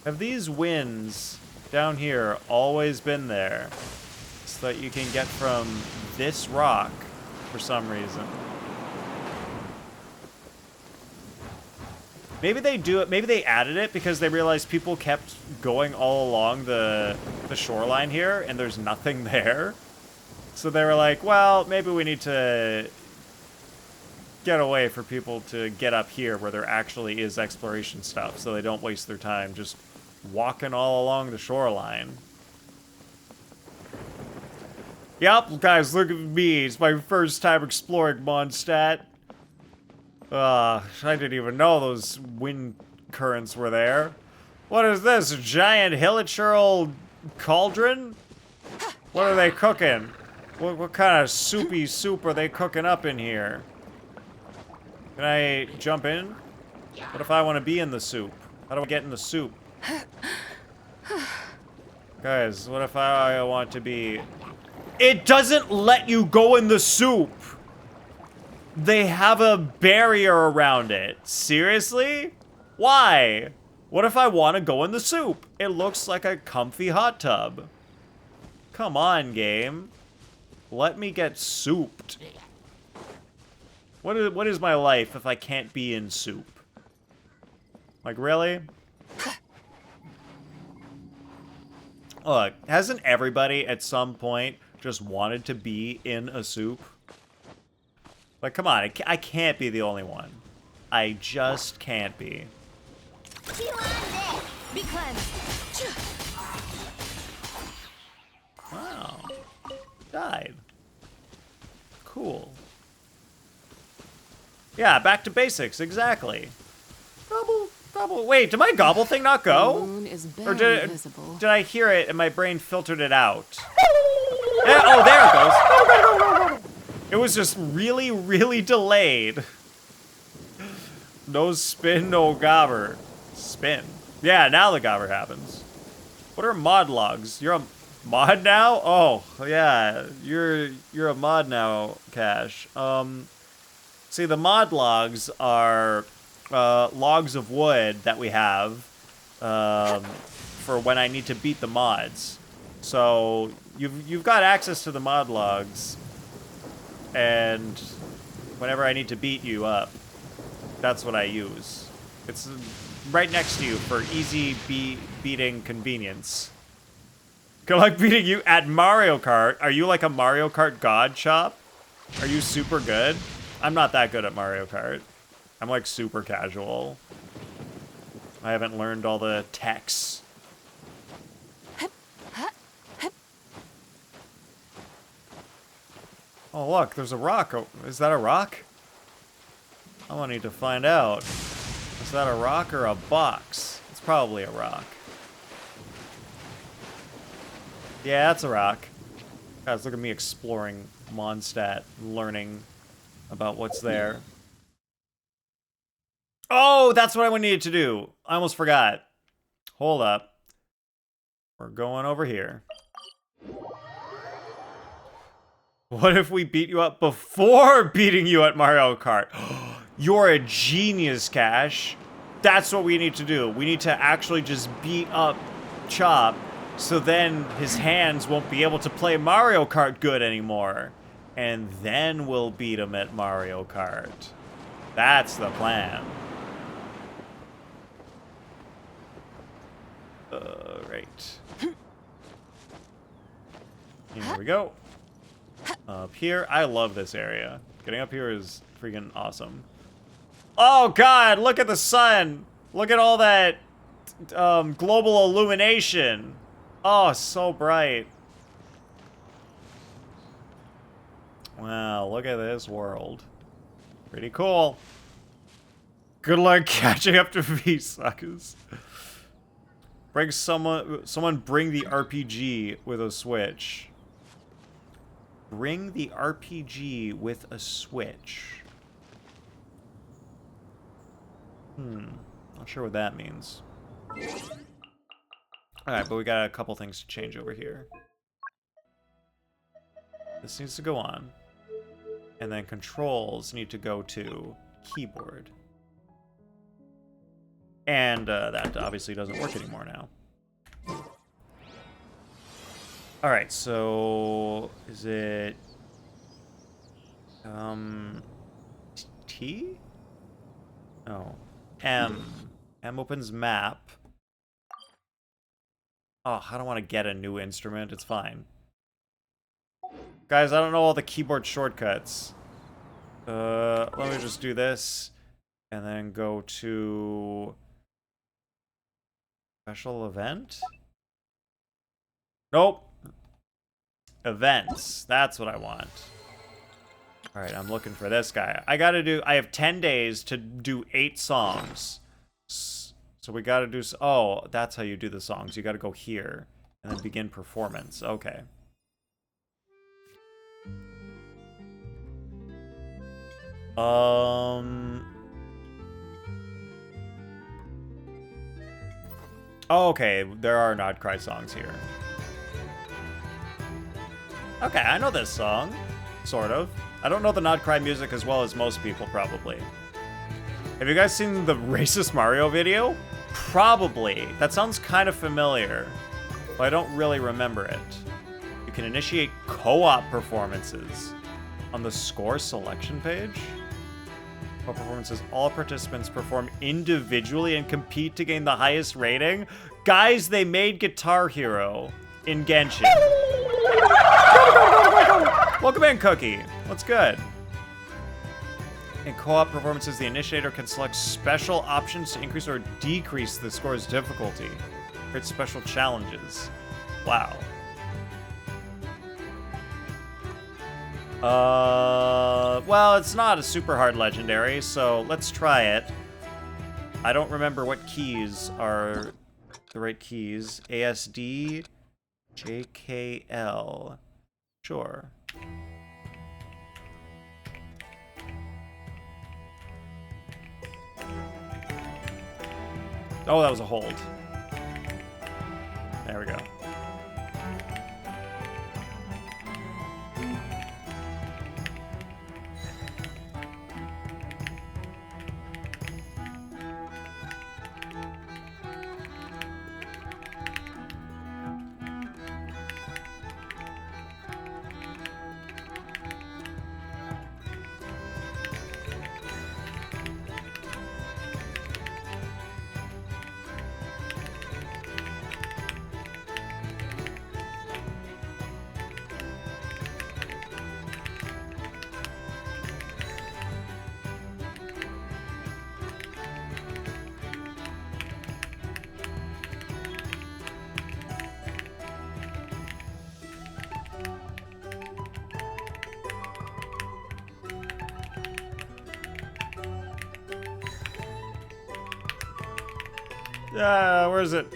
A: Have these winds down here always been there? So that you can get from this rock for some reason. Maybe they do it, maybe they added it because they realized people kept going all along the shoreline here and there's nothing there. So they were like, well, maybe we need to get a way for people to get up here where there actually is exploration stuff so they don't waste their time just walking all along the shoreline. Yep, guys, look at me. It's my first time exploring Mondstadt. I didn't even know those wind currents were there. What is this, a giant hilichurl cauldron? What are they cooking? What kind of soupy soup are they cooking up in here? Can I jump in? What if I want to be in the soup? How do I get in the soup? Guys, what if I want to be... It doesn't let you go in the soup! They have a barrier around it. Seriously? Why? What if I want to go in the soup? It looks like a comfy hot tub. Come on, game. Let me get souped. What is my life if I can't be in soup? Like, really? Look, hasn't everybody at some point just wanted to be in a soup? Like, come on, I can't be the only one. I just can't be.
B: Chew on this.
E: Be cleansed.
A: Wow. Died. Cool. Yeah, back to basics, exactly. Gobble. Wait, did my gobble thing not
E: The
A: go?
E: moon is
A: Or
E: barely visible.
A: did I hear it and my brain filtered it out? Oh, there it goes. It was just really, really delayed. No spin, no gobber. Spin. Yeah, now the gobber happens. What are mod logs? You're a mod now? Oh, yeah. You're a mod now, Cash. See, the mod logs are logs of wood that we have for when I need to beat the mods. So you've got access to the mod logs, and whenever I need to beat you up, that's what I use. It's right next to you for easy beating convenience. Good luck beating you at Mario Kart. Are you like a Mario Kart god, Chop? Are you super good? I'm not that good at Mario Kart. I'm like super casual. I haven't learned all the techs. Oh, look, there's a rock. Oh, is that a rock? I want to need to find out. Is that a rock or a box? It's probably a rock. Yeah, that's a rock. Guys, look at me exploring Mondstadt, learning about what's there. Oh, that's what I needed to do. I almost forgot. Hold up. We're going over here. What if we beat you up before beating you at Mario Kart? You're a genius, Cash. That's what we need to do. We need to actually just beat up Chop, so then his hands won't be able to play Mario Kart good anymore. And then we'll beat him at Mario Kart. That's the plan. Right. Here we go. Up here. I love this area. Getting up here is freaking awesome. Oh god, look at the sun! Look at all that global illumination. Oh, so bright. Wow, look at this world. Pretty cool. Good luck catching up to me, suckers. Bring someone bring the RPG with a Switch. Bring the RPG with a Switch. Not sure what that means. Alright, but we got a couple things to change over here. This needs to go on. And then controls need to go to keyboard. And that obviously doesn't work anymore now. Alright, so is it T? Oh. M. M opens map. Oh, I don't want to get a new instrument. It's fine. Guys, I don't know all the keyboard shortcuts. Let me just do this. And then go to... Special event? Nope. Events. That's what I want. Alright, I'm looking for this guy. I have 10 days to do 8 songs. So we gotta do... Oh, that's how you do the songs. You gotta go here. And then begin performance. Okay. Oh, okay, there are Nod Krai songs here. Okay, I know this song. Sort of. I don't know the Nod Krai music as well as most people, probably. Have you guys seen the racist Mario video? Probably. That sounds kind of familiar, but I don't really remember it. You can initiate co-op performances on the score selection page. Co-op performances, all participants perform individually and compete to gain the highest rating. Guys, they made Guitar Hero in Genshin. Welcome in, Cookie. What's good? In co-op performances, the initiator can select special options to increase or decrease the score's difficulty. Create special challenges. Wow. Well, it's not a super hard legendary, so let's try it. I don't remember what keys are the right keys. ASD, JKL. Sure. Oh, that was a hold. There we go. Where is it?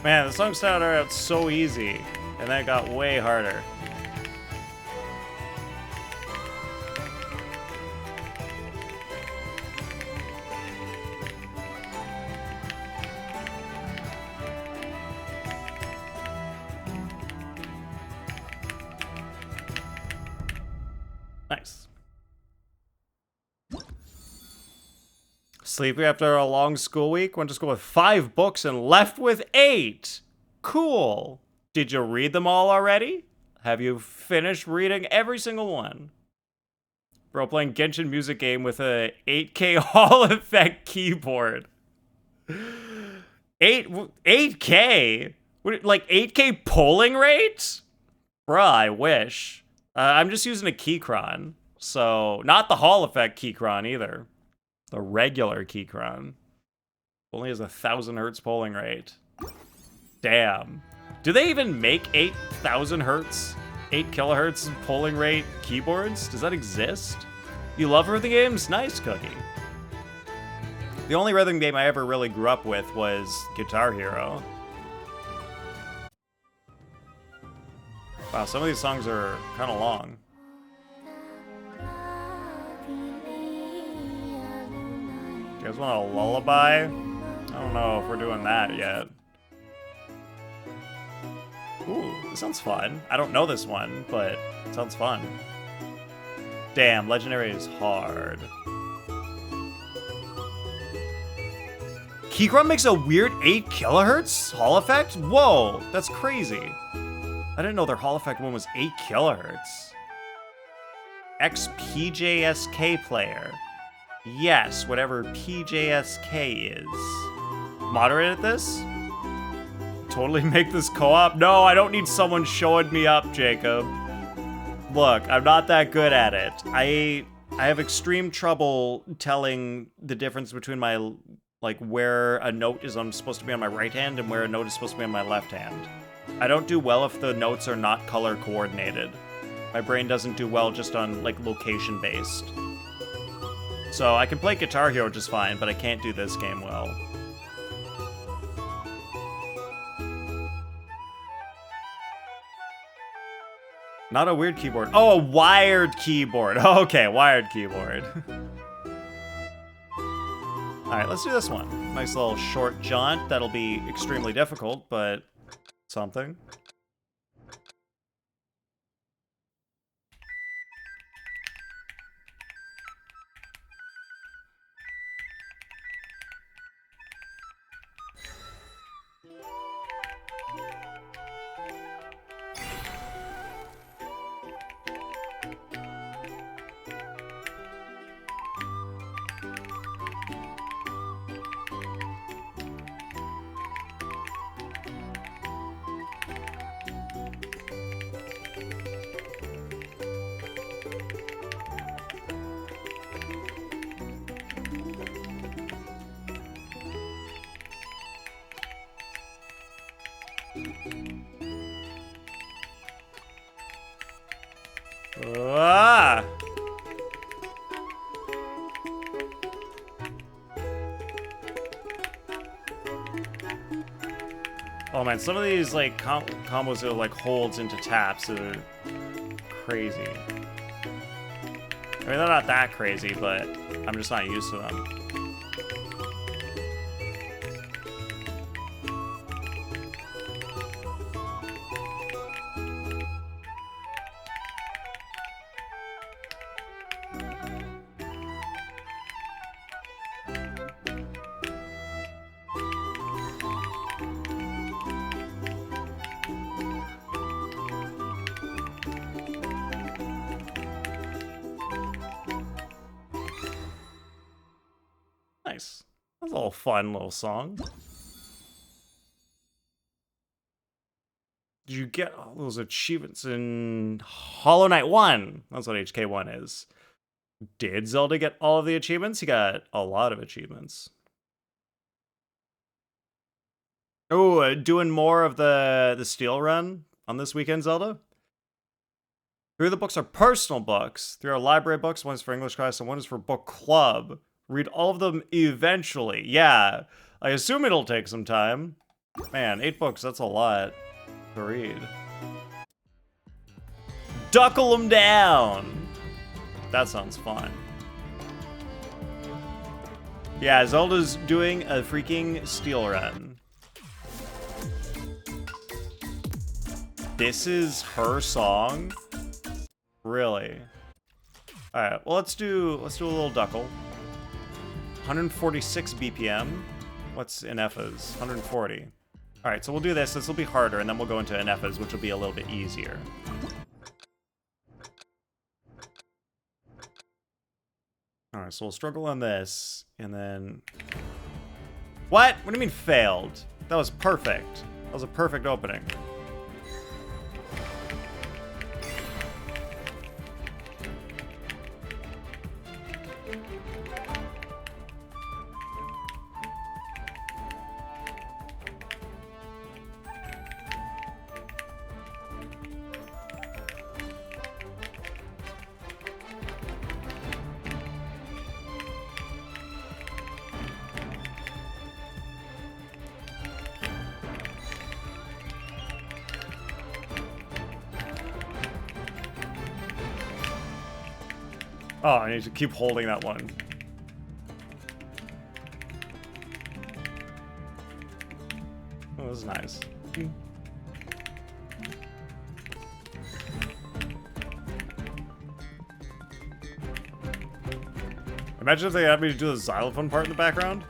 A: Man, the song started out so easy, and then it got way harder. Nice. Sleepy after a long school week, went to school with 5 books and left with 8. Cool. Did you read them all already? Have you finished reading every single one? Bro, playing Genshin music game with a 8K Hall effect keyboard. 8K? Like 8K polling rate? Bruh, I wish. I'm just using a Keychron, so not the Hall effect Keychron either. The regular Keychron. Only has 1,000 hertz polling rate. Damn. Do they even make 8,000 hertz, 8 kilohertz polling rate keyboards? Does that exist? You love rhythm games? Nice, Cookie. The only rhythm game I ever really grew up with was Guitar Hero. Wow, some of these songs are kind of long. You guys want a lullaby? I don't know if we're doing that yet. Ooh, this sounds fun. I don't know this one, but it sounds fun. Damn, Legendary is hard. Keychron makes a weird 8 kilohertz Hall effect? Whoa, that's crazy. I didn't know their Hall effect one was 8 kilohertz. XPJSK player. Yes, whatever PJSK is. Moderate at this? Totally make this co-op? No, I don't need someone showing me up, Jacob. Look, I'm not that good at it. I have extreme trouble telling the difference between my, like, where a note is supposed to be on my right hand and where a note is supposed to be on my left hand. I don't do well if the notes are not color coordinated. My brain doesn't do well just on, like, location based. So I can play Guitar Hero just fine, but I can't do this game well. Not a weird keyboard. Oh, a wired keyboard. Okay, wired keyboard. Alright, let's do this one. Nice little short jaunt. That'll be extremely difficult, but something. Ah! Oh man, some of these like combos are like holds into taps are crazy. I mean, they're not that crazy, but I'm just not used to them. Nice. That's a little fun little song. Did you get all those achievements in Hollow Knight 1? That's what HK1 is. Did Zelda get all of the achievements? He got a lot of achievements. Oh, doing more of the steel run on this weekend, Zelda? 3 of the books are personal books. 3 are library books. 1 is for English class and 1 is for book club. Read all of them eventually. Yeah, I assume it'll take some time. Man, 8 books, that's a lot to read. Duckle them down! That sounds fun. Yeah, Zelda's doing a freaking steel run. This is her song? Really? Alright, well let's do a little duckle. 146 BPM. What's Ineffa's? 140. Alright, so we'll do this. This will be harder, and then we'll go into Ineffa's, which will be a little bit easier. Alright, so we'll struggle on this, and then... What? What do you mean failed? That was perfect. That was a perfect opening. Oh, I need to keep holding that one. Oh, this is nice. Imagine if they had me to do the xylophone part in the background.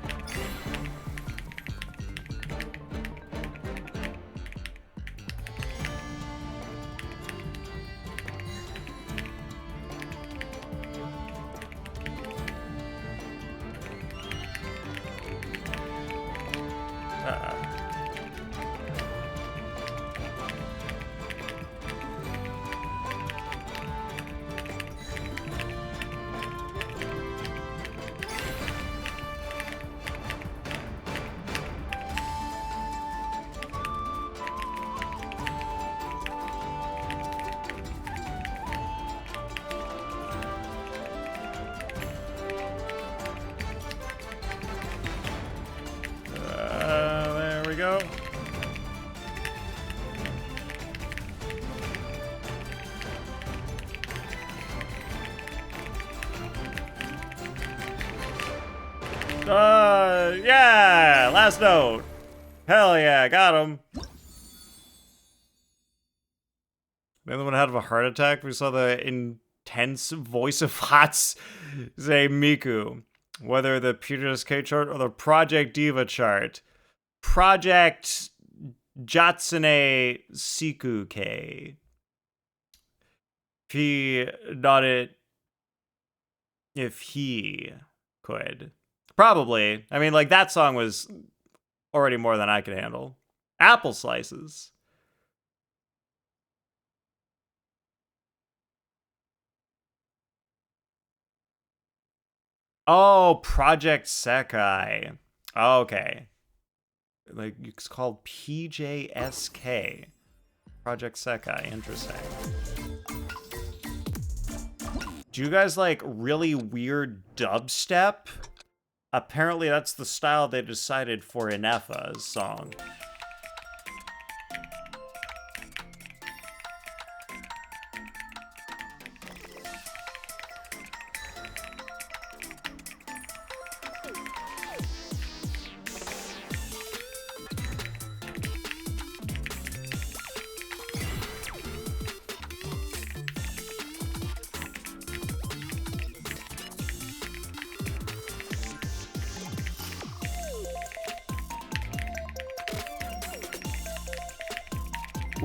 A: go. Yeah, last note. Hell yeah, got him. Anyone had a heart attack? We saw the intense voice of Hats say Miku. Whether the PJSK chart or the Project Diva chart. Project Jatsune Siku-K. If he could. Probably. I mean, like, that song was already more than I could handle. Apple slices. Oh, Project Sekai. Okay. Like, it's called PJSK. Project Sekai. Interesting. Do you guys like really weird dubstep? Apparently that's the style they decided for Inefa's song.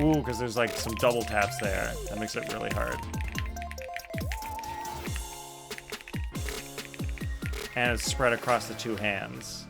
A: Ooh, because there's like some double taps there. That makes it really hard. And it's spread across the two hands.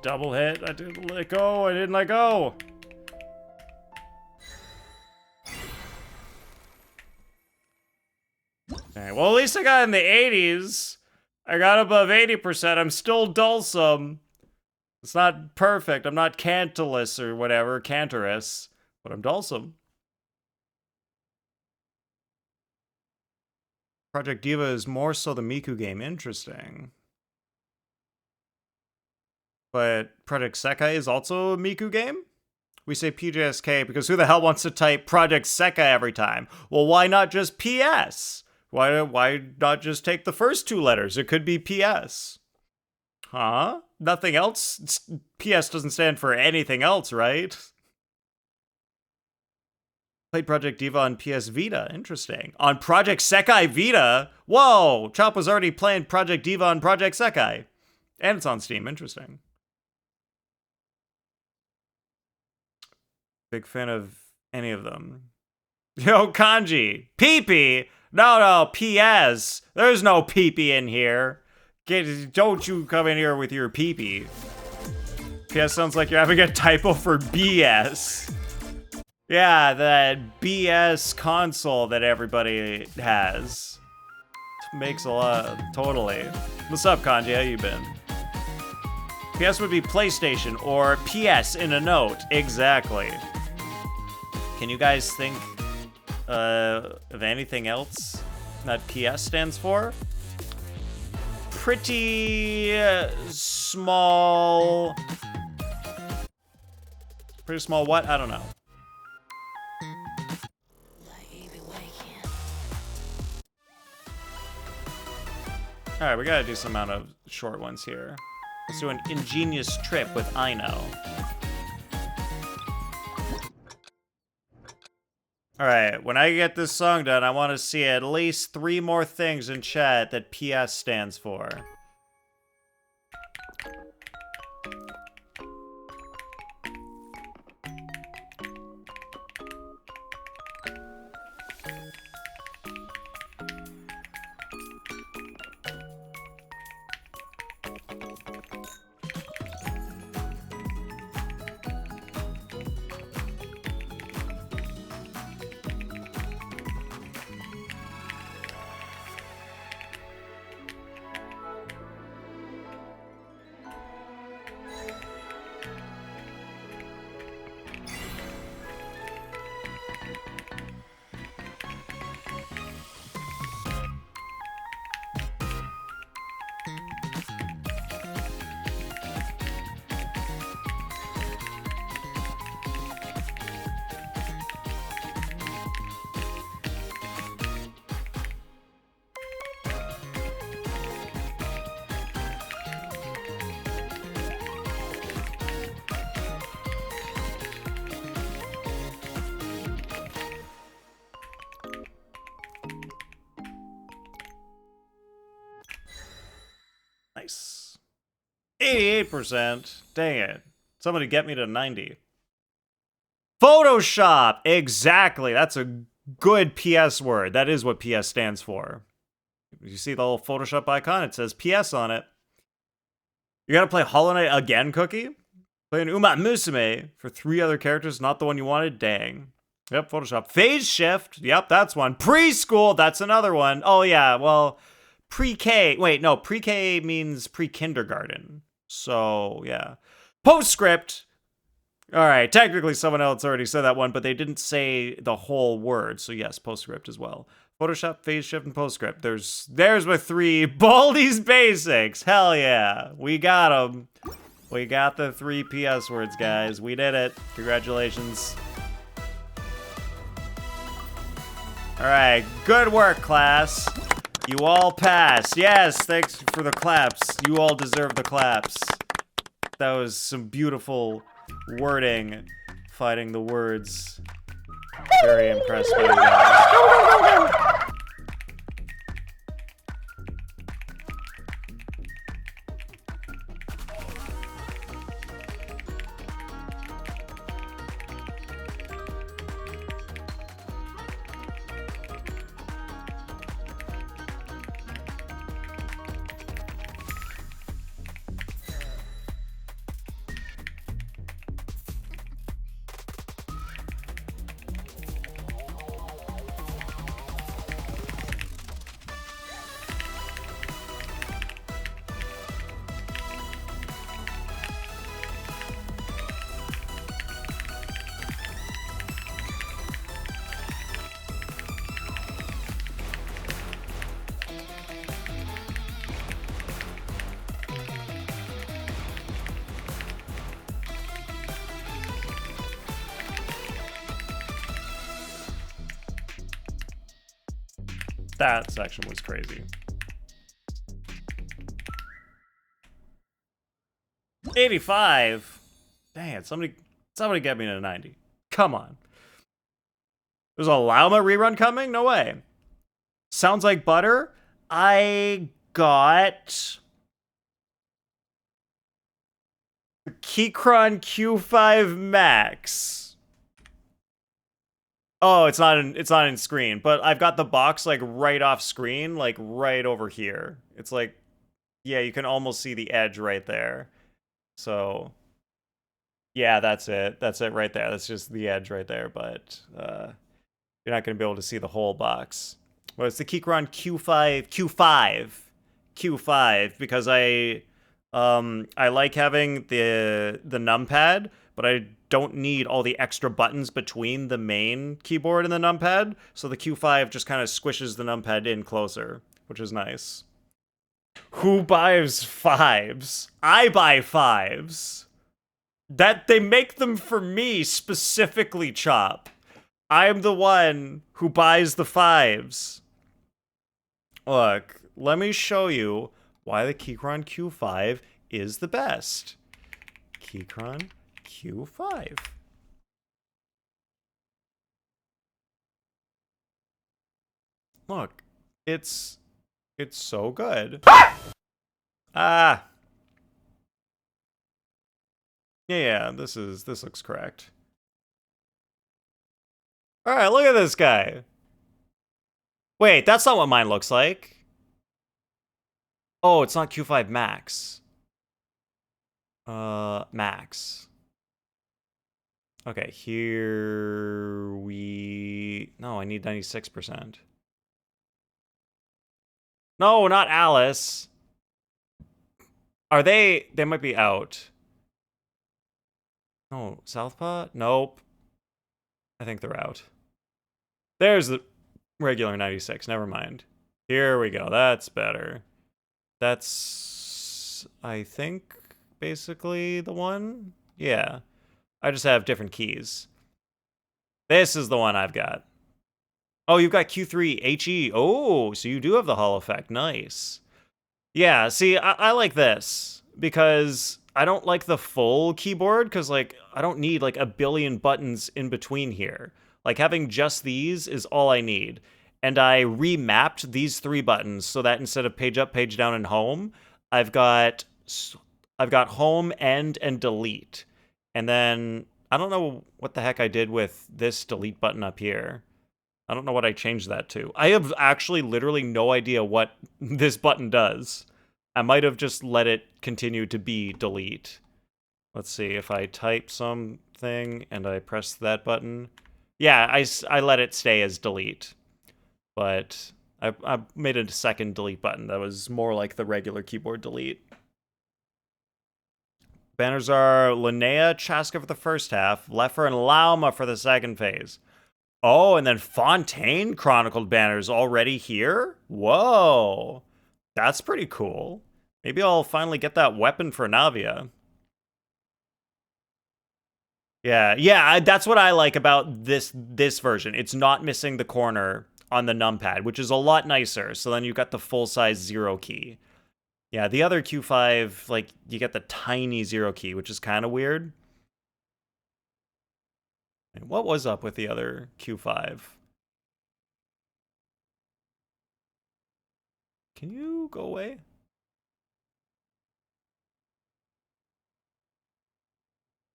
A: Double hit. I didn't let go. I didn't let go. Okay, well, at least I got in the 80s. I got above 80%. I'm still dulcim. It's not perfect. I'm not Cantalus or whatever, Cantorus, but I'm dulcim. Project Diva is more so the Miku game. Interesting. But Project Sekai is also a Miku game? We say PJSK because who the hell wants to type Project Sekai every time? Well, why not just PS? Why not just take the first two letters? It could be PS. Huh? Nothing else? PS doesn't stand for anything else, right? Played Project Diva on PS Vita. Interesting. On Project Sekai Vita? Whoa! Chop was already playing Project Diva on Project Sekai. And it's on Steam. Interesting. Big fan of any of them. Yo, Kanji. Pee-pee? No, PS. There's no pee-pee in here. Don't you come in here with your pee-pee. PS sounds like you're having a typo for BS. Yeah, that BS console that everybody has. Makes a lot, totally. What's up, Kanji? How you been? PS would be PlayStation or PS in a note. Exactly. Can you guys think of anything else that PS stands for? Pretty small. Pretty small what? I don't know. Alright, we gotta do some amount of short ones here. Let's do an ingenious trip with Aino. All right, when I get this song done, I want to see at least 3 more things in chat that PS stands for. Nice. 88%. Dang it. Somebody get me to 90. Photoshop. Exactly. That's a good PS word. That is what PS stands for. You see the little Photoshop icon? It says PS on it. You gotta play Hollow Knight again, Cookie? Play an Uma Musume for 3 other characters, not the one you wanted? Dang. Yep, Photoshop. Phase Shift. Yep, that's one. Preschool. That's another one. Oh, yeah, well... Pre-K. Wait, no, pre-K means pre-kindergarten. So, yeah. Postscript. All right, technically someone else already said that one, but they didn't say the whole word. So, yes, postscript as well. Photoshop, phase shift, and postscript. There's my 3 Baldi's basics. Hell yeah. We got them. We got the 3 PS words, guys. We did it. Congratulations. All right, good work, class. You all passed. Yes, thanks for the claps. You all deserve the claps. That was some beautiful wording, fighting the words. Very impressed by you guys. That section was crazy. 85. Dang it, somebody get me to 90. Come on. There's a Llama rerun coming? No way. Sounds like butter. I got Keychron Q5 Max. Oh, it's not in screen, but I've got the box like right off screen, like right over here. It's like, yeah, you can almost see the edge right there. So, yeah, that's it. That's it right there. That's just the edge right there, but you're not going to be able to see the whole box. Well, it's the Keychron Q5 because I like having the numpad, but I don't need all the extra buttons between the main keyboard and the numpad, so the Q5 just kind of squishes the numpad in closer, which is nice. Who buys 5s? I buy 5s. That they make them for me specifically, Chop. I'm the one who buys the 5s. Look, let me show you why the Keychron Q5 is the best. Keychron Q5. Look, it's so good. Ah. Yeah, this looks correct. All right, look at this guy. Wait, that's not what mine looks like. Oh, it's not Q5 Max. Max. Okay, here we... No, I need 96%. No, not Alice. Are they... They might be out. No, Southpaw? Nope. I think they're out. There's the regular 96. Never mind. Here we go. That's better. That's, I think, basically the one. Yeah. I just have different keys. This is the one I've got. Oh, you've got Q3 HE. Oh, so you do have the Hall effect. Nice. Yeah, see, I like this because I don't like the full keyboard because, like, I don't need, like, a billion buttons in between here. Like, having just these is all I need. And I remapped these 3 buttons so that instead of page up, page down, and home, I've got home, end, and delete. And then I don't know what the heck I did with this delete button up here. I don't know what I changed that to. I have actually literally no idea what this button does. I might have just let it continue to be delete. Let's see, if I type something and I press that button. Yeah, I let it stay as delete. But I made a second delete button that was more like the regular keyboard delete. Banners are Linnea, Chaska for the first half, Leffer, and Lauma for the second phase. Oh, and then Fontaine chronicled banners already here? Whoa. That's pretty cool. Maybe I'll finally get that weapon for Navia. Yeah, that's what I like about this version. It's not missing the corner on the numpad, which is a lot nicer. So then you've got the full-size 0 key. Yeah, the other Q5, like, you get the tiny 0 key, which is kind of weird. And what was up with the other Q5? Can you go away?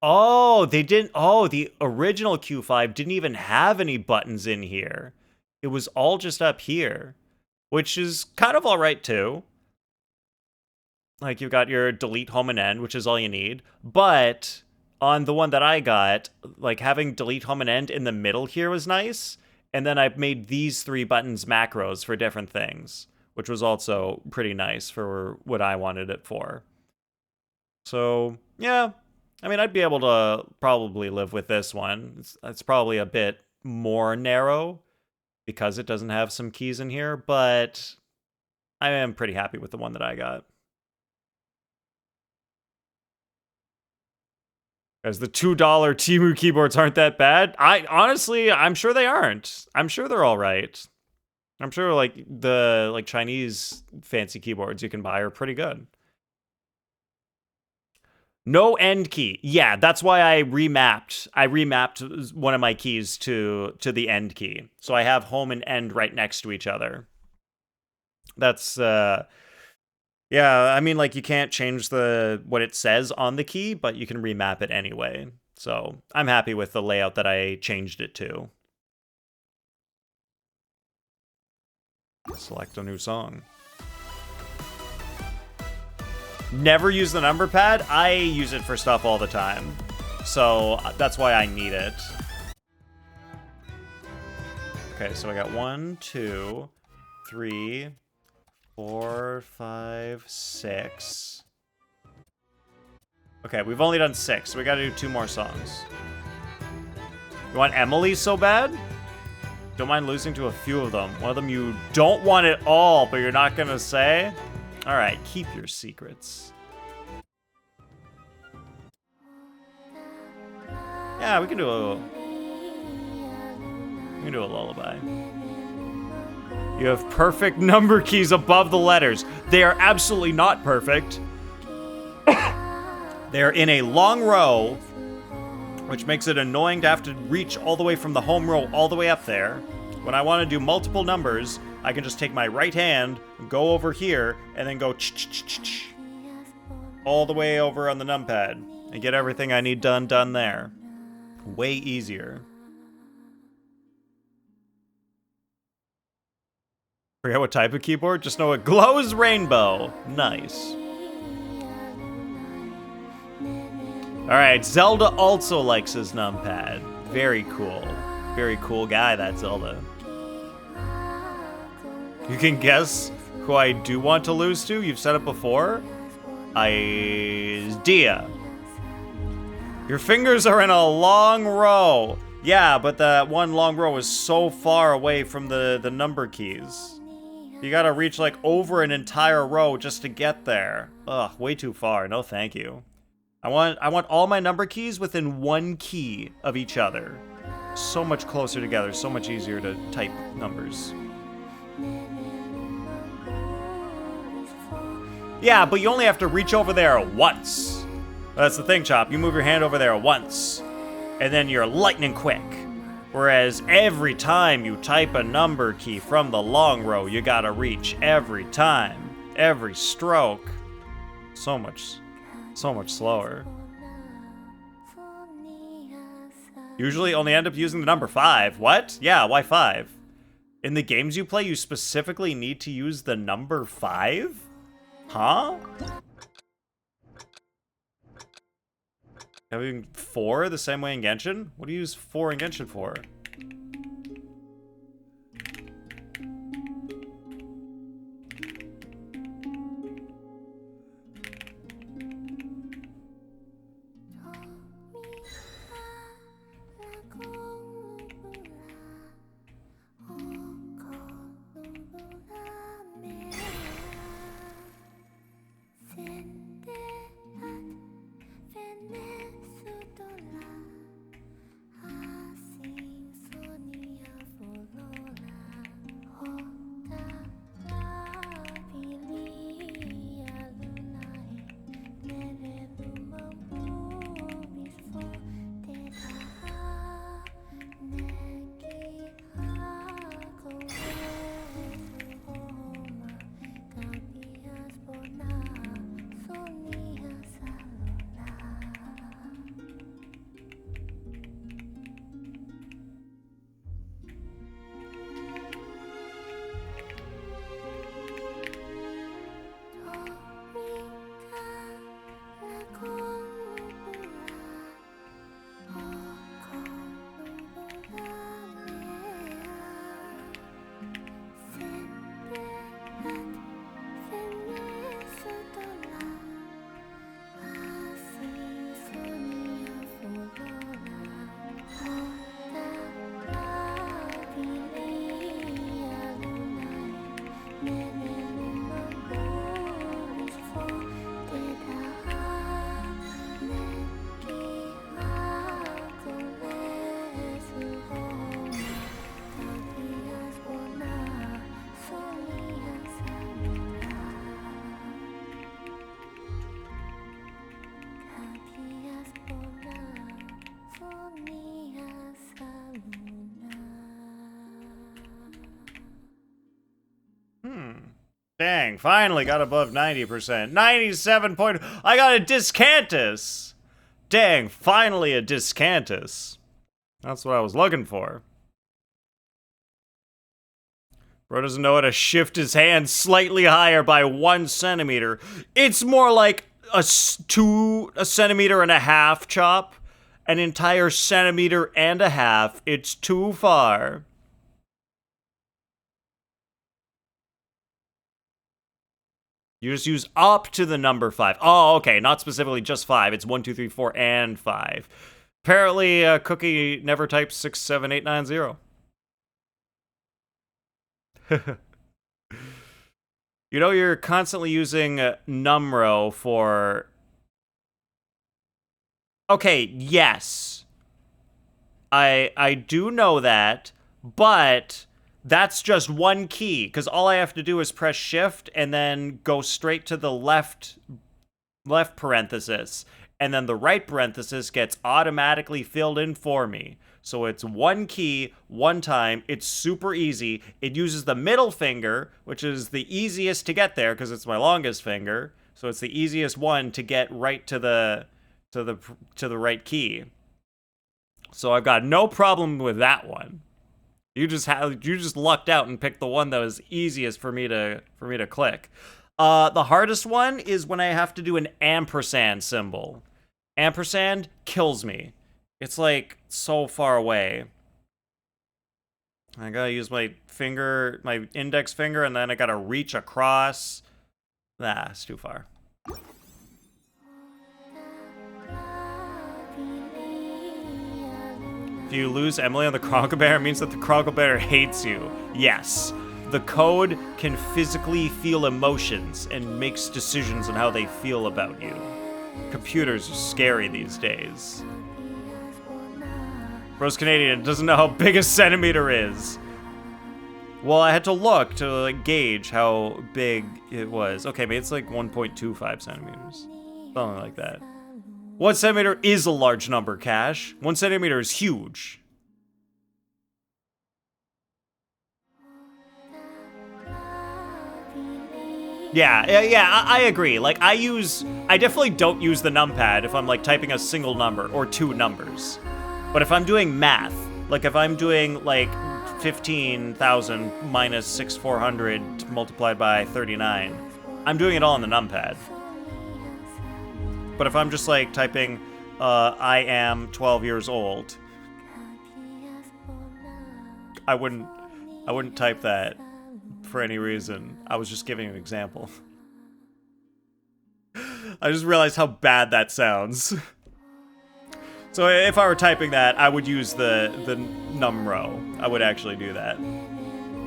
A: Oh, they didn't... Oh, the original Q5 didn't even have any buttons in here. It was all just up here, which is kind of all right, too. Like, you've got your delete, home, and end, which is all you need. But on the one that I got, like, having delete, home, and end in the middle here was nice. And then I've made these 3 buttons macros for different things, which was also pretty nice for what I wanted it for. So, yeah. I mean, I'd be able to probably live with this one. It's probably a bit more narrow because it doesn't have some keys in here, but I am pretty happy with the one that I got. As the $2 Temu keyboards aren't that bad. Honestly, I'm sure they aren't. I'm sure they're all right. I'm sure like the Chinese fancy keyboards you can buy are pretty good. No end key. Yeah, that's why I remapped. I remapped one of my keys to the end key. So I have home and end right next to each other. That's yeah, I mean, like, you can't change what it says on the key, but you can remap it anyway. So I'm happy with the layout that I changed it to. Select a new song. Never use the number pad. I use it for stuff all the time. So that's why I need it. Okay, so I got 1, 2, 3, 4, 5, 6. Okay, we've only done 6, so we gotta do 2 more songs. You want Emily so bad? Don't mind losing to a few of them. One of them you don't want at all, but you're not gonna say? Alright, keep your secrets. Yeah, we can do a lullaby. You have perfect number keys above the letters. They are absolutely not perfect. They're in a long row, which makes it annoying to have to reach all the way from the home row all the way up there. When I want to do multiple numbers, I can just take my right hand, go over here, and then go all the way over on the numpad and get everything I need done there. Way easier. Forget what type of keyboard? Just know it glows rainbow. Nice. Alright, Zelda also likes his numpad. Very cool. Very cool guy, that Zelda. You can guess who I do want to lose to? You've said it before? Dia. Your fingers are in a long row. Yeah, but that one long row is so far away from the number keys. You gotta reach like over an entire row just to get there. Ugh, way too far. No thank you. I want all my number keys within one key of each other. So much closer together, so much easier to type numbers. Yeah, but you only have to reach over there once. That's the thing, Chop. You move your hand over there once, and then you're lightning quick. Whereas every time you type a number key from the long row, you gotta reach every time, every stroke. So much slower. Usually only end up using the number 5. What? Yeah, why 5? In the games you play, you specifically need to use the number 5? Huh? Having 4 the same way in Genshin? What do you use 4 in Genshin for? Dang, finally got above 90%. 97 point... I got a Discantus! Dang, finally a Discantus. That's what I was looking for. Bro doesn't know how to shift his hand slightly higher by 1 centimeter. It's more like a centimeter and a half, Chop. An entire centimeter and a half. It's too far. You just use up to the number 5. Oh, okay, not specifically just 5. It's 1, 2, 3, 4, and 5. Apparently, Cookie never types 6, 7, 8, 9, 0. You know, you're constantly using numro for... Okay, yes. I do know that, but... That's just one key, because all I have to do is press shift and then go straight to the left parenthesis. and then the right parenthesis gets automatically filled in for me. So it's one key, one time. It's super easy. It uses the middle finger, which is the easiest to get there because it's my longest finger. So it's the easiest one to get right to the right key. So I've got no problem with that one. You just lucked out and picked the one that was easiest for me to click. The hardest one is when I have to do an ampersand symbol. Ampersand kills me. It's like so far away. I gotta use my finger, my index finger, and then I gotta reach across. Nah, it's too far. If you lose Emily on the Kronkle Bear, it means that the Kronkle Bear hates you. Yes. The code can physically feel emotions and makes decisions on how they feel about you. Computers are scary these days. Rose Canadian doesn't know how big a centimeter is. Well, I had to look to like gauge how big it was. Okay, maybe it's like 1.25 centimeters. Something like that. 1 centimeter is a large number, Cash. 1 centimeter is huge. Yeah, I agree. Like, I definitely don't use the numpad if I'm like typing a single number or two numbers. But if I'm doing math, like if I'm doing like 15,000 minus 6,400 multiplied by 39, I'm doing it all on the numpad. But if I'm just like typing, I am 12 years old, I wouldn't type that for any reason. I was just giving an example. I just realized how bad that sounds. So if I were typing that, I would use the num row. I would actually do that.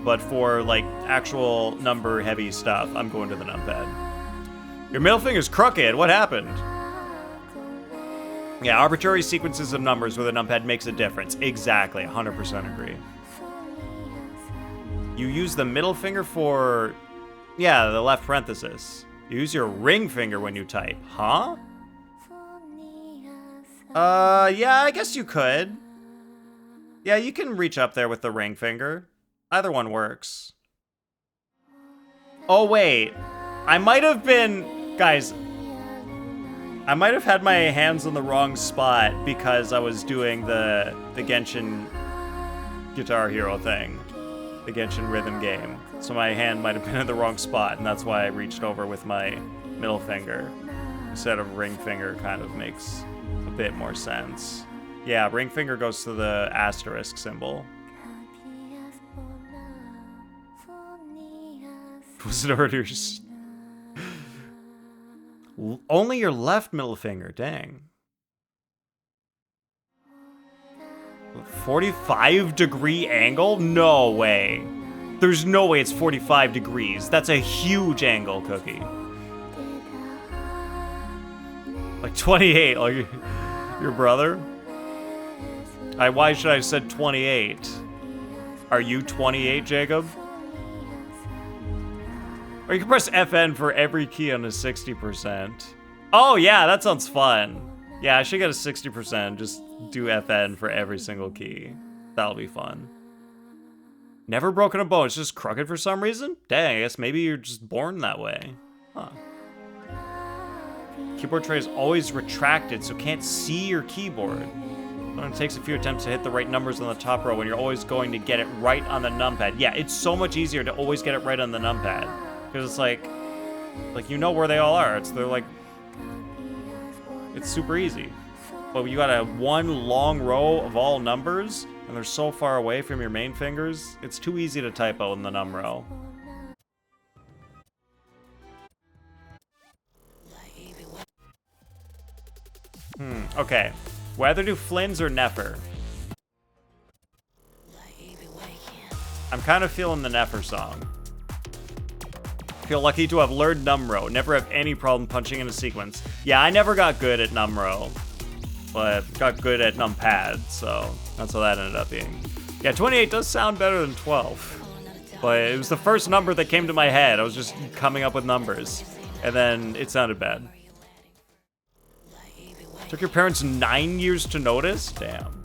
A: But for like actual number heavy stuff, I'm going to the numpad. Your middle finger's crooked. What happened? Yeah, arbitrary sequences of numbers with a numpad makes a difference. Exactly, 100% agree. You use the middle finger for, yeah, the left parenthesis. You use your ring finger when you type, huh? Yeah, I guess you could. Yeah, you can reach up there with the ring finger. Either one works. Oh, wait. I might have been... Guys, I might have had my hands in the wrong spot because I was doing the Genshin Guitar Hero thing. The Genshin rhythm game. So my hand might have been in the wrong spot, and that's why I reached over with my middle finger. Instead of ring finger kind of makes a bit more sense. Yeah, ring finger goes to the asterisk symbol. Was it already... Only your left middle finger, dang. 45-degree angle? No way. There's no way it's 45 degrees. That's a huge angle, Cookie. Like 28, like your brother? Why should I have said 28? Are you 28, Jacob? Or you can press FN for every key on a 60%. Oh yeah, that sounds fun. Yeah, I should get a 60%, just do FN for every single key. That'll be fun. Never broken a bone, it's just crooked for some reason? Dang, I guess maybe you're just born that way. Huh. Keyboard tray is always retracted, so can't see your keyboard. It takes a few attempts to hit the right numbers on the top row when you're always going to get it right on the numpad. Yeah, it's so much easier to always get it right on the numpad. Because it's like you know where they all are. It's super easy. But you got one long row of all numbers, and they're so far away from your main fingers, it's too easy to typo in the num row. Okay. Whether do Flynn's or Nefer? I'm kind of feeling the Nefer song. Feel lucky to have learned Numro. Never have any problem punching in a sequence. Yeah, I never got good at Numro, but got good at Numpad, so that's how that ended up being. Yeah, 28 does sound better than 12, but it was the first number that came to my head. I was just coming up with numbers, and then it sounded bad. Took your parents 9 years to notice? Damn.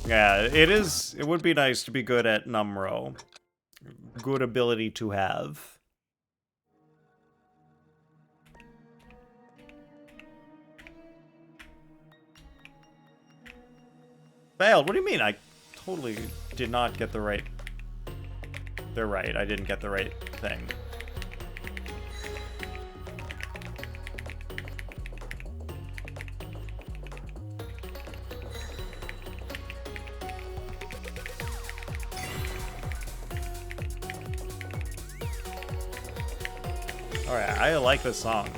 A: Yeah, it would be nice to be good at Numro. Good ability to have. Failed? What do you mean? I totally did not get the right... They're right, I didn't get the right thing. Alright, I like this song.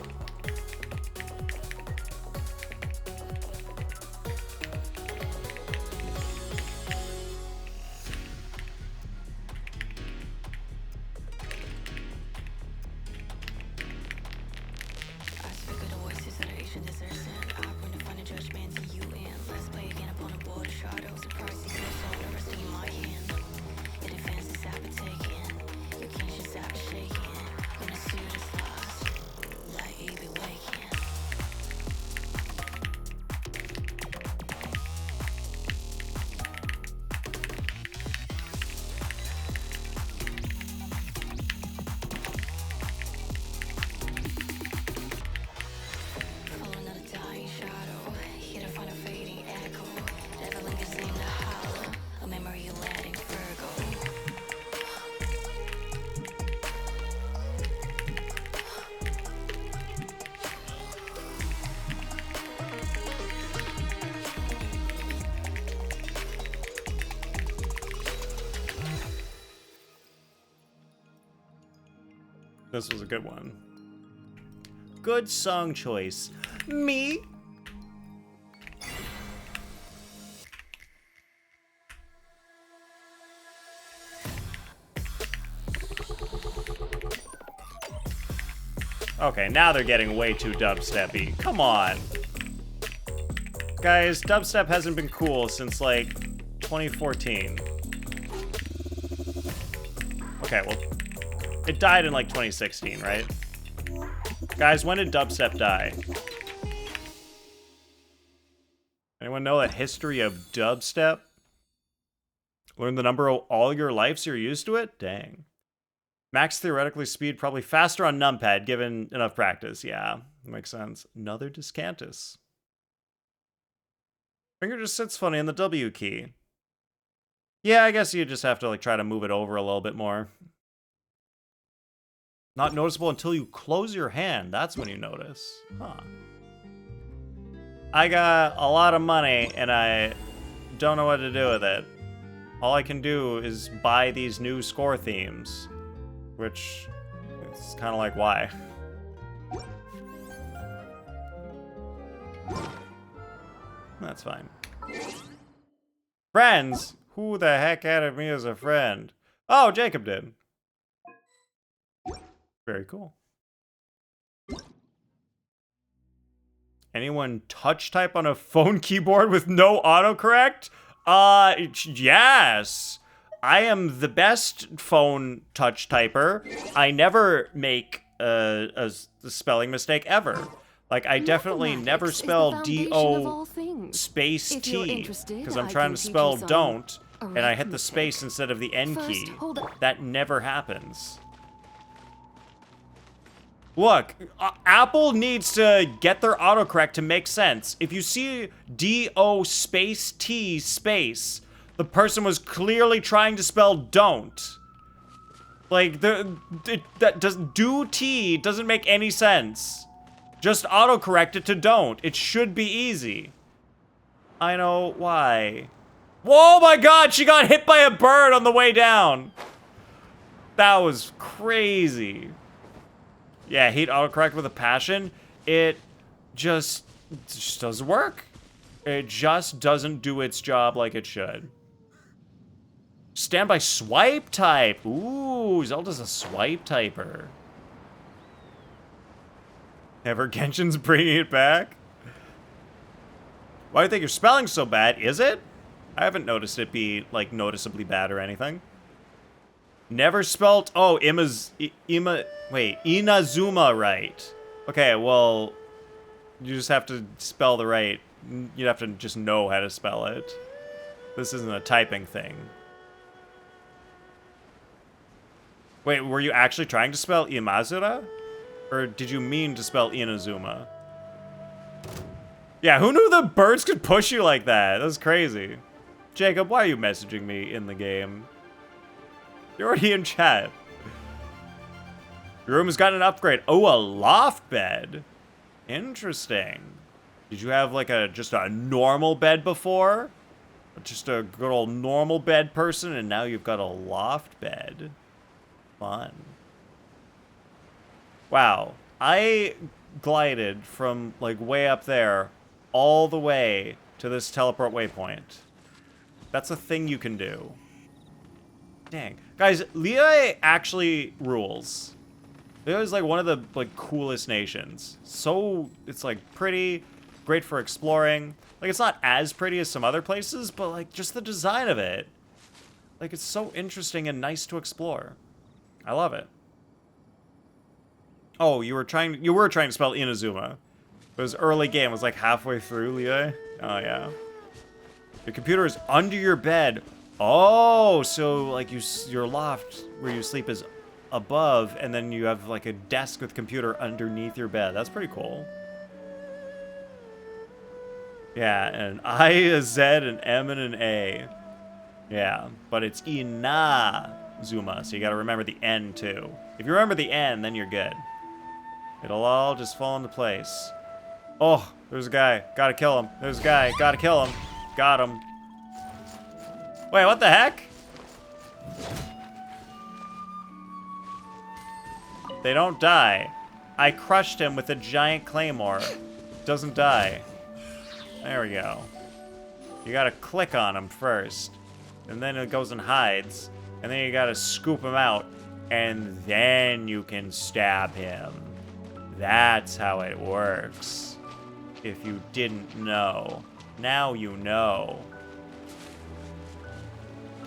A: This was a good one. Good song choice. Me? Okay, now they're getting way too dubstep-y. Come on. Guys, dubstep hasn't been cool since, like, 2014. Okay, well, it died in, like, 2016, right? Guys, when did dubstep die? Anyone know the history of dubstep? Learn the number all your life so you're used to it? Dang. Max theoretically speed probably faster on numpad given enough practice. Yeah, makes sense. Another Discantus. Finger just sits funny in the W key. Yeah, I guess you just have to like try to move it over a little bit more. Not noticeable until you close your hand. That's when you notice. Huh. I got a lot of money and I don't know what to do with it. All I can do is buy these new score themes. Which, it's kind of like, why? That's fine. Friends? Who the heck added me as a friend? Oh, Jacob did. Very cool. Anyone touch type on a phone keyboard with no autocorrect? Yes. I am the best phone touch typer. I never make a spelling mistake ever. Like, I definitely never spell D-O space T, because I'm trying to spell don't, and I hit the space instead of the N key. That never happens. Look, Apple needs to get their autocorrect to make sense. If you see D-O space T space, the person was clearly trying to spell don't. Like, do T doesn't make any sense. Just autocorrect it to don't. It should be easy. I know why. Whoa, my God, she got hit by a bird on the way down. That was crazy. Yeah, hate autocorrect with a passion. It just doesn't work. It just doesn't do its job like it should. Standby swipe type. Ooh, Zelda's a swipe typer. Ever Genshin's bringing it back? Why do you think your spelling's so bad? Is it? I haven't noticed it be, like, noticeably bad or anything. Never spelt... Oh, Inazuma right. Okay, well... You just have to spell the right... You'd have to just know how to spell it. This isn't a typing thing. Wait, were you actually trying to spell Imazura? Or did you mean to spell Inazuma? Yeah, who knew the birds could push you like that? That's crazy. Jacob, why are you messaging me in the game? You're already in chat. Your room has got an upgrade. Oh, a loft bed. Interesting. Did you have like just a normal bed before? Just a good old normal bed person, and now you've got a loft bed. Fun. Wow. I glided from like way up there all the way to this teleport waypoint. That's a thing you can do. Dang. Guys, Liyue actually rules. Liyue is like one of the like coolest nations. So it's like pretty, great for exploring. Like it's not as pretty as some other places, but like just the design of it. Like it's so interesting and nice to explore. I love it. Oh, you were trying to spell Inazuma. It was early game. It was like halfway through, Liyue. Oh yeah. Your computer is under your bed. Oh, so like your loft where you sleep is above, and then you have like a desk with computer underneath your bed. That's pretty cool. Yeah, an I, a Z, an M, and an A. Yeah, but it's Inazuma, so you gotta remember the N too. If you remember the N, then you're good. It'll all just fall into place. Oh, there's a guy. Gotta kill him. There's a guy. Gotta kill him. Got him. Wait, what the heck? They don't die. I crushed him with a giant claymore. Doesn't die. There we go. You gotta click on him first. And then it goes and hides. And then you gotta scoop him out. And then you can stab him. That's how it works. If you didn't know. Now you know.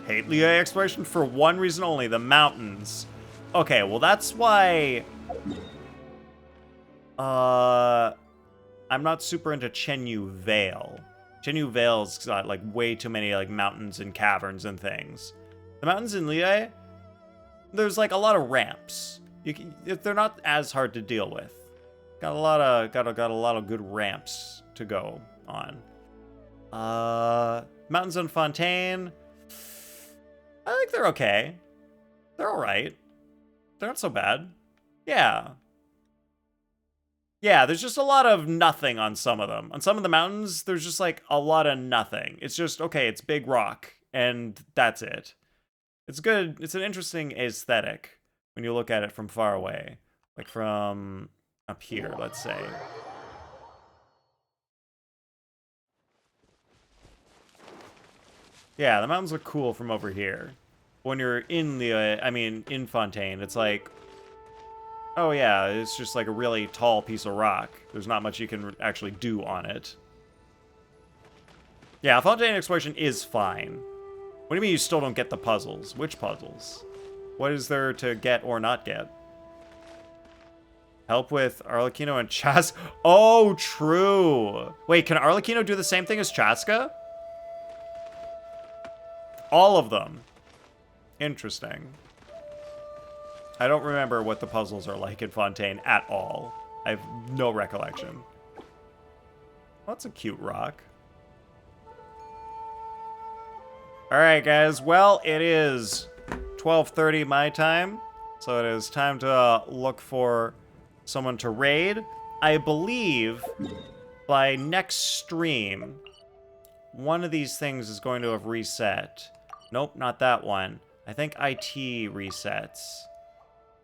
A: Hate Liyue exploration for one reason only, the mountains. Okay, well that's why... I'm not super into Chenyu Vale. Chenyu Vale's got like way too many like mountains and caverns and things. The mountains in Liyue, there's like a lot of ramps. They're not as hard to deal with. Got a lot of good ramps to go on. Mountains on Fontaine. I think they're okay. They're alright. They're not so bad. Yeah. Yeah, there's just a lot of nothing on some of them. On some of the mountains, there's just like a lot of nothing. It's just, okay, it's big rock, and that's it. It's good. It's an interesting aesthetic when you look at it from far away. Like from up here, let's say. Yeah, the mountains look cool from over here. When you're in in Fontaine, it's like, oh yeah, it's just like a really tall piece of rock. There's not much you can actually do on it. Yeah, Fontaine exploration is fine. What do you mean you still don't get the puzzles? Which puzzles? What is there to get or not get? Help with Arlecchino and Chas... Oh, true! Wait, can Arlecchino do the same thing as Chaska? All of them. Interesting. I don't remember what the puzzles are like in Fontaine at all. I have no recollection. Well, that's a cute rock. Alright, guys. Well, it is 12:30 my time. So it is time to look for someone to raid. I believe by next stream, one of these things is going to have reset. Nope, not that one. I think IT resets.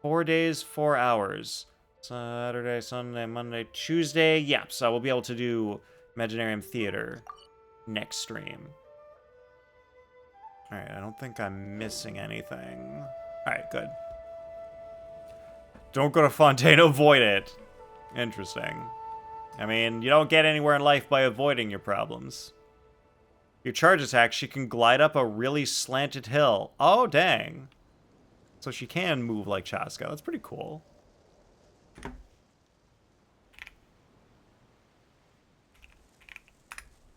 A: 4 days, 4 hours. Saturday, Sunday, Monday, Tuesday. Yep, so we'll be able to do Imaginarium Theater next stream. Alright, I don't think I'm missing anything. Alright, good. Don't go to Fontaine, avoid it. Interesting. I mean, you don't get anywhere in life by avoiding your problems. Your charge attack, she can glide up a really slanted hill. Oh, dang. So she can move like Chaska. That's pretty cool.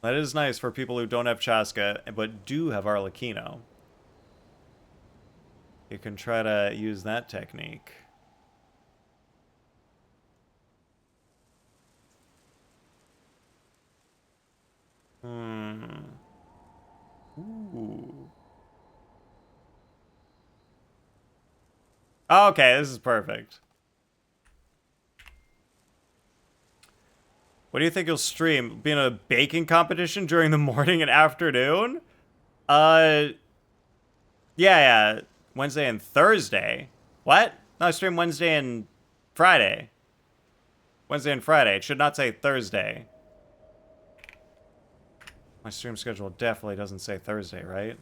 A: That is nice for people who don't have Chaska, but do have Arlecchino. You can try to use that technique. Ooh. Okay, this is perfect. What do you think you'll stream? Be in a baking competition during the morning and afternoon? Yeah. Wednesday and Thursday. What? No, I stream Wednesday and Friday. Wednesday and Friday. It should not say Thursday. My stream schedule definitely doesn't say Thursday, right?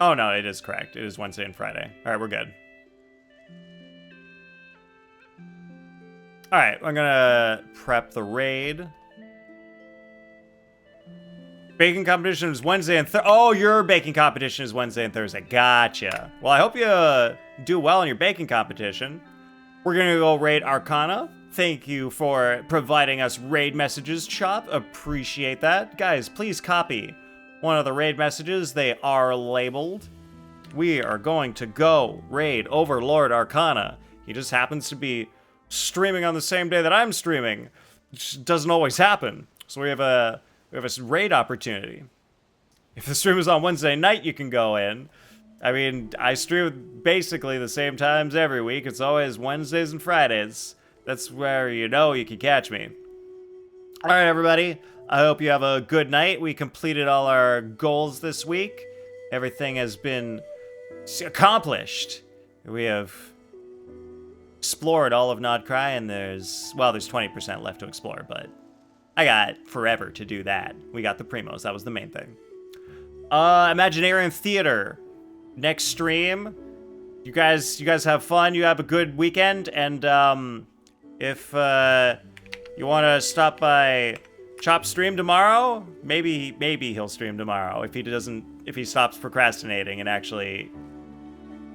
A: Oh, no, it is correct. It is Wednesday and Friday. All right, we're good. All right, I'm gonna prep the raid. Baking competition is Wednesday and oh, your baking competition is Wednesday and Thursday. Gotcha. Well, I hope you do well in your baking competition. We're gonna go raid Arcana. Thank you for providing us raid messages, Chop. Appreciate that. Guys, please copy one of the raid messages. They are labeled. We are going to go raid Overlord Arcana. He just happens to be streaming on the same day that I'm streaming. Which doesn't always happen. So we have a raid opportunity. If the stream is on Wednesday night, you can go in. I mean, I stream basically the same times every week. It's always Wednesdays and Fridays. That's where you know you can catch me. All right, everybody. I hope you have a good night. We completed all our goals this week. Everything has been accomplished. We have explored all of Nod Krai, and there's 20% left to explore, but I got forever to do that. We got the primos. That was the main thing. Imaginarium Theater. Next stream. You guys have fun. You have a good weekend, and if you want to stop by Chop stream tomorrow, maybe he'll stream tomorrow if he stops procrastinating and actually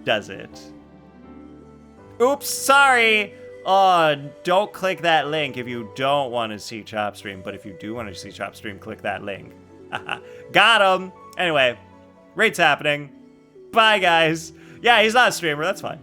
A: does it. Oops, sorry. Don't click that link if you don't want to see Chop stream, but if you do want to see Chop stream, click that link. Got him. Anyway, raid's happening. Bye, guys. Yeah, he's not a streamer. That's fine.